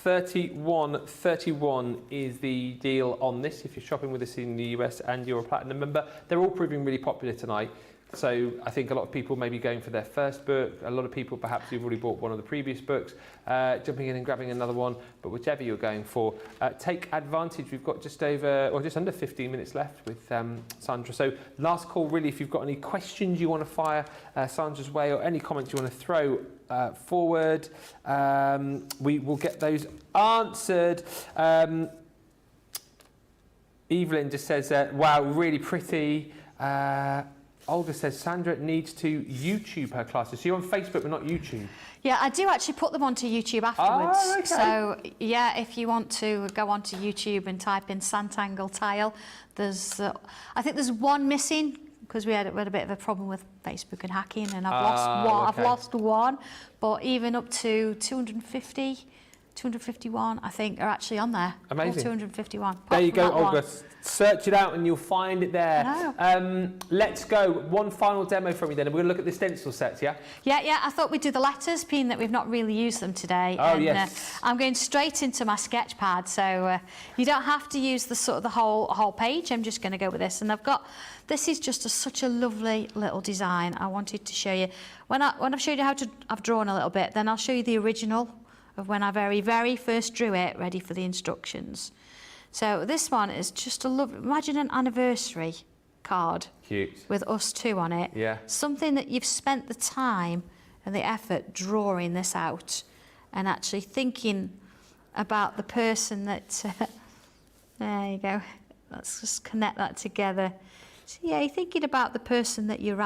$31.31 is the deal on this if you're shopping with us in the US and you're a Platinum member. They're all proving really popular tonight. So I think a lot of people may be going for their first book. A lot of people perhaps who've already bought one of the previous books, jumping in and grabbing another one. But whichever you're going for, take advantage. We've got just under 15 minutes left with Sandra. So last call really, if you've got any questions you want to fire Sandra's way or any comments you want to throw forward, we will get those answered. Evelyn just says, wow, really pretty. Olga says Sandra needs to YouTube her classes. So you're on Facebook but not YouTube? Yeah, I do actually put them onto YouTube afterwards. Oh, okay. So yeah, if you want to go onto YouTube and type in Sanntangle tile, there's I think there's one missing because we had a bit of a problem with Facebook and hacking, and I've okay. lost one, but even up to 251, I think, are actually on there. Amazing. 251. There you go, Apart from that Olga. one. Search it out and you'll find it there. I Let's go. One final demo from you then. We're going to look at the stencil sets, yeah? Yeah, I thought we'd do the letters, being that we've not really used them today. Oh, and, yes. I'm going straight into my sketch pad, so you don't have to use the whole page. I'm just going to go with this, and this is just such a lovely little design. I wanted to show you when I've showed you how I've drawn a little bit. Then I'll show you the original of when I very first drew it, ready for the instructions. So this one is just a lovely. Imagine an anniversary card. Cute. With us two on it. Yeah. Something that you've spent the time and the effort drawing this out, and actually thinking about the person that. There you go. Let's just connect that together. So yeah, you're thinking about the person that you're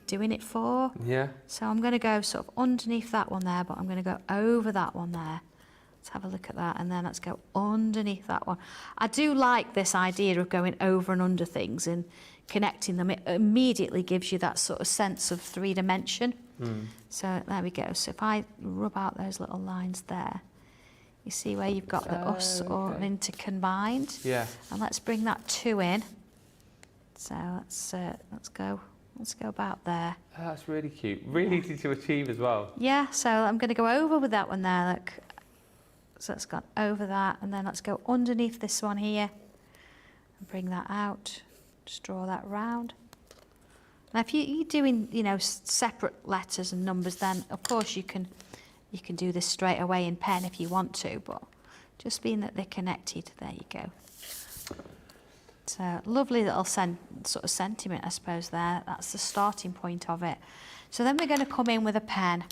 doing it for. Yeah. So I'm going to go sort of underneath that one there, but I'm going to go over that one there. Let's have a look at that, and then let's go underneath that one. I do like this idea of going over and under things and connecting them. It immediately gives you that sort of sense of 3 dimension. So there we go. So if I rub out those little lines there, you see where you've got the us or intercombined. Yeah. And let's bring that 2 in. So let's go about there. Oh, that's really cute. Really easy to achieve as well. Yeah, so I'm going to go over with that one there, look. So let's go over that, and then let's go underneath this one here and bring that out. Just draw that round. Now, if you're doing, separate letters and numbers, then of course you can do this straight away in pen if you want to, but just being that they're connected, there you go. So lovely little sort of sentiment, I suppose, there. That's the starting point of it. So then we're going to come in with a pen.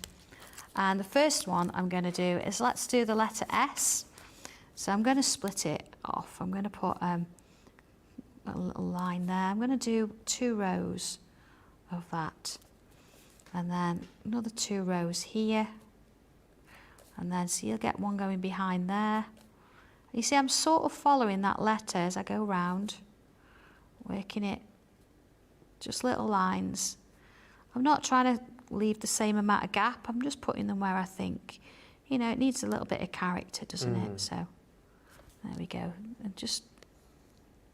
And the first one I'm going to do is, let's do the letter S. So I'm going to split it off. I'm going to put a little line there. I'm going to do 2 rows of that. And then another 2 rows here. And then, so you'll get one going behind there. You see, I'm sort of following that letter as I go round, working it, just little lines. I'm not trying to leave the same amount of gap. I'm just putting them where I think, it needs a little bit of character, doesn't it? So there we go. And just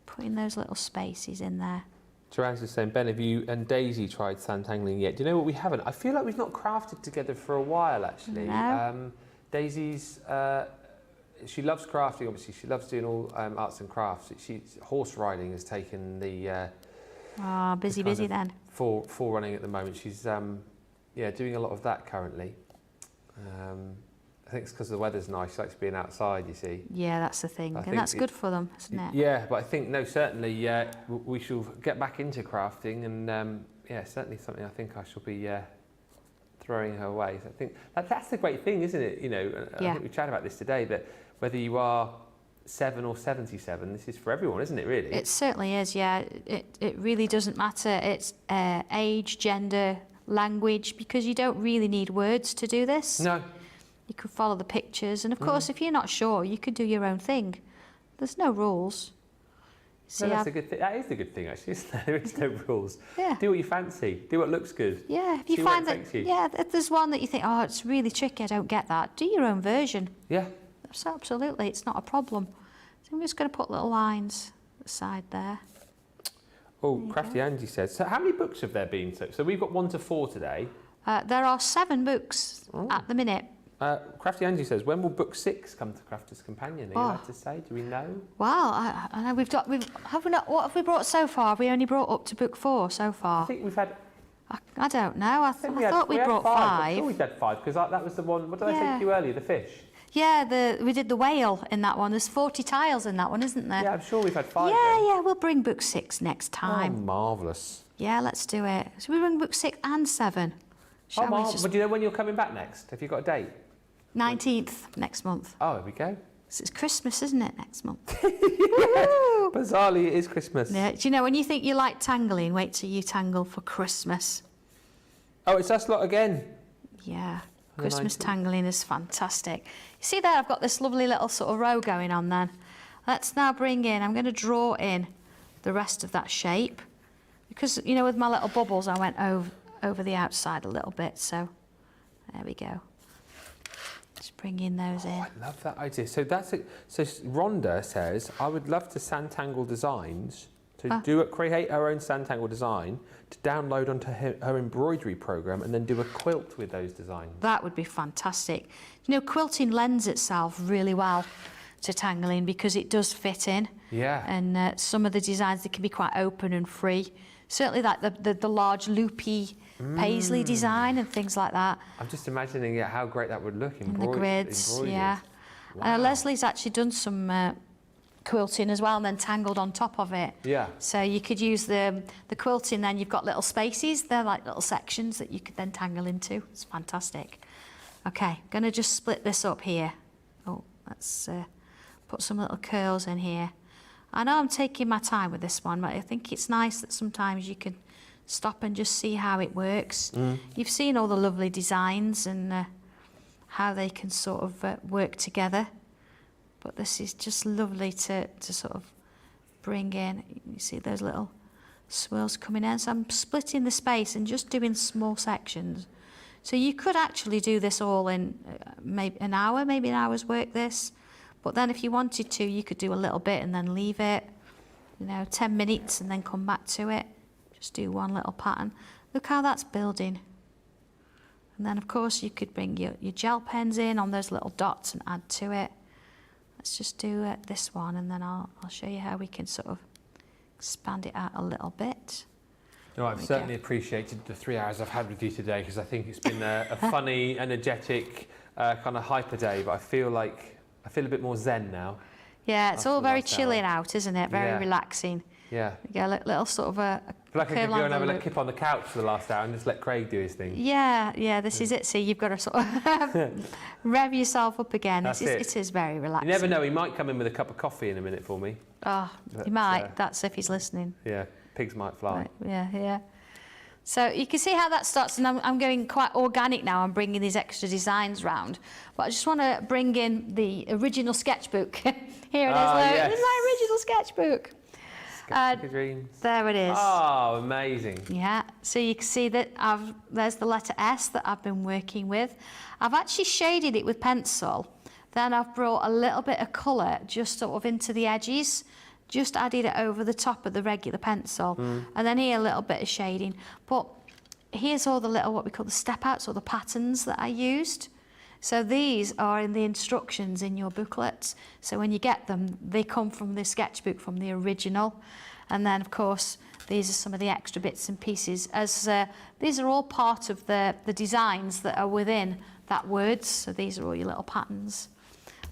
putting those little spaces in there. Joanne's just saying, Ben, have you and Daisy tried Sandtangling yet? Do you know what we haven't? I feel like we've not crafted together for a while, actually. No. Daisy's, she loves crafting, obviously. She loves doing all arts and crafts. Horse riding has taken the... busy then. Full running at the moment. She's doing a lot of that currently. I think it's because the weather's nice. She likes being outside, you see. Yeah, that's the thing. And that's good for them, isn't it? Yeah, but I think, certainly we shall get back into crafting, and certainly something I think I shall be throwing her way. So I think that's the great thing, isn't it? I think we chatted about this today, that whether you are 7 or 77, this is for everyone, isn't it, really? It certainly is, yeah. It really doesn't matter. It's age, gender, language, because you don't really need words to do this. No. You can follow the pictures, and of course, if you're not sure, you can do your own thing. There's no rules. See, that's a good thing. That is the good thing, actually, isn't there? There is no rules. Yeah. Do what you fancy. Do what looks good. Yeah, if you See find where it that, takes you. if there's one that you think, oh, it's really tricky, I don't get that, do your own version. Yeah. So absolutely, it's not a problem. So I'm just going to put little lines aside there. Oh, Crafty Angie says, so how many books have there been? So we've got 1 to 4 today. There are 7 books at the minute. Crafty Angie says, when will book 6 come to Crafter's Companion? Are you allowed to say? Do we know? Well, I know what have we brought so far? We only brought up to book 4 so far. I think we've had... I don't know. I thought we brought 5. I'm sure we had 5, because that was the one... What did I say to you earlier? The fish? Yeah, we did the whale in that one. There's 40 tiles in that one, isn't there? Yeah, I'm sure we've had 5. Yeah, we'll bring book 6 next time. Oh, marvellous. Yeah, let's do it. So we bring book 6 and 7. Shall we just... But do you know when you're coming back next? Have you got a date? 19th next month. Oh, there we go. It's Christmas, isn't it, next month? Yeah, bizarrely, it is Christmas. Yeah. Do you know, when you think you like tangling, wait till you tangle for Christmas. Oh, it's us lot again. Yeah, Christmas tangling is fantastic. You see there, I've got this lovely little sort of row going on then. Let's now bring in, I'm going to draw in the rest of that shape. because, you know, with my little bubbles, I went over the outside a little bit, so there we go. Just bringing those in. I love that idea. So that's it. So Rhonda says, I would love to Sanntangle designs, to create her own Sanntangle design, to download onto her embroidery program and then do a quilt with those designs. That would be fantastic. You know, quilting lends itself really well to tangling because it does fit in. Yeah. And some of the designs, they can be quite open and free. Certainly like the large loopy paisley design and things like that. I'm just imagining how great that would look in the grids, embroidered. yeah. Wow. Leslie's actually done some quilting as well and then tangled on top of it. Yeah. So you could use the quilting, then you've got little spaces. They're like little sections that you could then tangle into. It's fantastic. Okay, going to just split this up here. Oh, let's put some little curls in here. I know I'm taking my time with this one, but I think it's nice that sometimes you can stop and just see how it works. You've seen all the lovely designs and how they can sort of work together. But this is just lovely to sort of bring in. You see those little swirls coming in. So I'm splitting the space and just doing small sections. So you could actually do this all in maybe an hour's work this. But then if you wanted to, you could do a little bit and then leave it, 10 minutes and then come back to it. Just do one little pattern. Look how that's building. And then of course you could bring your gel pens in on those little dots and add to it. Let's just do this one and then I'll show you how we can sort of expand it out a little bit. No, I've certainly appreciated the 3 hours I've had with you today because I think it's been a funny, energetic, kind of hyper day, but I feel a bit more zen now. Yeah, it's all very chilling out, isn't it? Very relaxing. Yeah. You get a little sort of a like I could go and have a little kip on the couch for the last hour and just let Craig do his thing. Yeah, this is it. See, you've got to sort of rev yourself up again. That's it is very relaxing. You never know, he might come in with a cup of coffee in a minute for me. Oh, he might. That's if he's listening. Yeah, pigs might fly. Right, yeah. So you can see how that starts, and I'm going quite organic now. I'm bringing these extra designs round. But I just want to bring in the original sketchbook. Here it is, Laird. Yes. This is my original sketchbook. Dreams. There it is. Oh, amazing. Yeah, so you can see that there's the letter S that I've been working with. I've actually shaded it with pencil. Then I've brought a little bit of colour just sort of into the edges. Just added it over the top of the regular pencil. And then here a little bit of shading. But here's all the little, what we call the step outs or the patterns that I used. So these are in the instructions in your booklets. So when you get them, they come from the sketchbook, from the original. And then of course, these are some of the extra bits and pieces, as these are all part of the designs that are within that words. So these are all your little patterns.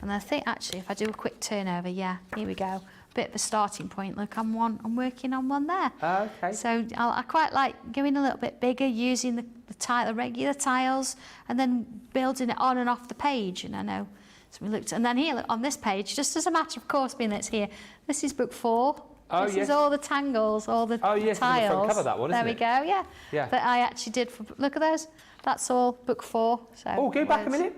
And I think actually, if I do a quick turnover, yeah, here we go. Bit of a starting point. Look, I'm working on one there. Okay. So I quite like going a little bit bigger, using the regular tiles, and then building it on and off the page. And I know, so we looked, and then here look, on this page, just as a matter of course, being it's here, this is book 4. Oh, this yes. is all the tangles, all the Oh yes, tiles. the front cover, that one, isn't there it? we go. Yeah. That I actually did for. Look at those. That's all book 4. So. Oh, go back a minute.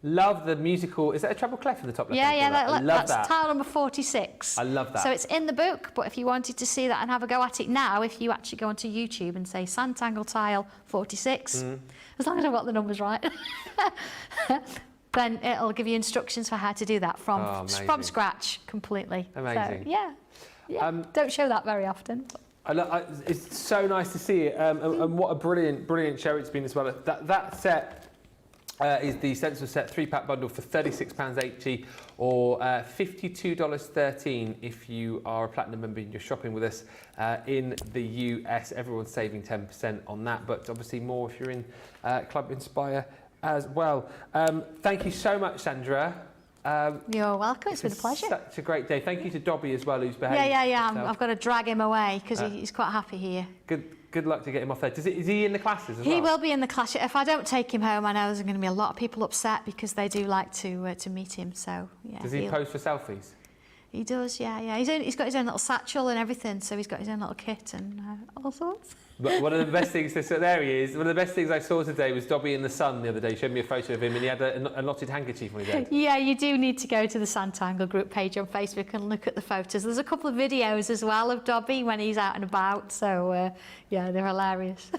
Love the musical. Is that a treble clef in the top left? Yeah, I love that's tile number 46. I love that. So it's in the book, but if you wanted to see that and have a go at it now, if you actually go onto YouTube and say Sanntangle tile 46, as long as I've got the numbers right, then it'll give you instructions for how to do that from scratch completely. Amazing. So, yeah. Don't show that very often. It's so nice to see it, and what a brilliant show it's been as well. That set is the Stencil set 3-pack bundle for £36.80 or $52.13 if you are a Platinum member and you're shopping with us in the US. Everyone's saving 10% on that, but obviously more if you're in Club Inspire as well. Thank you so much, Sandra. You're welcome. It's been a pleasure. Such a great day. Thank you to Dobby as well, who's behaved. Yeah. I've got to drag him away because he's quite happy here. Good luck to get him off there. Is he in the classes as well? He will be in the class. If I don't take him home, I know there's going to be a lot of people upset because they do like to meet him. So yeah. Does he pose for selfies? He does, yeah. He's got his own little satchel and everything, so he's got his own little kit and all sorts. But one of the best things, so there he is. One of the best things I saw today was Dobby in the sun the other day. He showed me a photo of him and he had a knotted handkerchief on his head. Yeah, you do need to go to the Sanntangle group page on Facebook and look at the photos. There's a couple of videos as well of Dobby when he's out and about, so yeah, they're hilarious.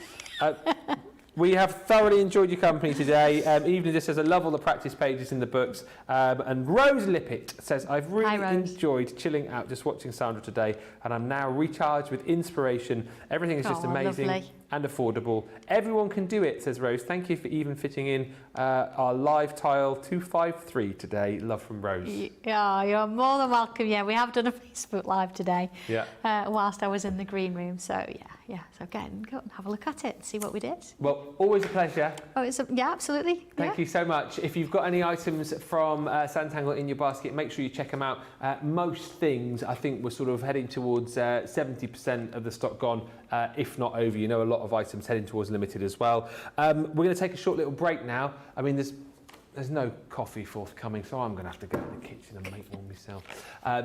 We have thoroughly enjoyed your company today. Evelyn just says, I love all the practice pages in the books. And Rose Lippett says, I've really enjoyed chilling out just watching Sandra today, and I'm now recharged with inspiration. Everything is just amazing. Lovely. And affordable. Everyone can do it, says Rose. Thank you for even fitting in our live tile 253 today. Love from Rose. Yeah, you're more than welcome. Yeah, we have done a Facebook Live today. Yeah. Whilst I was in the green room. So yeah. So go and have a look at it and see what we did. Well, always a pleasure. Oh, yeah, absolutely. Thank you so much. If you've got any items from Sanntangle in your basket, make sure you check them out. Most things, I think, we're sort of heading towards 70% of the stock gone, if not over. You know, a lot of items heading towards limited as well. We're going to take a short little break now. I mean, there's no coffee forthcoming, so I'm going to have to go in the kitchen and make one myself.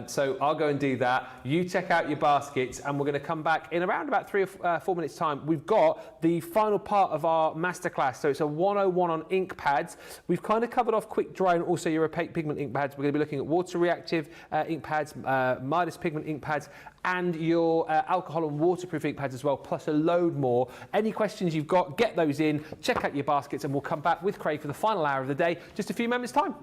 So I'll go and do that. You check out your baskets, and we're going to come back in around about 3 or 4 minutes' time. We've got the final part of our masterclass, so it's a 101 on ink pads. We've kind of covered off quick dry and also your opaque pigment ink pads. We're going to be looking at water reactive ink pads, Midas pigment ink pads, and your alcohol and waterproof ink pads as well, plus a load more. Any questions you've got, get those in, check out your baskets, and we'll come back with Craig for the final hour of the day, just a few moments' time.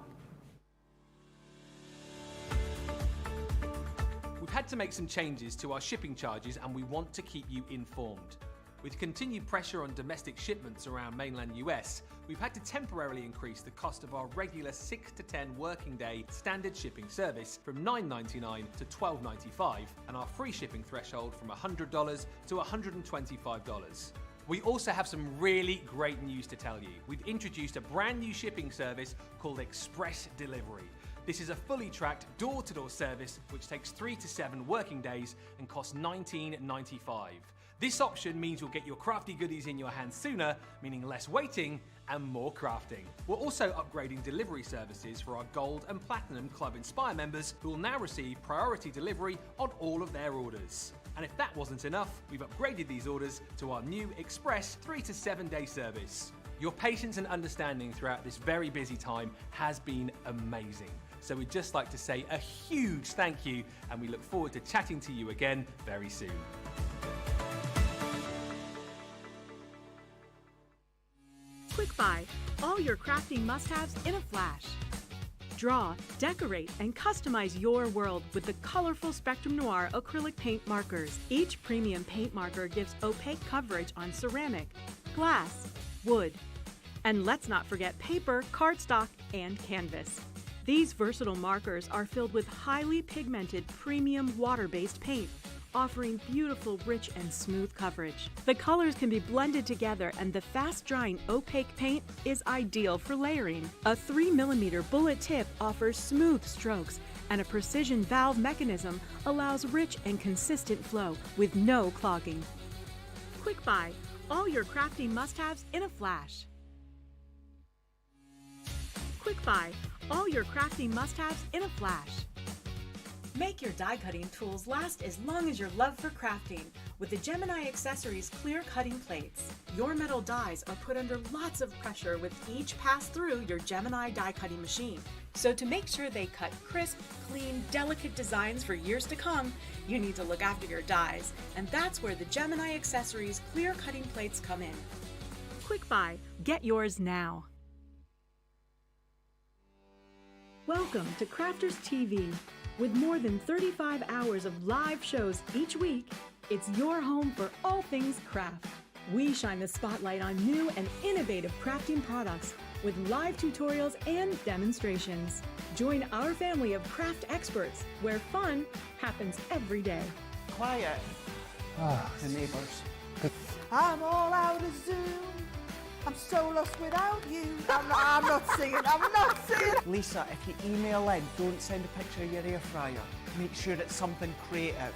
We've had to make some changes to our shipping charges, and we want to keep you informed. With continued pressure on domestic shipments around mainland US, we've had to temporarily increase the cost of our regular 6 to 10 working day standard shipping service from $9.99 to $12.95, and our free shipping threshold from $100 to $125. We also have some really great news to tell you. We've introduced a brand new shipping service called Express Delivery. This is a fully tracked door-to-door service which takes 3 to 7 working days and costs $19.95. This option means you'll get your crafty goodies in your hands sooner, meaning less waiting and more crafting. We're also upgrading delivery services for our Gold and Platinum Club Inspire members, who will now receive priority delivery on all of their orders. And if that wasn't enough, we've upgraded these orders to our new Express 3 to 7 day service. Your patience and understanding throughout this very busy time has been amazing. So we'd just like to say a huge thank you, and we look forward to chatting to you again very soon. Quick Buy, all your crafting must-haves in a flash. Draw, decorate, and customize your world with the colorful Spectrum Noir acrylic paint markers. Each premium paint marker gives opaque coverage on ceramic, glass, wood, and let's not forget paper, cardstock, and canvas. These versatile markers are filled with highly pigmented premium water-based paint, offering beautiful, rich, and smooth coverage. The colors can be blended together, and the fast-drying opaque paint is ideal for layering. A 3mm bullet tip offers smooth strokes, and a precision valve mechanism allows rich and consistent flow with no clogging. Quick Buy, all your crafting must-haves in a flash. Quick Buy, all your crafting must-haves in a flash. Make your die cutting tools last as long as your love for crafting with the Gemini Accessories clear cutting plates. Your metal dies are put under lots of pressure with each pass through your Gemini die cutting machine. So to make sure they cut crisp, clean, delicate designs for years to come, you need to look after your dies, and that's where the Gemini Accessories clear cutting plates come in. Quick Buy, get yours now. Welcome to Crafters TV. With more than 35 hours of live shows each week, it's your home for all things craft. We shine the spotlight on new and innovative crafting products with live tutorials and demonstrations. Join our family of craft experts where fun happens every day. Quiet. The neighbours. I'm all out of Zoom. I'm so lost without you. I'm not singing. Lisa, if you email in, don't send a picture of your air fryer. Make sure it's something creative.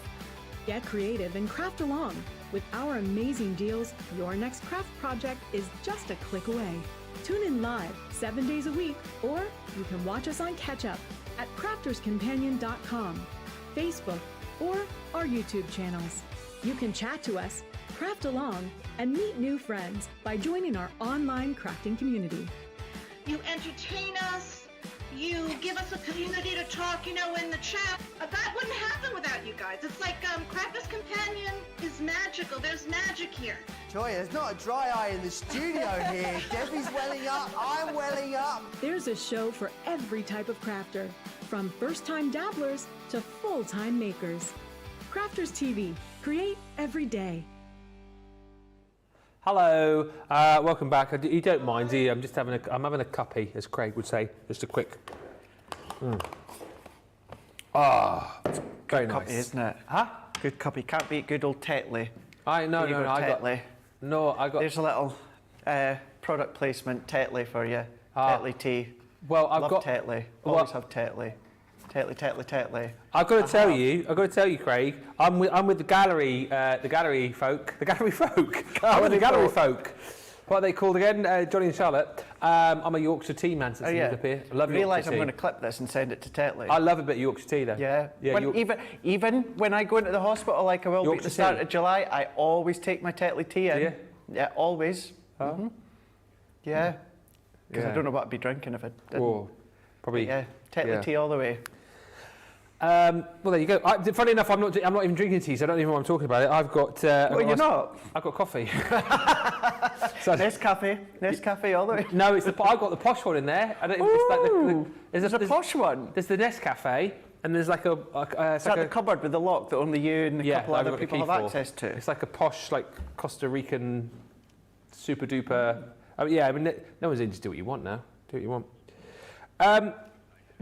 Get creative and craft along. With our amazing deals, your next craft project is just a click away. Tune in live 7 days a week, or you can watch us on Catch Up at crafterscompanion.com. Facebook, or our YouTube channels. You can chat to us, craft along, and meet new friends by joining our online crafting community. You entertain us. You give us a community to talk, in the chat. That wouldn't happen without you guys. It's like Crafter's Companion is magical. There's magic here. Joy, there's not a dry eye in the studio here. Debbie's welling up, I'm welling up. There's a show for every type of crafter, from first-time dabblers to full-time makers. Crafters TV. Create every day. Hello, welcome back. You don't mind, do you? I'm having a cuppy, as Craig would say. Just a quick. Very nice, Cuppy, isn't it? Huh? Good cuppy. Can't beat good old Tetley. I got. There's a little product placement Tetley for you. Tetley tea. Well, Love Tetley. Always have Tetley. Tetley. I've got to tell you, Craig. I'm with the gallery folk. I'm with the gallery folk. What are they called again? Johnny and Charlotte. I'm a Yorkshire tea man since I moved up here. I love I realise Yorkshire I'm tea. going to clip this and send it to Tetley. I love a bit of Yorkshire tea though. Yeah. Yeah. Even when I go into the hospital, like I will be at the start of July, I always take my Tetley tea in. Do you? Yeah, always. Oh. Yeah. Because Yeah. I don't know what I'd be drinking if I didn't. Oh, probably. Yeah, Tetley tea all the way. Well, there you go. Funny enough, I'm not even drinking tea, so I don't even know what I'm talking about. I've got. You're not? I've got coffee. Nescafe all the way. No, I've got the posh one in there. I don't. There's a posh one. There's the Nescafe, and there's like a. Is that the cupboard with the lock that only you and a couple I've other got the people key have for. access to? It's like a posh, like Costa Rican, super duper. I mean, no one's in. Just do what you want now. Do what you want.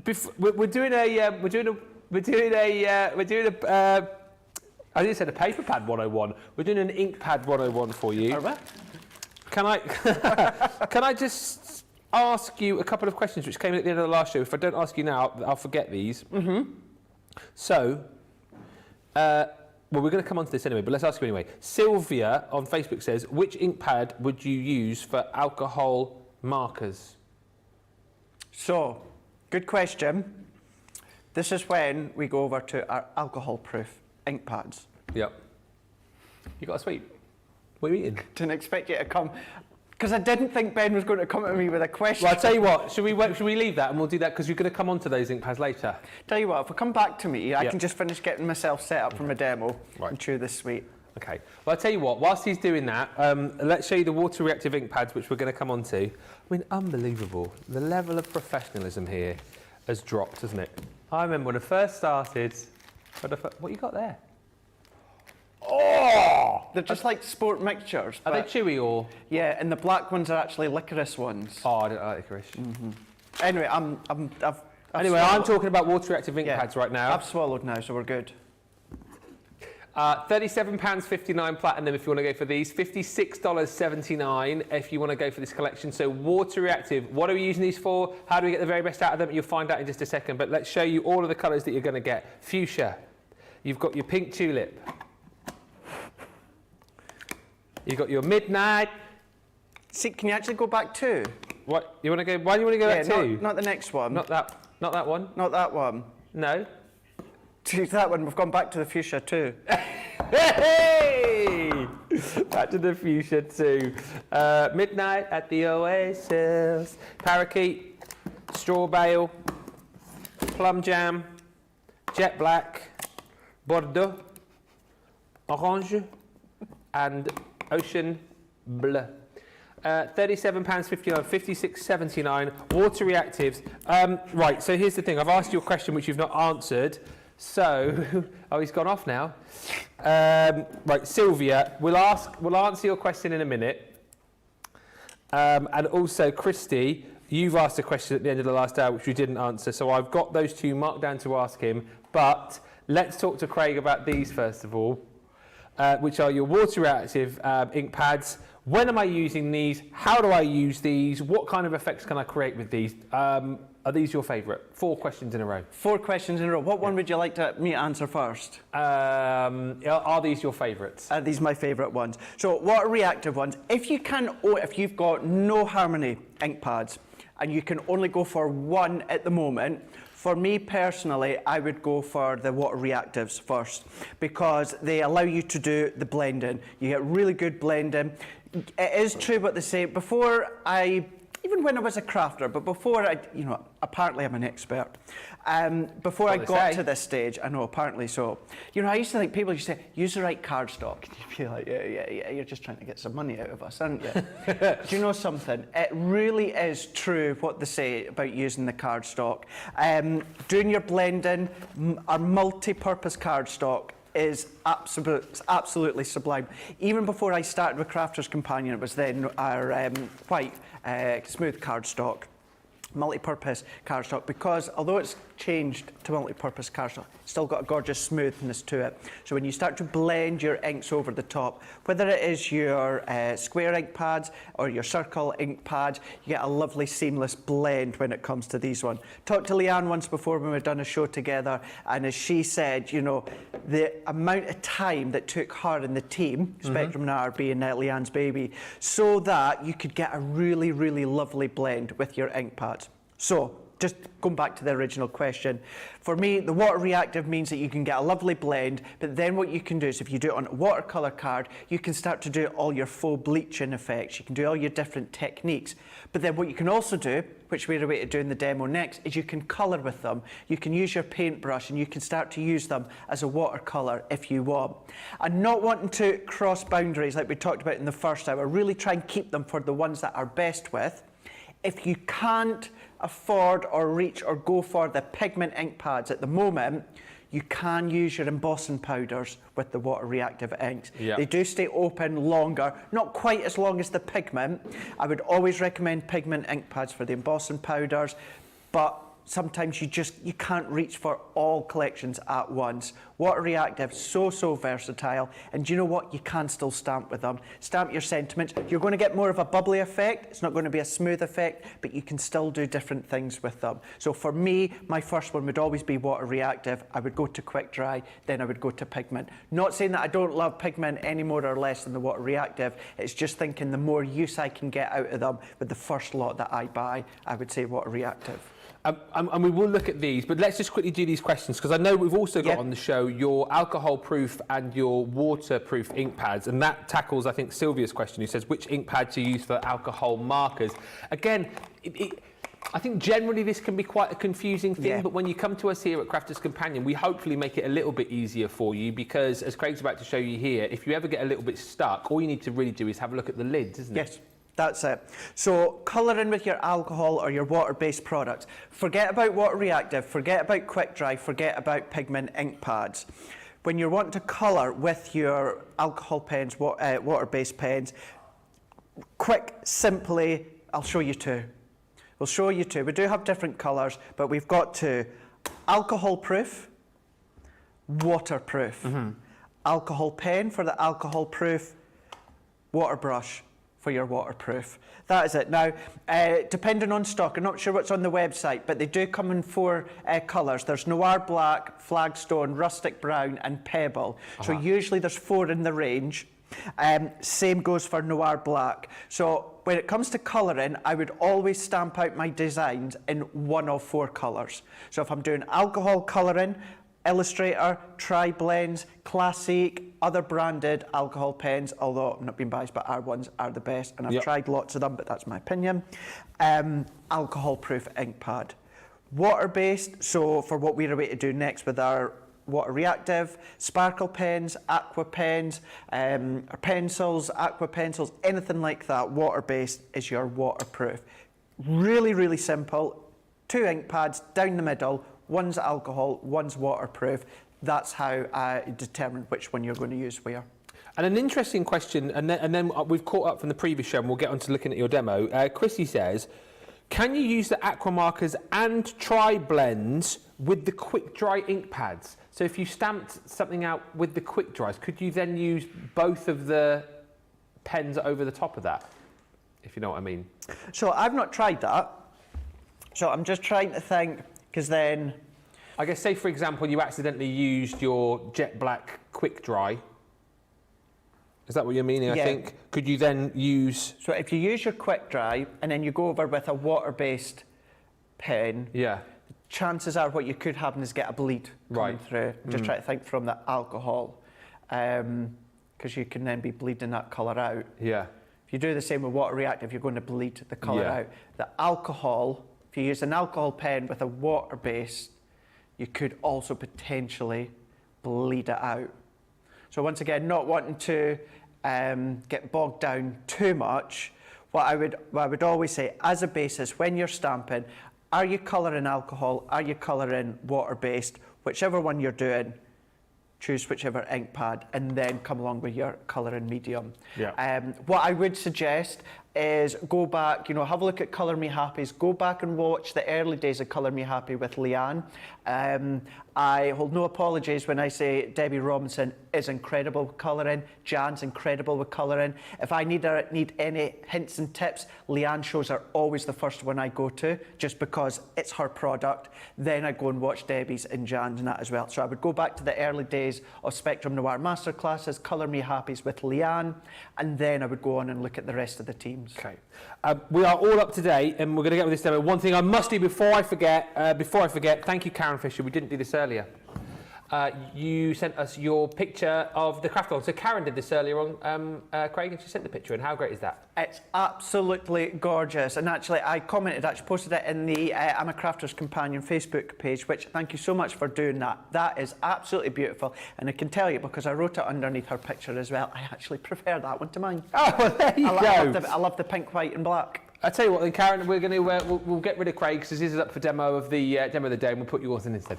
We're doing a. I just said a paper pad 101. We're doing an Inkpad 101 for you. Are we? Can I just ask you a couple of questions which came in at the end of the last show? If I don't ask you now, I'll forget these. Mm-hmm. So, well, we're going to come on to this anyway, but let's ask you anyway. Sylvia on Facebook says, which Inkpad would you use for alcohol markers? So, good question. This is when we go over to our alcohol-proof ink pads. Yep. You got a sweet? What are you eating? Didn't expect you to come, because I didn't think Ben was going to come at me with a question. Well, I'll tell you what, should we leave that and we'll do that because you're going to come on to those ink pads later? Tell you what, if we come back to me, I can just finish getting myself set up for my demo and chew this sweet. Okay. Well, I'll tell you what, whilst he's doing that, let's show you the water reactive ink pads, which we're going to come on to. I mean, unbelievable. The level of professionalism here has dropped, hasn't it? I remember when I first started, what you got there? Oh! They're just like sport mixtures. Are they chewy or? Yeah, and the black ones are actually licorice ones. Oh, I don't like licorice. Mm-hmm. Anyway, I'm talking about water reactive ink pads right now. I've swallowed now, so we're good. £37.59 platinum if you want to go for these. $56.79 if you want to go for this collection. So water reactive. What are we using these for? How do we get the very best out of them? You'll find out in just a second. But let's show you all of the colours that you're going to get. Fuchsia. You've got your pink tulip. You've got your midnight. See, can you actually go back two? What you want to go? Why do you want to go back two? Not the next one. Not that one. Not that one. No. Choose that one. We've gone back to the fuchsia too. Hey! Back to the fuchsia too. Midnight at the Oasis. Parakeet. Straw bale. Plum jam. Jet black. Bordeaux. Orange. And ocean bleu. £37.59, $56.79, water reactives. Right, so here's the thing. I've asked you a question which you've not answered. So, oh, he's gone off now. Right, Sylvia, we'll answer your question in a minute. And also, Christy, you've asked a question at the end of the last hour which we didn't answer. So I've got those two marked down to ask him. But let's talk to Craig about these first of all, which are your water reactive ink pads. When am I using these? How do I use these? What kind of effects can I create with these? Are these your favourite? 4 questions in a row. 4 questions in a row. What one would you like me to answer first? Are these your favourites? These are my favourite ones. So water reactive ones. If you've got no harmony ink pads and you can only go for one at the moment, for me personally, I would go for the water reactives first, because they allow you to do the blending. You get really good blending. It is true what they say. Even when I was a crafter, but before apparently I'm an expert. Before I got to this stage, I know, apparently so. I used to think people used to say, use the right cardstock. You'd be like, yeah, you're just trying to get some money out of us, aren't you? Do you know something? It really is true what they say about using the cardstock. Doing your blending, our multi-purpose cardstock is absolutely sublime. Even before I started with Crafter's Companion, it was then our white smooth cardstock, multi-purpose cardstock, because although it's changed to multi-purpose cardstock, it's still got a gorgeous smoothness to it. So when you start to blend your inks over the top, whether it is your square ink pads or your circle ink pads, you get a lovely seamless blend when it comes to these ones. Talked to Leanne once before when we've done a show together, and as she said, the amount of time that took her and the team, Spectrum Noir being Leanne's baby, so that you could get a really, really lovely blend with your ink pads. So, just going back to the original question, for me, the water reactive means that you can get a lovely blend, but then what you can do is if you do it on a watercolour card, you can start to do all your faux bleaching effects, you can do all your different techniques. But then what you can also do, which we're away to do in the demo next, is you can colour with them. You can use your paintbrush and you can start to use them as a watercolour if you want. And not wanting to cross boundaries like we talked about in the first hour, really try and keep them for the ones that are best with. If you can't afford or reach or go for the pigment ink pads at the moment, you can use your embossing powders with the water reactive inks. Yep. They do stay open longer, not quite as long as the pigment. I would always recommend pigment ink pads for the embossing powders, but sometimes you can't reach for all collections at once. Water reactive, so versatile, and do you know what? You can still stamp with them. Stamp your sentiments. You're going to get more of a bubbly effect. It's not going to be a smooth effect, but you can still do different things with them. So for me, my first one would always be water reactive. I would go to quick dry, then I would go to pigment. Not saying that I don't love pigment any more or less than the water reactive. It's just thinking the more use I can get out of them with the first lot that I buy, I would say water reactive. And we will look at these, but let's just quickly do these questions, because I know we've also got on the show your alcohol-proof and your waterproof ink pads, and that tackles, I think, Sylvia's question, who says, which ink pad to use for alcohol markers? Again, I think generally this can be quite a confusing thing, but when you come to us here at Crafter's Companion, we hopefully make it a little bit easier for you, because, as Craig's about to show you here, if you ever get a little bit stuck, all you need to really do is have a look at the lids, isn't it? Yes. That's it. So colouring with your alcohol or your water-based products. Forget about water reactive, forget about quick dry, forget about pigment ink pads. When you're wanting to colour with your alcohol pens, water-based pens, quick, simply, I'll show you two. We'll show you two. We do have different colours, but we've got two. Alcohol-proof, waterproof. Alcohol pen for the alcohol-proof, water brush for your waterproof. That is it. Now, depending on stock, I'm not sure what's on the website, but they do come in 4 colours. There's Noir Black, Flagstone, Rustic Brown and Pebble. So usually there's 4 in the range. Same goes for Noir Black. So when it comes to colouring, I would always stamp out my designs in one of 4 colours. So if I'm doing alcohol colouring, Illustrator, Tri-Blends, Classic, other branded alcohol pens, although I'm not being biased, but our ones are the best, and I've tried lots of them, but that's my opinion. Alcohol-proof ink pad. Water-based, so for what we're about to do next with our water reactive, sparkle pens, aqua pens, pencils, aqua pencils, anything like that, water-based is your waterproof. Really, really simple. 2 ink pads down the middle, one's alcohol, one's waterproof. That's how I determine which one you're going to use where. And an interesting question, and then we've caught up from the previous show, and we'll get on to looking at your demo. Chrissy says, can you use the aqua markers and tri-blends with the quick dry ink pads? So if you stamped something out with the quick dries, could you then use both of the pens over the top of that? If you know what I mean. So I've not tried that. So I'm just trying to think, because then, I guess, say for example, you accidentally used your jet black quick dry Is that what you're meaning, I think? Could you then use... So if you use your quick dry and then you go over with a water-based pen, chances are what you could happen is get a bleed coming through. Just try to think from the alcohol, because you can then be bleeding that colour out. Yeah. If you do the same with water reactive, you're going to bleed the colour out. The alcohol, if you use an alcohol pen with a water base, you could also potentially bleed it out. So once again, not wanting to get bogged down too much, what I would always say as a basis when you're stamping, are you colouring alcohol, are you colouring water-based, whichever one you're doing, choose whichever ink pad and then come along with your colouring medium. What I would suggest is go back, have a look at Colour Me Happy's, go back and watch the early days of Colour Me Happy with Leanne. I hold no apologies when I say Debbie Robinson is incredible with colouring, Jan's incredible with colouring. If I need any hints and tips, Leanne shows are always the first one I go to, just because it's her product. Then I go and watch Debbie's and Jan's and that as well. So I would go back to the early days of Spectrum Noir Masterclasses, Colour Me Happy's with Leanne, and then I would go on and look at the rest of the teams. Okay. We are all up to date and we're going to get with this demo. One thing I must do before I forget, thank you, Karen Fisher. We didn't do this earlier. You sent us your picture of the craft log. So Karen did this earlier on, Craig, and she sent the picture in. How great is that? It's absolutely gorgeous. And actually, I posted it in the I'm a Crafter's Companion Facebook page, which thank you so much for doing that. That is absolutely beautiful. And I can tell you, because I wrote it underneath her picture as well, I actually prefer that one to mine. Oh, well, there you go. I love the pink, white and black. I tell you what, then, Karen, we're going to we'll get rid of Craig because this is up for demo of the day, and we'll put yours in instead.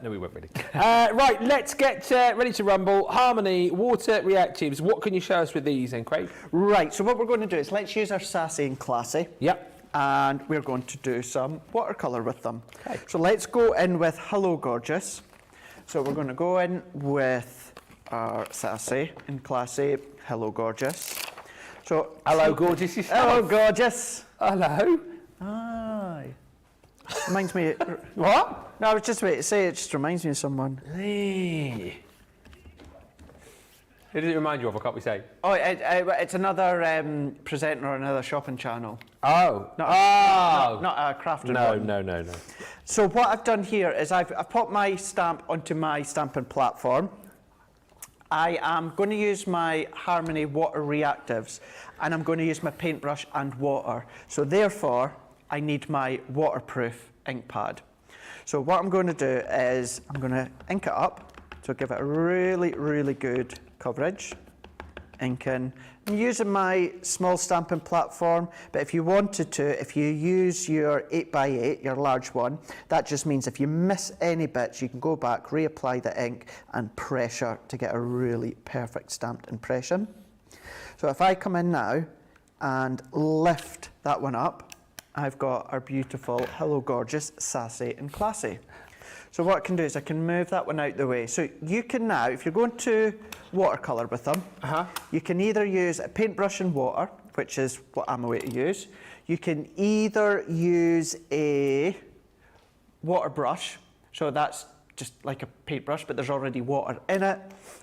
No, we won't really. Right, let's get ready to rumble. Harmony, water reactives. What can you show us with these, then, Craig? Right. So what we're going to do is let's use our Sassy and Classy. Yep. And we're going to do some watercolour with them. Okay. So let's go in with Hello Gorgeous. So we're going to go in with our Sassy and Classy. Hello Gorgeous. So, hello, gorgeous yourself. Hello, gorgeous. Hello. Aye. Reminds me. What? No, I was just about to say it just reminds me of someone. Hey. Who does it remind you of? Or can't we say? Oh, it's another presenter on another shopping channel. Oh. Not a crafter. No. So what I've done here is I've popped my stamp onto my stamping platform. I am going to use my Harmony water reactives and I'm going to use my paintbrush and water. So therefore, I need my waterproof ink pad. So what I'm going to do is I'm going to ink it up, so give it a really, really good coverage. Inking. I'm using my small stamping platform, but if you wanted to, if you use your 8x8, your large one, that just means if you miss any bits, you can go back, reapply the ink and pressure to get a really perfect stamped impression. So if I come in now and lift that one up, I've got our beautiful Hello Gorgeous, Sassy and Classy. So what I can do is I can move that one out the way. So you can now, if you're going to watercolour with them, you can either use a paintbrush and water, which is what I'm away to use. You can either use a water brush, so that's just like a paintbrush, but there's already water in it.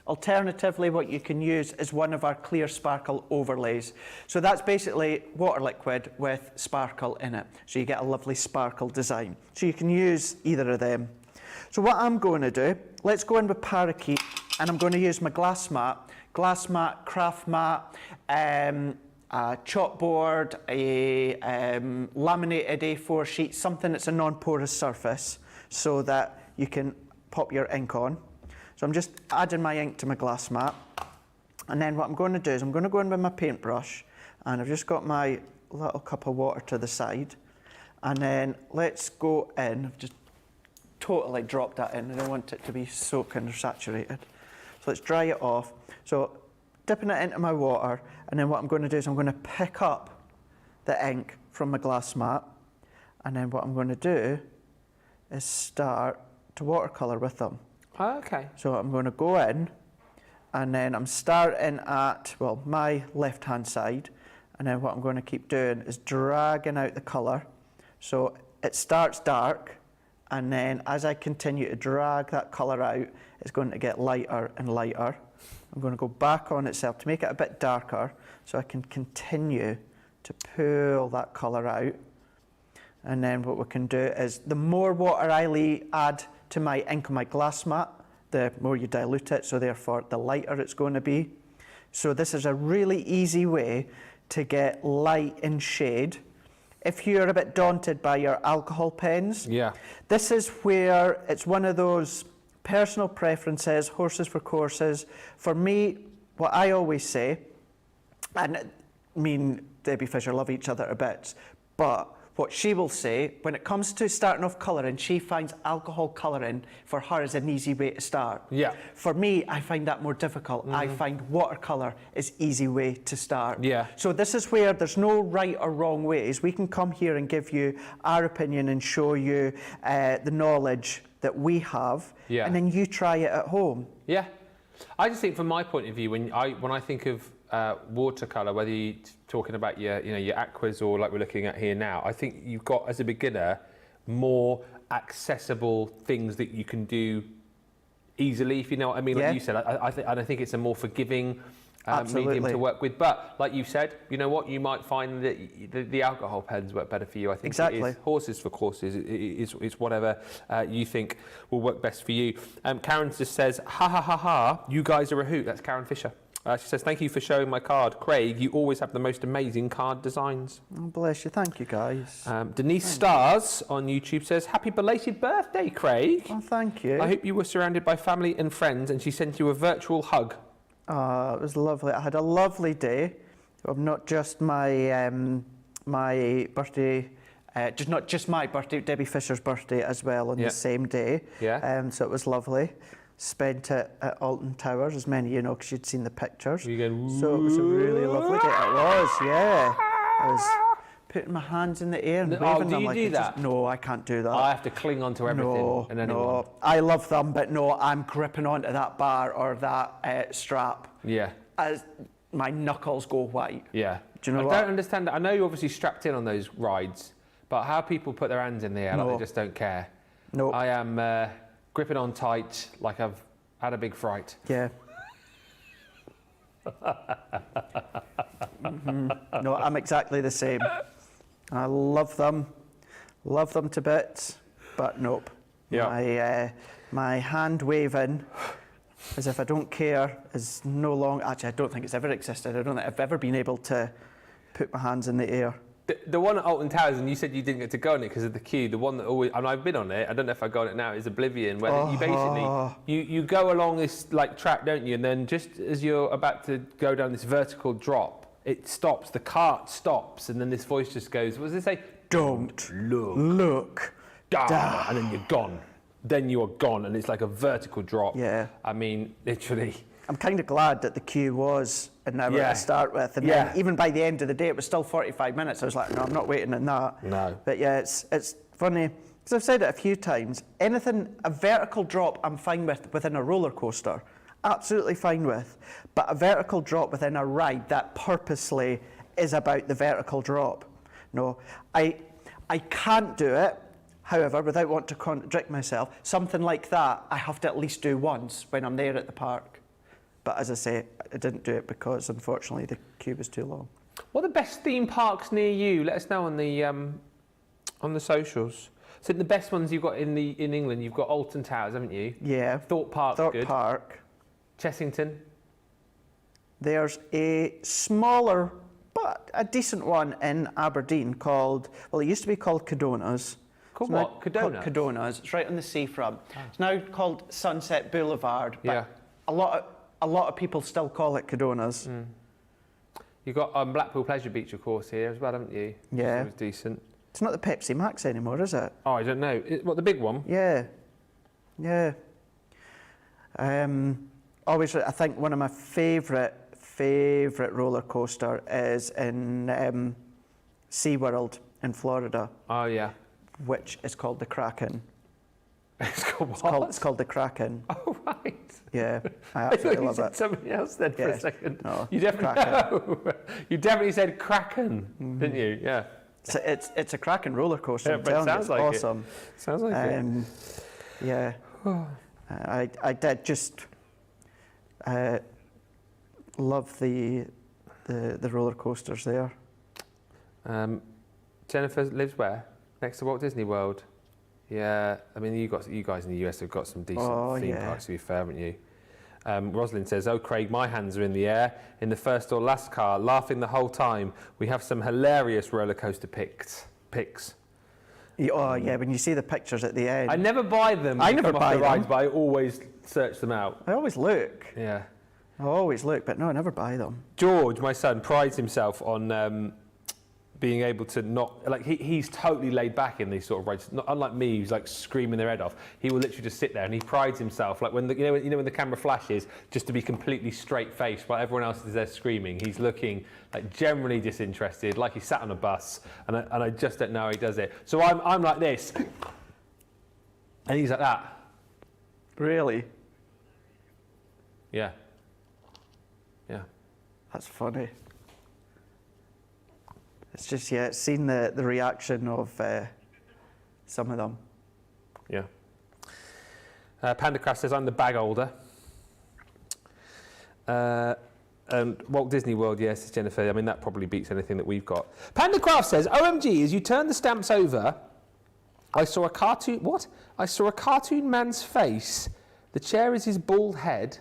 Alternatively, what you can use is one of our clear sparkle overlays. So that's basically water liquid with sparkle in it. So you get a lovely sparkle design. So you can use either of them. So what I'm going to do, let's go in with Parakeet, and I'm going to use my glass mat, craft mat, a chalkboard, a laminated A4 sheet, something that's a non-porous surface, so that you can pop your ink on. So I'm just adding my ink to my glass mat, and then what I'm going to do is I'm going to go in with my paintbrush, and I've just got my little cup of water to the side, and then let's go in. I've just totally dropped that in. I don't want it to be soaking or saturated. So let's dry it off. So dipping it into my water, and then what I'm going to do is I'm going to pick up the ink from my glass mat, and then what I'm going to do is start to watercolour with them. Oh, okay. So I'm going to go in, and then I'm starting at, well, my left-hand side, and then what I'm going to keep doing is dragging out the colour. So it starts dark, And then as I continue to drag that colour out, it's going to get lighter and lighter. I'm going to go back on itself to make it a bit darker so I can continue to pull that colour out. And then what we can do is the more water I add to my ink on my glass mat, the more you dilute it, so therefore the lighter it's going to be. So this is a really easy way to get light and shade. If you're a bit daunted by your alcohol pens, this is where it's one of those personal preferences, horses for courses. For me, what I always say, and me and Debbie Fisher love each other a bit, but what she will say, when it comes to starting off colouring, she finds alcohol colouring for her is an easy way to start. Yeah. For me, I find that more difficult. I find watercolour is easy way to start. Yeah. So this is where there's no right or wrong ways. We can come here and give you our opinion and show you the knowledge that we have, and then you try it at home. Yeah. I just think from my point of view, when I think of watercolour, whether you're talking about your aquas or like we're looking at here now, I think you've got, as a beginner, more accessible things that you can do easily, if you know what I mean. Like you said, I think it's a more forgiving medium to work with. But like you said, you know what, you might find that the alcohol pens work better for you. I think it is horses for courses. It's whatever you think will work best for you. Karen just says, ha ha ha ha, you guys are a hoot. That's Karen Fisher. She says, thank you for showing my card. Craig, you always have the most amazing card designs. Oh, bless you. Thank you, guys. Denise Stars on YouTube says, happy belated birthday, Craig. Oh, thank you. I hope you were surrounded by family and friends, and she sent you a virtual hug. Oh, it was lovely. I had a lovely day of not just my my birthday, not just my birthday, Debbie Fisher's birthday as well on the same day. Yeah. So it was lovely. Spent it at Alton Towers, as many of you know, because you'd seen the pictures. So it was a really lovely day. It was, yeah. I was putting my hands in the air and waving them. Do you do that? No, I can't do that. I have to cling on to everything and anyone. No, I love them, but no, I'm gripping onto that bar or that strap. Yeah. As my knuckles go white. Yeah. Do you know I what? don't understand that. I know you're obviously strapped in on those rides, but how people put their hands in the air like they just don't care. No. I am gripping on tight like I've had a big fright. Yeah. No, I'm exactly the same. I love them to bits, but nope. Yeah. My hand waving, as if I don't care, is no longer. Actually, I don't think it's ever existed. I don't think I've ever been able to put my hands in the air. The one at Alton Towers, and you said you didn't get to go on it because of the queue. The one that always, and I've been on it. I don't know if I go on it now. Is Oblivion, where you basically you go along this like track, don't you? And then just as you're about to go down this vertical drop, it stops. The cart stops, and then this voice just goes, "What does it say? Don't look down." And then you're gone. Then you're gone, and it's like a vertical drop. Yeah. I mean, literally. I'm kind of glad that the queue was an hour to start with, and then even by the end of the day, it was still 45 minutes. I was like, no, I'm not waiting on that. No. But yeah, it's funny because I've said it a few times. Anything a vertical drop, I'm fine with within a roller coaster, absolutely fine with. But a vertical drop within a ride that purposely is about the vertical drop, no, I can't do it. However, without wanting to contradict myself, something like that I have to at least do once when I'm there at the park. But as I say, I didn't do it because, unfortunately, the queue was too long. What are the best theme parks near you? Let us know on the socials. So the best ones you've got in England, you've got Alton Towers, haven't you? Yeah. Thorpe Park's good. Thorpe Park. Chessington. There's a smaller but a decent one in Aberdeen called, well, it used to be called Cadona's. Called what? Cadona? Cadona's. It's right on the seafront. It's now called Sunset Boulevard. But a lot of people still call it Cadona's. You've got Blackpool Pleasure Beach, of course, here as well, haven't you? Yeah. It was decent. It's not the Pepsi Max anymore, is it? Oh, I don't know. What, the big one? Yeah. Yeah. Always, I think one of my favourite roller coaster is in SeaWorld in Florida. Oh, yeah. Which is called the Kraken. It's called what? It's called the Kraken. Oh, right. Yeah, I absolutely love it. Somebody else then for a second. No, you definitely You definitely said Kraken, didn't you? Yeah. It's a cracking roller coaster. Yeah, I'm but it telling you, sounds it's like it. awesome. Sounds like it. Yeah. I did just love the roller coasters there. Jennifer lives where? Next to Walt Disney World. Yeah, I mean, you guys in the US have got some decent theme parks, to be fair, haven't you? Rosalind says, "Oh, Craig, my hands are in the air in the first or last car, laughing the whole time. We have some hilarious roller coaster pics." Oh yeah, when you see the pictures at the end. I never buy them. I never buy the rides, them. but I always search them out. I always look. Yeah. I always look, but no, I never buy them. George, my son, prides himself on being able to not, like, he's totally laid back in these sort of rides. Not, unlike me, who's like screaming their head off. He will literally just sit there and he prides himself, like when when the camera flashes, just to be completely straight faced while everyone else is there screaming. He's looking like generally disinterested, like he sat on a bus, and I just don't know how he does it. So I'm like this, and he's like that. Really? Yeah. Yeah. That's funny. It's just, yeah, seeing the reaction of some of them. Yeah. Pandacraft says, "I'm the bag holder." And Walt Disney World, yes, says Jennifer. I mean, that probably beats anything that we've got. Pandacraft says, "OMG, as you turn the stamps over, I saw a cartoon..." What? "I saw a cartoon man's face. The chair is his bald head.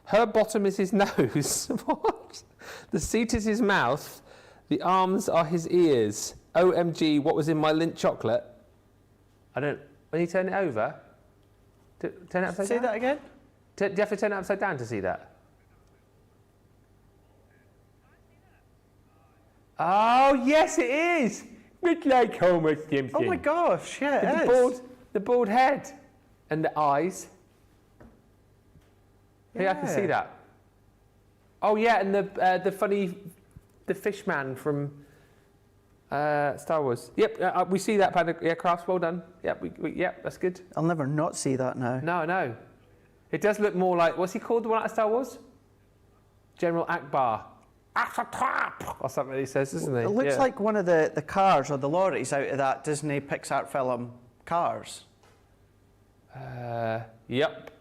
Her bottom is his nose." What? "The seat is his mouth. The arms are his ears. OMG, what was in my Lindt chocolate?" I don't... When you turn it over... Turn it upside down? Say that again? Do you have to turn it upside down to see that? Oh, yes, it is! It's like Homer Simpson. Oh my gosh, yeah, it is. The bald head. And the eyes. Yeah, I can see that. Oh, yeah, and the funny... The fish man from Star Wars. Yep, we see that, Panda. Yeah, Crafts, well done. Yep, yep, that's good. I'll never not see that now. No, no. It does look more like, what's he called, the one out of Star Wars? General Akbar. Or something he says, isn't he? It looks like one of the cars or the lorries out of that Disney Pixar film, Cars. Yep.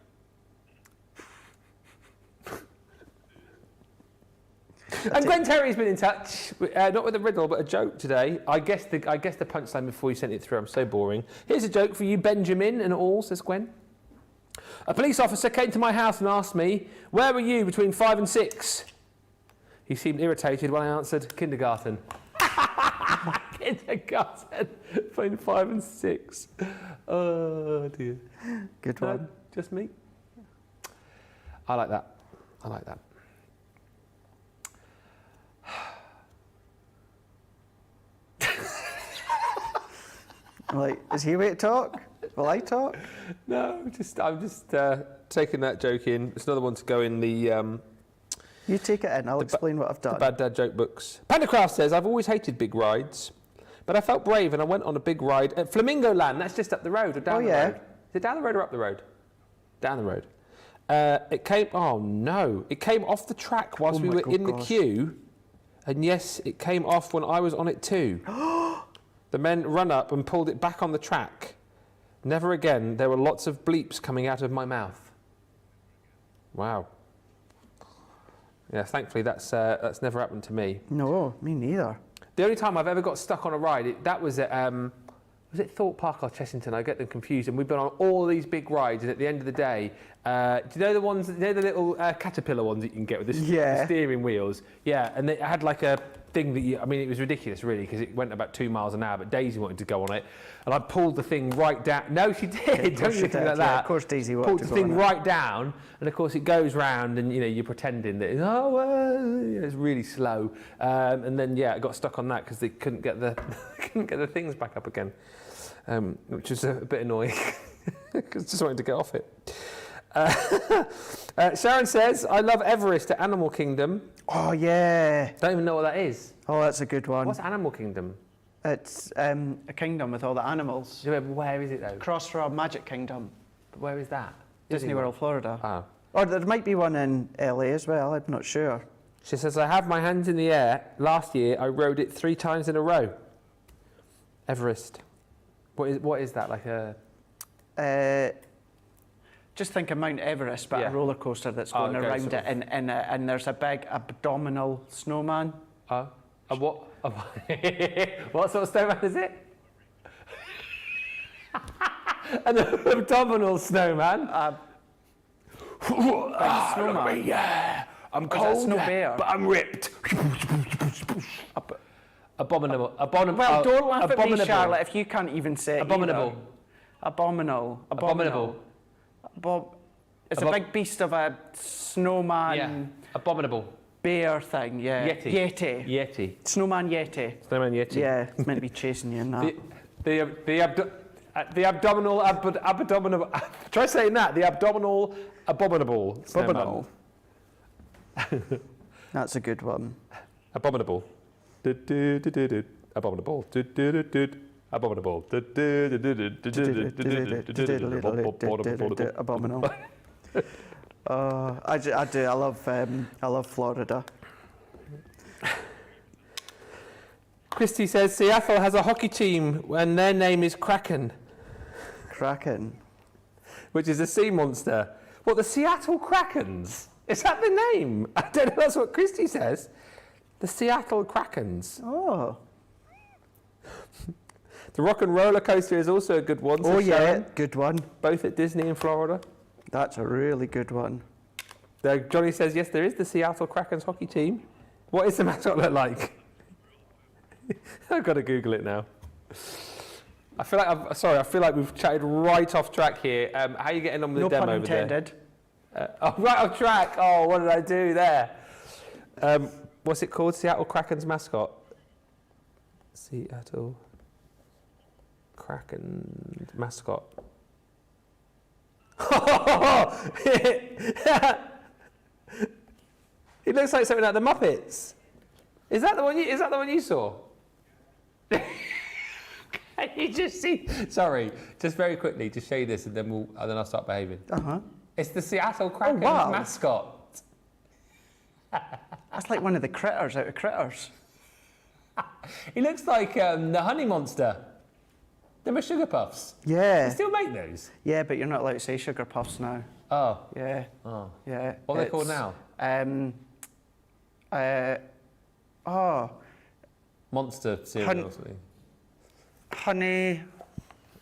And Gwen Terry's been in touch, not with a riddle, but a joke today. I guess the punchline before you sent it through. I'm so boring. "Here's a joke for you, Benjamin and all," says Gwen. "A police officer came to my house and asked me, 'Where were you between 5 and 6?' He seemed irritated when I answered, 'Kindergarten.'" Kindergarten, between 5 and 6. Oh dear. Good one. Just me. I like that. I like that. Like, is he way to talk? Will I talk? No, I'm just taking that joke in. It's another one to go in the... You take it in, I'll explain what I've done. The Bad Dad joke books. Pandacraft says, "I've always hated big rides, but I felt brave and I went on a big ride at Flamingo Land." That's just up the road or down the road? Is it down the road or up the road? Down the road. It came... Oh, no. It came off the track whilst we were in the queue. And yes, it came off when I was on it too. The men run up and pulled it back on the track. Never again. There were lots of bleeps coming out of my mouth. Wow. Yeah, thankfully that's never happened to me. No, me neither. The only time I've ever got stuck on a ride, that was at was it Thorpe Park or Chessington? I get them confused. And we've been on all these big rides, and at the end of the day, do you know the ones? You know the little caterpillar ones that you can get with the steering wheels? Yeah, and it had like a thing that I mean, it was ridiculous, really, because it went about 2 miles an hour. But Daisy wanted to go on it, and I pulled the thing right down. No, she did. Don't you think like that? Yeah, of course, Daisy wanted to go on it. Pulled the thing right down, and of course it goes round, and you know you're pretending that it's really slow, and then yeah, I got stuck on that because they couldn't get the things back up again. Which was a bit annoying because I just wanted to get off it. Sharon says, "I love Everest at Animal Kingdom." Oh, yeah. Don't even know what that is. Oh, that's a good one. What's Animal Kingdom? It's a kingdom with all the animals. Where is it, though? Across from Magic Kingdom. Where is that? Disney World, Florida. Oh. Or there might be one in LA as well, I'm not sure. She says, I have my hands in the air. Last year, I rode it 3 times in a row. Everest. What is that, like a... Just think of Mount Everest, but a roller coaster that's going around it, and there's a big abdominal snowman. What? What sort of snowman is it? An abdominal snowman. Snowman. Yeah, I'm cold, snow bear? but I'm ripped. Abominable. Well, don't laugh at me, Charlotte, if you can't even say it. Abominable. Abominable. It's a big beast of a snowman. Yeah. Abominable. Bear thing, yeah. Yeti. Snowman Yeti. Snowman Yeti. Yeah, it's meant to be chasing you in that. The abdominal, abdominal. Try saying that. The abdominal, abominable. Abominable. That's a good one. Abominable. Abominable. Abominable. Abominable. I do. I love Florida. Christy says Seattle has a hockey team and their name is Kraken. Kraken. Which is a sea monster. What, the Seattle Krakens? Is that the name? I don't know, that's what Christy says. The Seattle Krakens. Oh. The Rock and Roller Coaster is also a good one. Oh yeah, good one. Both at Disney in Florida. That's a really good one. Johnny says, yes, there is the Seattle Krakens hockey team. What is the mascot look like? I've got to Google it now. I feel like we've chatted right off track here. How are you getting on with the demo over there? No pun intended. Right off track. Oh, what did I do there? What's it called? Seattle Kraken's mascot. Seattle Kraken mascot. It looks like something like the Muppets. Is that the one you saw? Can you just see? Sorry, just very quickly, just show you this, and then I'll start behaving. It's the Seattle Kraken's mascot. That's like one of the critters out of Critters. He looks like the Honey Monster. They were Sugar Puffs. Yeah. They still make those. Yeah, but you're not allowed to say Sugar Puffs now. Oh. Yeah. Oh. Yeah. What are they called now? Monster cereal or something. Honey.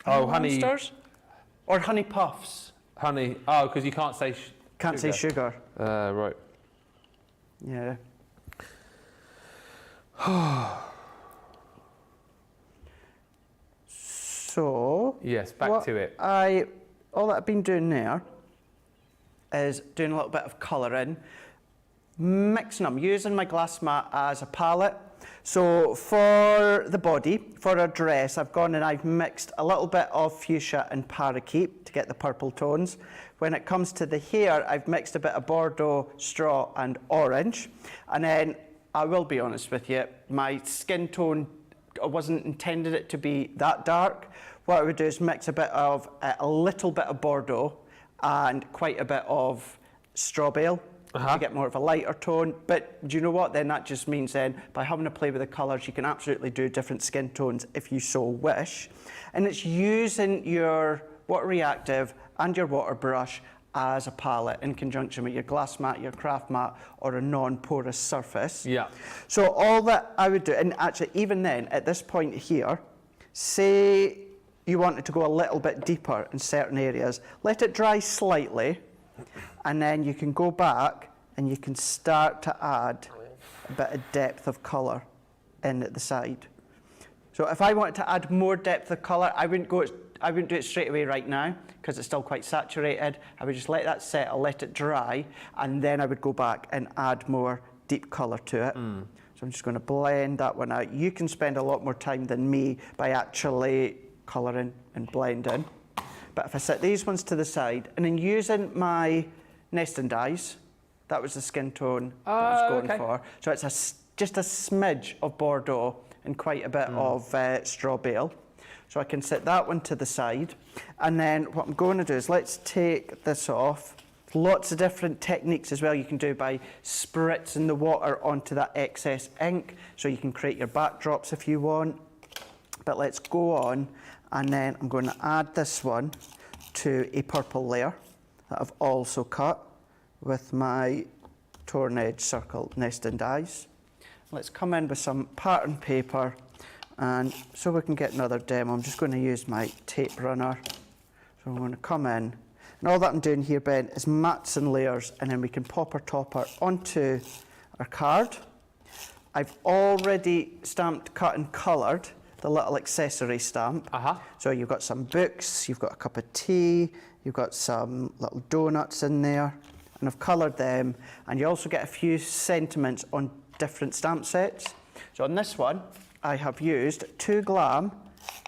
Honey. Monsters? Or Honey Puffs. Honey. Oh, because you can't say Can't say sugar. Right. Yeah. So. Yes, back to it. All that I've been doing there is doing a little bit of colouring, mixing them, using my glass mat as a palette. So for the body, for a dress, I've gone and I've mixed a little bit of fuchsia and parakeet to get the purple tones. When it comes to the hair, I've mixed a bit of Bordeaux, straw and orange. And then, I will be honest with you, my skin tone, I wasn't intended it to be that dark. What I would do is mix a little bit of Bordeaux and quite a bit of straw bale. To get more of a lighter tone. But do you know what? Then that just means then by having to play with the colours, you can absolutely do different skin tones if you so wish. And it's using your water reactive and your water brush as a palette in conjunction with your glass mat, your craft mat, or a non-porous surface. Yeah. So all that I would do, and actually even then, at this point here, say you wanted to go a little bit deeper in certain areas, let it dry slightly, and then you can go back and you can start to add a bit of depth of colour in at the side. So if I wanted to add more depth of colour, I wouldn't do it straight away right now because it's still quite saturated. I would just let that settle, let it dry, and then I would go back and add more deep colour to it. So I'm just going to blend that one out. You can spend a lot more time than me by actually colouring and blending. But if I set these ones to the side, and then using my nesting dyes, that was the skin tone that I was going for. So it's just a smidge of Bordeaux and quite a bit of straw bale. So I can set that one to the side. And then what I'm going to do is let's take this off Lots of different techniques as well you can do by spritzing the water onto that excess ink, so you can create your backdrops if you want. But let's go on, and then I'm going to add this one to a purple layer that I've also cut with my torn edge circle nesting dies. Let's come in with some pattern paper, and so we can get another demo, I'm just going to use my tape runner. So I'm going to come in, and all that I'm doing here, Ben, is mats and layers, and then we can pop our topper onto our card. I've already stamped, cut and coloured the little accessory stamp. So you've got some books, you've got a cup of tea, you've got some little donuts in there, and I've coloured them, and you also get a few sentiments on different stamp sets. So on this one, I have used Too Glam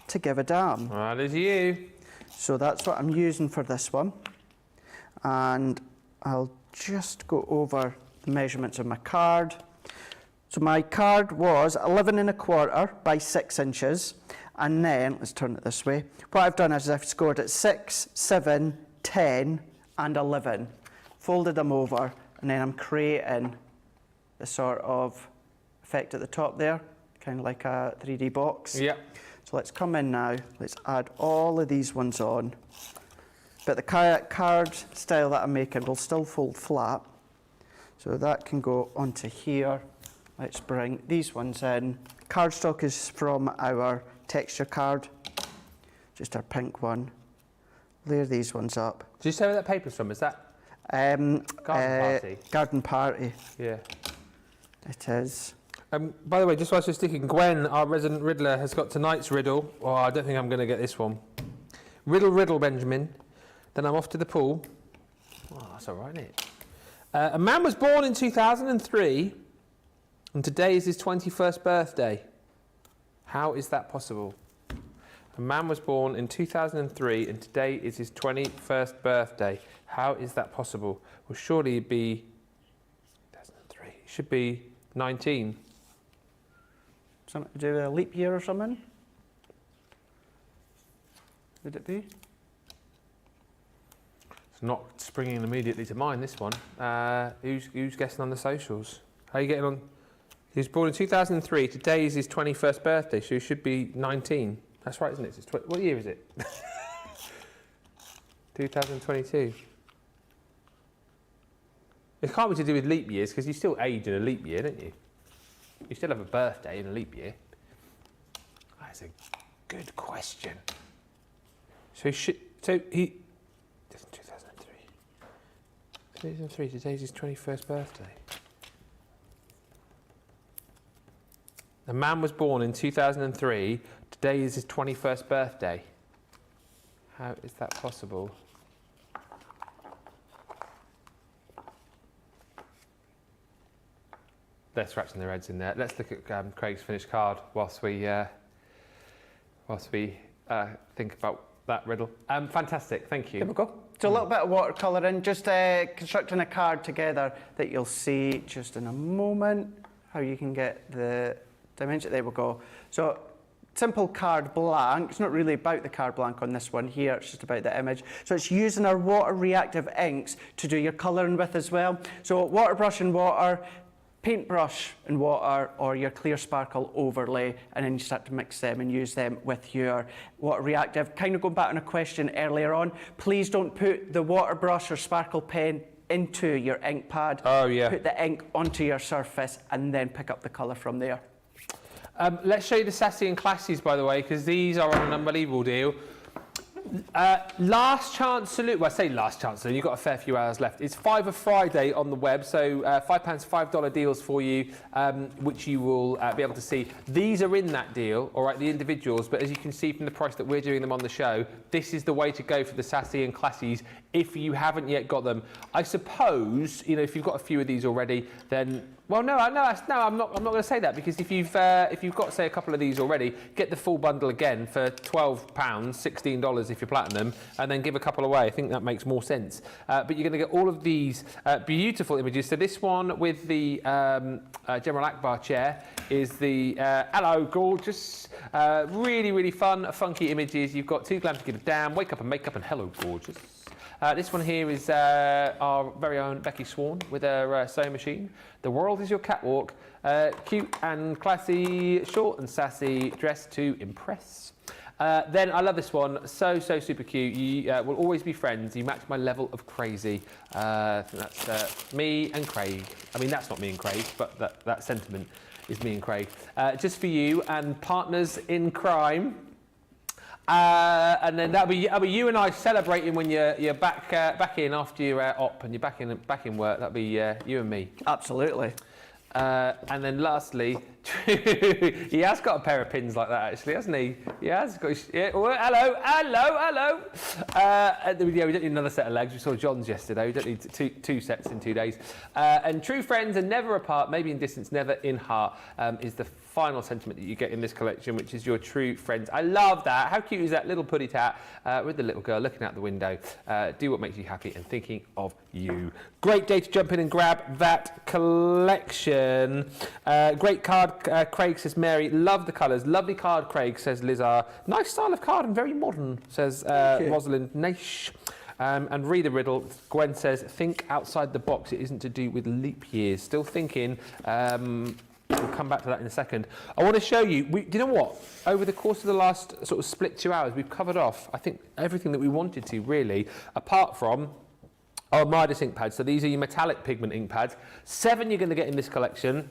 to Give a Damn. That is you. So that's what I'm using for this one. And I'll just go over the measurements of my card. So my card was 11¼ by 6 inches. And then, let's turn it this way. What I've done is I've scored at 6, 7, 10, and 11. Folded them over, and then I'm creating the sort of effect at the top there, kind of like a 3D box. Yeah. So let's come in now, let's add all of these ones on. But the card style that I'm making will still fold flat. So that can go onto here. Let's bring these ones in. Cardstock is from our texture card, just our pink one. Layer these ones up. Did you say where that paper's from? Is that Garden Party? Garden Party. Yeah. It is. By the way, just whilst you're sticking, Gwen, our resident riddler, has got tonight's riddle. Oh, I don't think I'm going to get this one. Riddle, riddle, Benjamin. Then I'm off to the pool. Oh, that's all right, isn't it? A man was born in 2003, and today is his 21st birthday. How is that possible? A man was born in 2003, and today is his 21st birthday. How is that possible? Well, surely it'd be 2003. It should be 19. Something to do with a leap year or something? Would it be? It's not springing immediately to mind, this one. Who's guessing on the socials? How are you getting on? He was born in 2003. Today is his 21st birthday, so he should be 19. That's right, isn't it? What year is it? 2022. It can't be to do with leap years, because you still age in a leap year, don't you? You still have a birthday in a leap year. That's a good question. So he... 2003. 2003, today's his 21st birthday. A man was born in 2003. Today is his 21st birthday. How is that possible? They're scratching their heads in there. Let's look at Craig's finished card whilst we think about that riddle. Fantastic, thank you. There we go. So a little bit of watercolouring, just constructing a card together that you'll see just in a moment, how you can get the dimension. There we go. So simple card blank. It's not really about the card blank on this one here, it's just about the image. So it's using our water reactive inks to do your colouring with as well. So water brush and water, paintbrush and water, or your clear sparkle overlay, and then you start to mix them and use them with your water reactive. Kind of going back on a question earlier on, please don't put the water brush or sparkle pen into your ink pad. Oh yeah. Put the ink onto your surface and then pick up the colour from there. Let's show you the Sassy and Classies, by the way, because these are on an unbelievable deal. Last chance salute. Well, I say last chance salute. You've got a fair few hours left. It's Fiver Friday on the web, so £5, $5 deals for you, which you will be able to see. These are in that deal, all right, the individuals. But as you can see from the price that we're doing them on the show, this is the way to go for the Sassy and Classies if you haven't yet got them. I suppose, you know, if you've got a few of these already, then. Well, no, I'm not going to say that, because if you've got, say, a couple of these already, get the full bundle again for £12, $16 if you're platinum, and then give a couple away. I think that makes more sense. But you're going to get all of these beautiful images. So this one with the General Akbar chair is the hello, gorgeous, really, really fun, funky images. You've got Too Glam to Give a Damn, Wake Up and Make Up, and Hello, Gorgeous. This one here is our very own Becky Swan with her sewing machine. The world is your catwalk. Cute and classy, short and sassy, dressed to impress. Then I love this one, so super cute. You will always be friends. You match my level of crazy. That's me and Craig. I mean, that's not me and Craig, but that sentiment is me and Craig. Just for you and partners in crime. And then that'll be you and I celebrating when you're back in after your op and you're back in work. That'll be you and me. Absolutely. And then lastly, he has got a pair of pins like that actually, hasn't he? He has got hello. Yeah, we don't need another set of legs. We saw John's yesterday. We don't need two sets in 2 days. And true friends are never apart, maybe in distance, never in heart, is the final sentiment that you get in this collection, which is your true friends. I love that. How cute is that little puddy tat with the little girl looking out the window? Do what makes you happy and thinking of you. Great day to jump in and grab that collection. Great card, Craig, says Mary. Love the colours. Lovely card, Craig, says Lizar. Nice style of card and very modern, says Rosalind Naish. And read the riddle. Gwen says, think outside the box. It isn't to do with leap years. Still thinking. We'll come back to that in a second. I want to show you, do you know what? Over the course of the last sort of split 2 hours, we've covered off, I think, everything that we wanted to, really, apart from our Midas ink pads. So these are your metallic pigment ink pads. 7 you're going to get in this collection.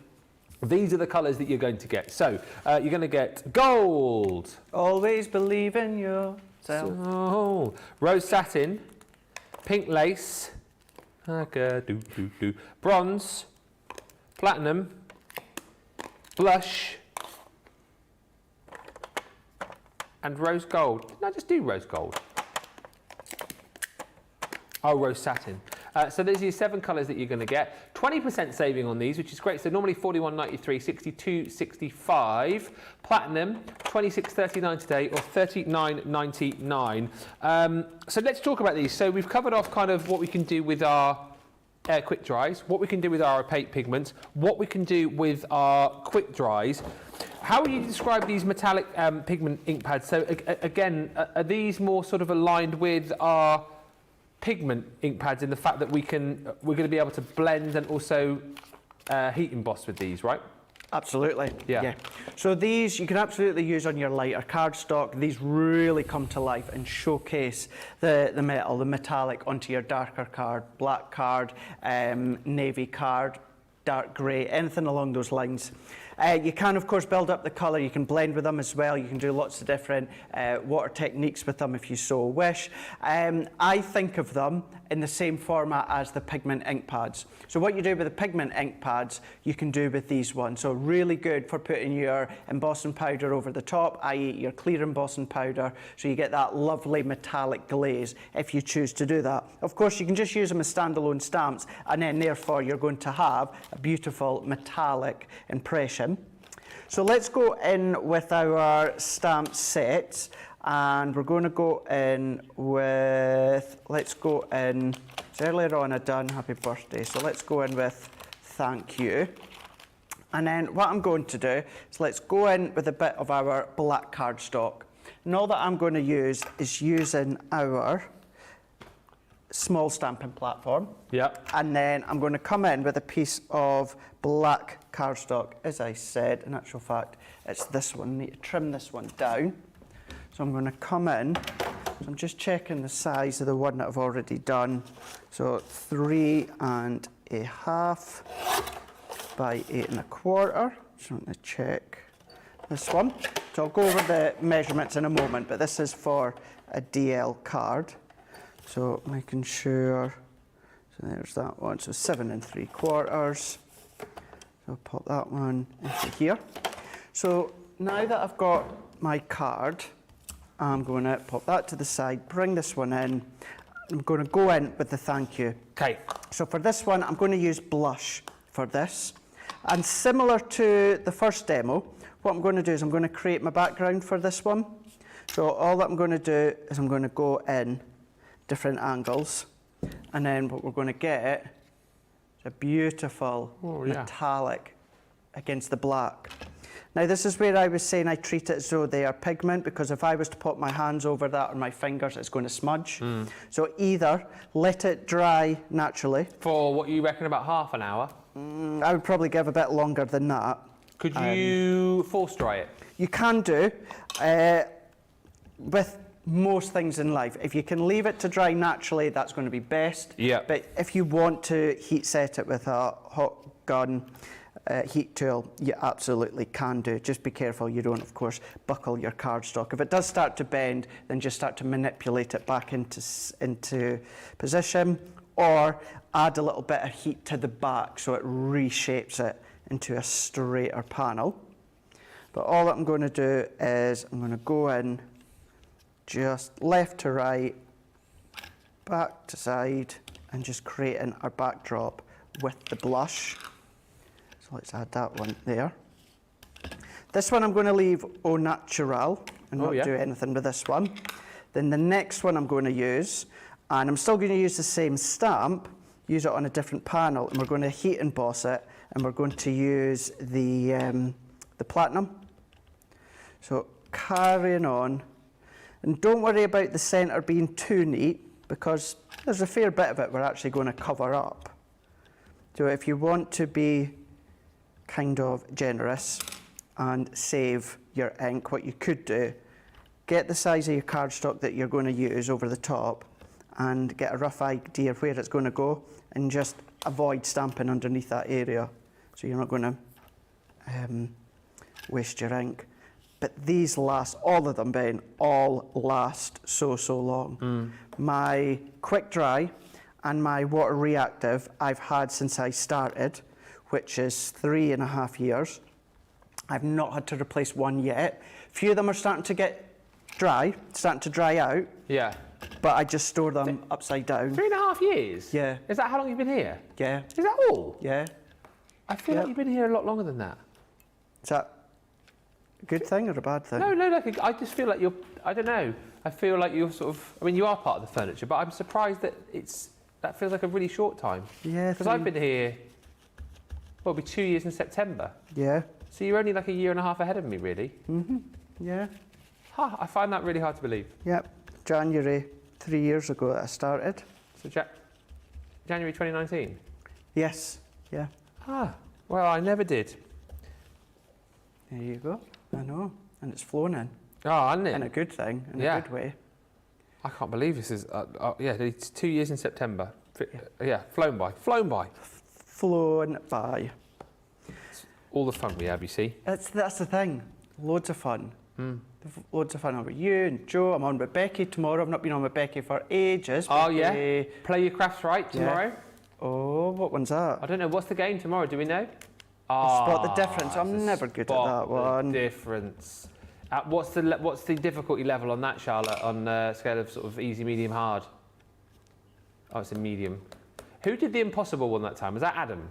These are the colours that you're going to get. So you're going to get gold. Always believe in yourself. So, rose satin, pink lace, bronze, platinum, blush, and rose gold. Didn't I just do rose gold? Oh, rose satin. So there's your 7 colours that you're going to get. 20% saving on these, which is great. So normally $41.93, $62.65. Platinum, $26.39 today, or $39.99. So let's talk about these. So we've covered off kind of what we can do with our quick dries, what we can do with our opaque pigments, what we can do with our quick dries. How would you describe these metallic pigment ink pads? So again, are these more sort of aligned with our pigment ink pads in the fact that we're going to be able to blend and also heat emboss with these, right? Absolutely. Yeah. So these you can absolutely use on your lighter cardstock. These really come to life and showcase the metal, the metallic onto your darker card, black card, navy card, dark grey, anything along those lines. You can, of course, build up the colour. You can blend with them as well. You can do lots of different water techniques with them if you so wish. I think of them in the same format as the pigment ink pads. So what you do with the pigment ink pads, you can do with these ones. So really good for putting your embossing powder over the top, i.e. your clear embossing powder, so you get that lovely metallic glaze if you choose to do that. Of course, you can just use them as standalone stamps, and then therefore you're going to have a beautiful metallic impression. So let's go in with our stamp sets, and we're going to go in with, let's go in, so earlier on I done happy birthday, so let's go in with thank you. And then what I'm going to do is let's go in with a bit of our black cardstock. And all that I'm going to use is using our small stamping platform. Yep. And then I'm going to come in with a piece of black cardstock. As I said, in actual fact, it's this one. I need to trim this one down. So I'm going to come in. So I'm just checking the size of the one that I've already done. So 3.5 by 8.25. Just want to check this one. So I'll go over the measurements in a moment, but this is for a DL card. So making sure, so there's that one, so 7.75. So I'll pop that one into here. So now that I've got my card, I'm going to pop that to the side, bring this one in. I'm going to go in with the thank you. Okay. So for this one, I'm going to use blush for this. And similar to the first demo, what I'm going to do is I'm going to create my background for this one. So all that I'm going to do is I'm going to go in different angles, and then what we're going to get is a beautiful metallic against the black. Now this is where I was saying I treat it as though they are pigment, because if I was to put my hands over that or my fingers, it's going to smudge. So either let it dry naturally. For what you reckon, about half an hour? I would probably give a bit longer than that. Could you force dry it? You can do, with most things in life. If you can leave it to dry naturally, that's going to be best. Yeah. But if you want to heat set it with a hot gun heat tool, you absolutely can do. Just be careful you don't, of course, buckle your cardstock. If it does start to bend, then just start to manipulate it back into position, or add a little bit of heat to the back so it reshapes it into a straighter panel. But all that I'm going to do is I'm going to go in just left to right, back to side, and just creating our backdrop with the blush. So let's add that one there. This one I'm going to leave au natural and not do anything with this one. Then the next one I'm going to use, and I'm still going to use the same stamp, use it on a different panel, and we're going to heat emboss it, and we're going to use the platinum. So carrying on, and don't worry about the centre being too neat, because there's a fair bit of it we're actually going to cover up. So if you want to be kind of generous and save your ink, what you could do, get the size of your cardstock that you're going to use over the top and get a rough idea of where it's going to go, and just avoid stamping underneath that area, so you're not going to waste your ink. But these last, all of them, Ben, all last so long. My quick dry and my water reactive I've had since I started, which is 3.5 years. I've not had to replace one yet. A few of them are starting to get dry, starting to dry out. Yeah. But I just store them upside down. 3.5 years? Yeah. Is that how long you've been here? Yeah. Is that all? Yeah. I feel like you've been here a lot longer than that. Is that a good thing or a bad thing? No, like, I just feel like you're, I don't know, I feel like you're sort of, I mean, you are part of the furniture, but I'm surprised that that feels like a really short time. Yeah. Because I've been here, well, it'll be 2 years in September. Yeah. So you're only like 1.5 years ahead of me, really. Yeah. Huh, I find that really hard to believe. Yep. January 3 years ago that I started. So January 2019? Yes. Yeah. Ah, well, I never did. There you go. I know. And it's flown in. Oh, isn't it? In a good thing, in a good way. I can't believe this is, yeah, it's 2 years in September. Yeah, flown by. Flown by. Flown by. All the fun we have, you see. That's the thing. Loads of fun. Loads of fun over you and Joe. I'm on with Becky tomorrow. I've not been on with Becky for ages. Oh, yeah? Play Your Crafts Right tomorrow? Yeah. Oh, what one's that? I don't know. What's the game tomorrow? Do we know? Spot the difference. I'm never good at that one. Difference. What's the difficulty level on that, Charlotte, on a scale of sort of easy, medium, hard? Oh, it's a medium. Who did the impossible one that time? Was that Adam?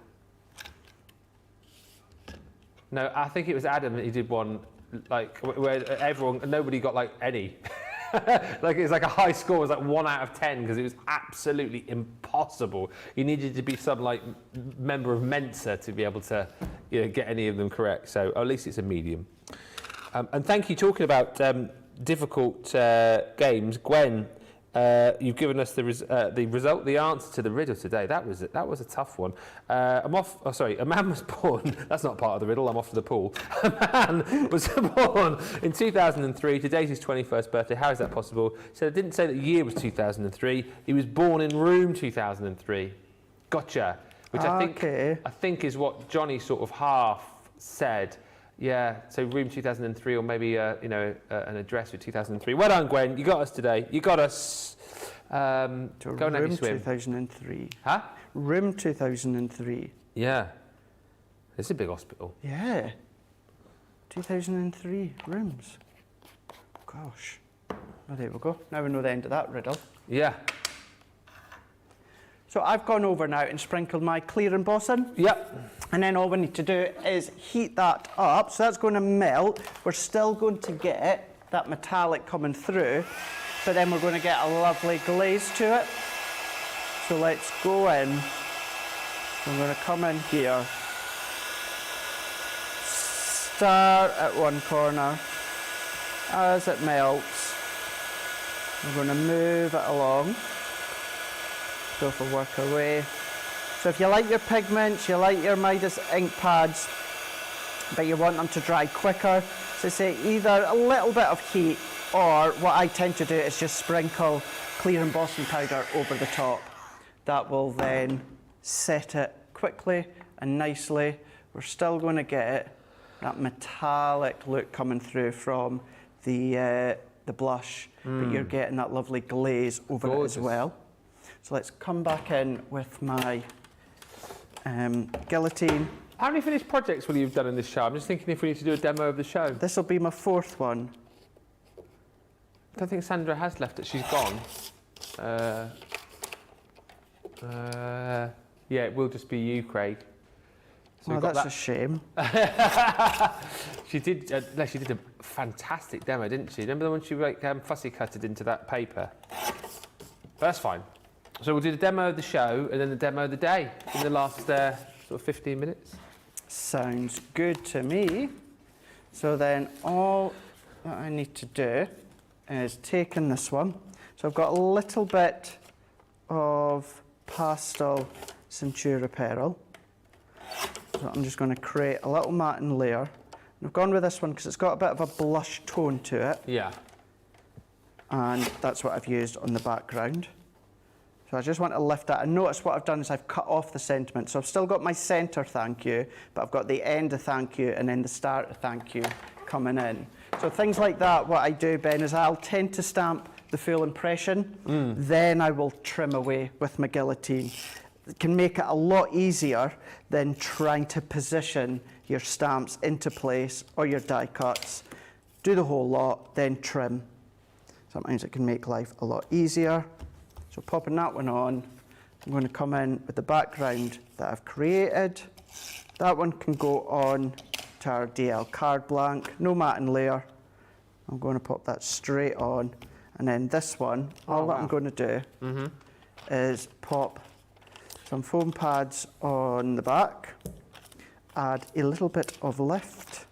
No, I think it was Adam that he did one, like, where nobody got, like, any. Like, it's like a high score, it was like 1 out of 10, because it was absolutely impossible. You needed to be some, like, member of Mensa to be able to, you know, get any of them correct. So at least it's a medium. And thank you, talking about difficult games, Gwen. You've given us the answer to the riddle today. That was a tough one. I'm off. Oh, sorry. A man was born. That's not part of the riddle. I'm off to the pool. A man was born in 2003. Today's his 21st birthday. How is that possible? So it didn't say that the year was 2003. He was born in room 2003. Gotcha. Which I think is what Johnny sort of half said. Yeah, so room 2003, or maybe an address with 2003. Well done, Gwen. You got us today. You got us. Go and have your swim. Room 2003. Huh? Room 2003. Yeah. It's a big hospital. Yeah. 2003 rooms. Gosh. Well, there we go. Now we know the end of that riddle. Yeah. So I've gone over now and sprinkled my clear embossing. Yep. And then all we need to do is heat that up. So that's going to melt. We're still going to get that metallic coming through, but then we're going to get a lovely glaze to it. So let's go in. I'm going to come in here. start at one corner. As it melts, we're going to move it along. So if we work our way. So if you like your pigments, you like your Midas ink pads, but you want them to dry quicker, so say either a little bit of heat, or what I tend to do is just sprinkle clear embossing powder over the top. That will then set it quickly and nicely. We're still going to get that metallic look coming through from the blush, but you're getting that lovely glaze over it as well. So let's come back in with my guillotine. How many finished projects will you have done in this show? I'm just thinking if we need to do a demo of the show. This will be my 4th one. I don't think Sandra has left it. She's gone. Yeah, it will just be you, Craig. So Oh, that's a shame. She did a fantastic demo, didn't she? Remember the one she like, fussy cutted into that paper? But that's fine. So we'll do the demo of the show and then the demo of the day in the last sort of 15 minutes. Sounds good to me. So then all that I need to do is take in this one. So I've got a little bit of pastel Centura Pearl. So I'm just going to create a little matting layer. And I've gone with this one because it's got a bit of a blush tone to it. Yeah. And that's what I've used on the background. So I just want to lift that. And notice what I've done is I've cut off the sentiment. So I've still got my centre thank you, but I've got the end of thank you and then the start of thank you coming in. So things like that, what I do, Ben, is I'll tend to stamp the full impression, then I will trim away with my guillotine. It can make it a lot easier than trying to position your stamps into place or your die cuts. Do the whole lot, then trim. Sometimes it can make life a lot easier. So popping that one on, I'm going to come in with the background that I've created. That one can go on to our DL card blank, no matting layer. I'm going to pop that straight on. And then this one, all that I'm going to do is pop some foam pads on the back, add a little bit of lift,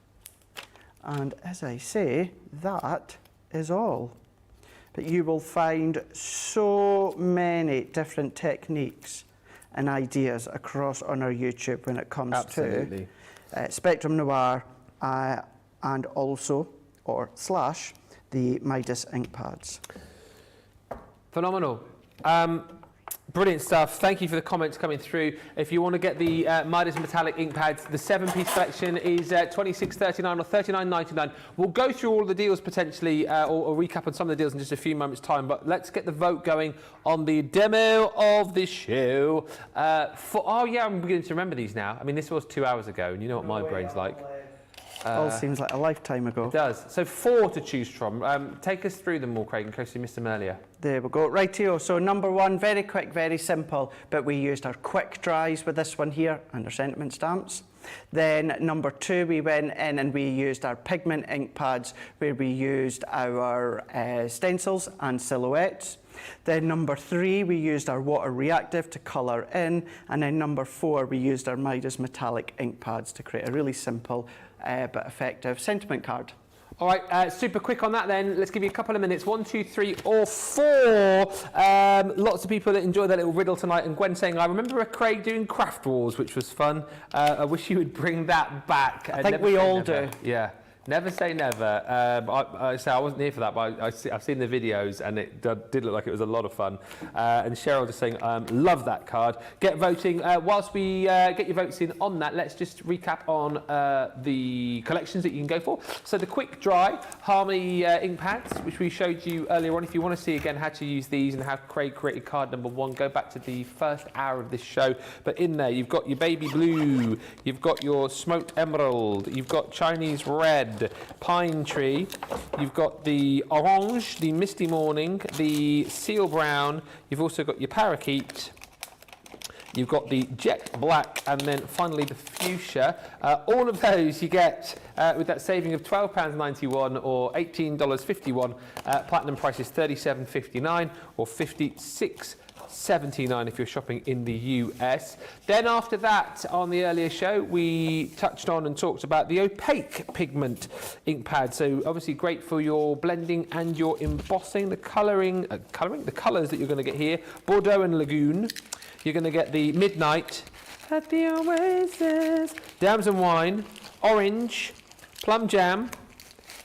and as I say, that is all. But you will find so many different techniques and ideas across on our YouTube when it comes to Spectrum Noir and also, or slash, the Midas Inkpads. Phenomenal. Brilliant stuff. Thank you for the comments coming through. If you want to get the Midas Metallic Inkpads, the 7-piece collection is $26.39 or $39.99. We'll go through all of the deals potentially, or recap on some of the deals in just a few moments' time. But let's get the vote going on the demo of this show. Oh yeah, I'm beginning to remember these now. I mean, this was 2 hours ago, and you know what my brain's like. All seems like a lifetime ago. It does. So 4 to choose from. Take us through them all, Craig, in case you missed them earlier. There we go. Rightio. So number 1, very quick, very simple, but we used our quick dries with this one here and our sentiment stamps. Then number 2, we went in and we used our pigment ink pads, where we used our stencils and silhouettes. Then number 3, we used our water reactive to colour in, and then number 4, we used our Midas metallic ink pads to create a really simple but effective sentiment card. All right, super quick on that then. Let's give you a couple of minutes. 1, 2, 3, or 4. Lots of people that enjoyed that little riddle tonight. And Gwen saying, I remember Craig doing Craft Wars, which was fun. I wish you would bring that back. I think we all do. Yeah. Never say never. I wasn't here for that, but I've seen the videos and it did look like it was a lot of fun. And Cheryl just saying, love that card. Get voting. Whilst we get your votes in on that, let's just recap on the collections that you can go for. So the quick dry Harmony ink pads, which we showed you earlier on. If you want to see again how to use these and how Craig created card number 1, go back to the first hour of this show. But in there, you've got your baby blue, you've got your smoked emerald, you've got Chinese red, pine tree, you've got the orange, the misty morning, the seal brown, you've also got your parakeet, you've got the jet black, and then finally the fuchsia. All of those you get with that saving of £12.91 or $18.51. Platinum price is $37.59 or $56. $79 if you're shopping in the US. Then after that, on the earlier show, we touched on and talked about the Opaque pigment ink pad. So obviously great for your blending and your embossing. The the colours that you're going to get here, Bordeaux and Lagoon. You're going to get the Midnight at the Oasis, Dams and Wine, Orange, Plum Jam,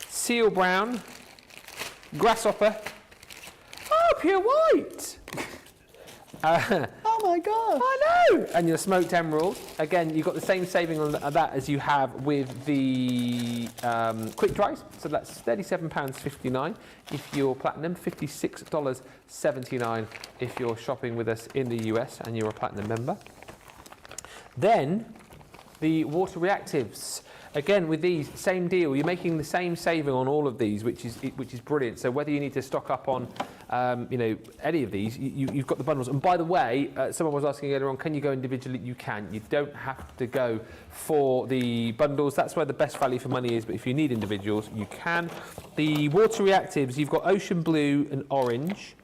Seal Brown, Grasshopper, Pure White. Oh my God! I know! And your Smoked Emerald. Again, you've got the same saving on that as you have with the quick dries. So that's £37.59 if you're platinum, $56.79 if you're shopping with us in the US and you're a platinum member. Then the water reactives. Again, with these, same deal. You're making the same saving on all of these, which is brilliant. So whether you need to stock up on, any of these, you've got the bundles. And by the way, someone was asking earlier on, can you go individually? You can. You don't have to go for the bundles. That's where the best value for money is. But if you need individuals, you can. The water reactives, you've got Ocean Blue and Orange.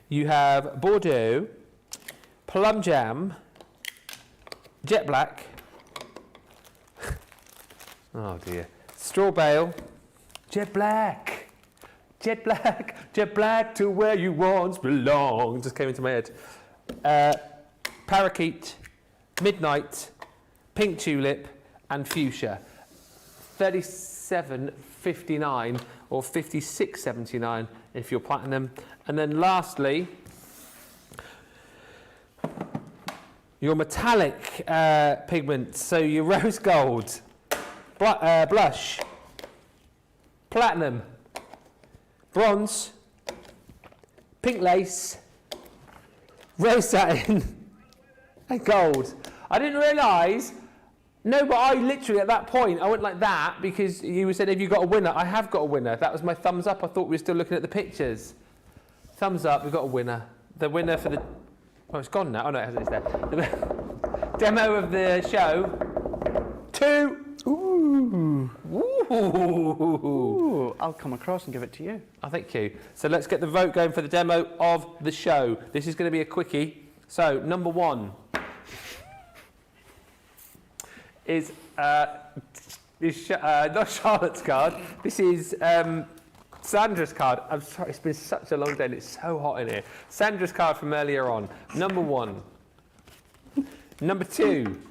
You have Bordeaux, Plum Jam, Jet Black. Oh dear. Straw Bale, Jet Black, Jet Black, Jet Black to where you once belonged. Just came into my head. Parakeet, Midnight, Pink Tulip, and Fuchsia. $37.59 or $56.79 if you're platinum. And then lastly, your metallic pigments. So your rose gold, blush, platinum, bronze, pink lace, rose satin, and gold. I didn't realise. No, but I literally, at that point, I went like that because you said, have you got a winner? I have got a winner. That was my thumbs up. I thought we were still looking at the pictures. Thumbs up, we've got a winner. The winner for the... Oh, it's gone now. Oh, no, it's there. The demo of the show. 2. Ooh. Ooh. I'll come across and give it to you. Oh, thank you. So let's get the vote going for the demo of the show. This is going to be a quickie. So, number 1 is not Charlotte's card. This is Sandra's card. I'm sorry, it's been such a long day and it's so hot in here. Sandra's card from earlier on. Number 1. Number 2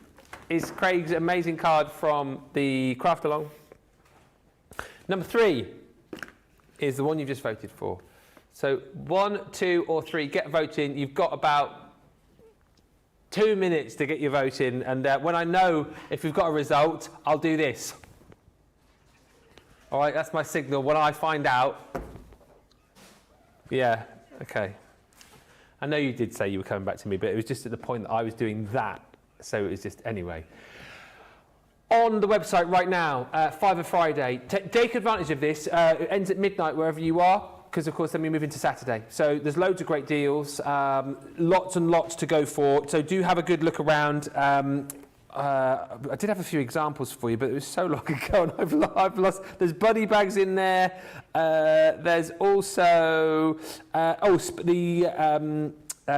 is Craig's amazing card from the Craft Along. Number 3 is the one you've just voted for. So 1, 2 or 3, get voting. You've got about 2 minutes to get your vote in, and when I know if we've got a result, I'll do this. All right, that's my signal. When I find out, yeah, okay. I know you did say you were coming back to me, but it was just at the point that I was doing that, so it was just, anyway. On the website right now, 5 Friday, take advantage of this. It ends at midnight wherever you are, because of course then we move into Saturday. So there's loads of great deals, lots and lots to go for. So do have a good look around. I did have a few examples for you, but it was so long ago and I've lost. There's buddy bags in there. There's also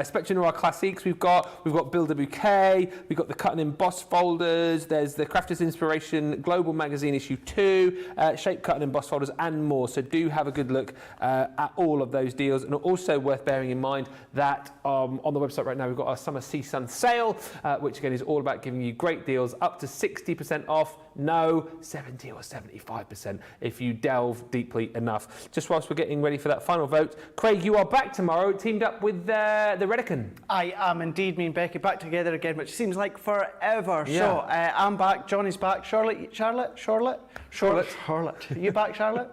Spectrum Noir Classics we've got Build a Bouquet, we've got the Cut and Emboss folders, there's the Crafters Inspiration Global Magazine issue 2, Shape, Cut and Emboss folders and more. So do have a good look at all of those deals, and also worth bearing in mind that on the website right now we've got our Summer Sea Sun sale, which again is all about giving you great deals up to 60% off, no 70 or 75% if you delve deeply enough. Just whilst we're getting ready for that final vote, Craig, you are back tomorrow, teamed up with the Redican. I am indeed, me and Becky back together again, which seems like forever. Yeah. So I'm back, Johnny's back, Charlotte. Are you back, Charlotte?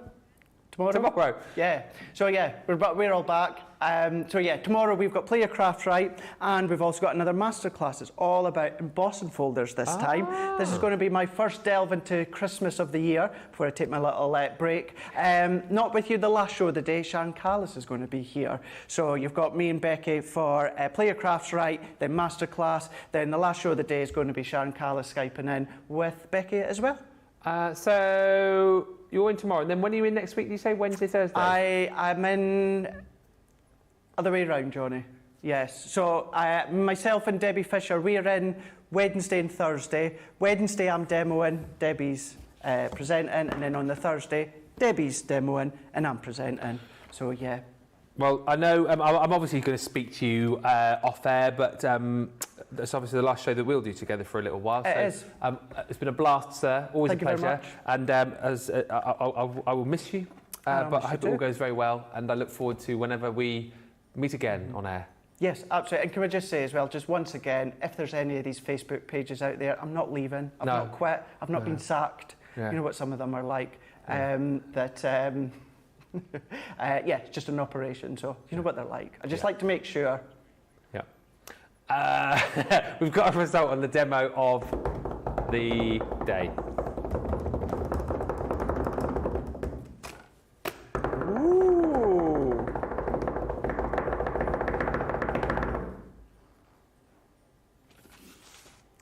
Tomorrow? Yeah. So yeah, we're all back. So yeah, tomorrow we've got Play Your Craft Right, and we've also got another masterclass. It's all about embossing folders this time. This is going to be my first delve into Christmas of the year before I take my little break. Not with you the last show of the day. Shan Callis is going to be here. So you've got me and Becky for Play Your Crafts Right, then masterclass. Then the last show of the day is going to be Shan Callis Skyping in with Becky as well. So you're in tomorrow, and then when are you in next week? Do you say Wednesday, Thursday? I'm in other way around, Johnny. Yes, so myself and Debbie Fisher, we're in Wednesday and Thursday. Wednesday I'm demoing, Debbie's presenting, and then on the Thursday, Debbie's demoing and I'm presenting. So yeah. Well, I know I'm obviously going to speak to you off air, but that's obviously the last show that we'll do together for a little while. It is. It's been a blast, sir. Always Thank a you very pleasure. much. And I will miss you, but I hope it all goes very well. And I look forward to whenever we meet again on air. Yes, absolutely. And can we just say as well, just once again, if there's any of these Facebook pages out there, I'm not leaving. I've not quit. I've not been sacked. Yeah. You know what some of them are like. Yeah, it's just an operation, so you know what they're like. I just like to make sure. Yeah. We've got a result on the demo of the day. Ooh.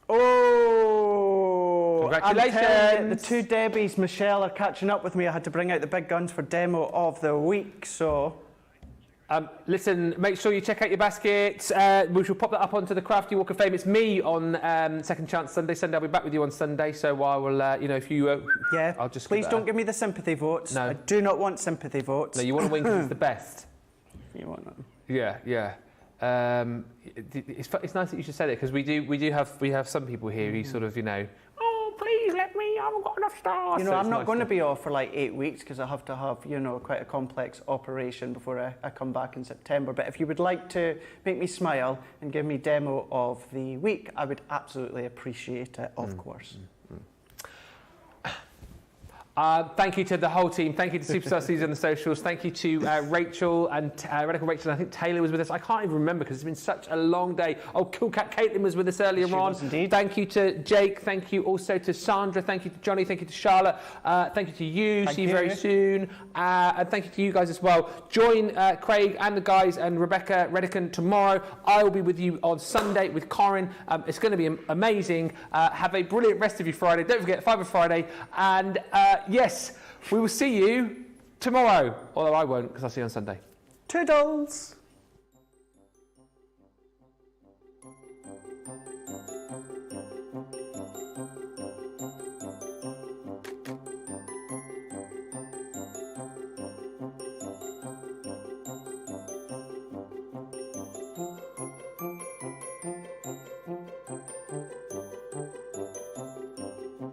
Oh! Congratulations! I'm telling you, the two Debbies, Michelle, are catching up with me. I had to bring out the big guns for demo of the week, so... Listen, make sure you check out your baskets. We shall pop that up onto the Crafty Walk of Fame. It's me on Second Chance Sunday. I'll be back with you on Sunday, so I will, if you... yeah, I'll just... Please don't give me the sympathy votes. No. I do not want sympathy votes. No, you want to win because it's the best. You want them. Yeah, yeah. It's nice that you should say that, because we have some people here who sort of, oh, please let me, I haven't got enough stars. You know, I'm not going to be off for like 8 weeks because I have to have, quite a complex operation before I come back in September. But if you would like to make me smile and give me demo of the week, I would absolutely appreciate it, of course. Thank you to the whole team. Thank you to Superstar Susie on the socials. Thank you to Rachel and Radical Rachel. And I think Taylor was with us. I can't even remember because it's been such a long day. Oh, Cool Cat Caitlin was with us earlier on. Was indeed. Thank you to Jake. Thank you also to Sandra. Thank you to Johnny. Thank you to Charlotte. Thank you to you. See you very soon. And thank you to you guys as well. Join Craig and the guys and Rebecca Redican tomorrow. I will be with you on Sunday with Corin. It's going to be amazing. Have a brilliant rest of your Friday. Don't forget Fibre Friday. And yes, we will see you tomorrow. Although I won't, because I'll see you on Sunday. Toodles!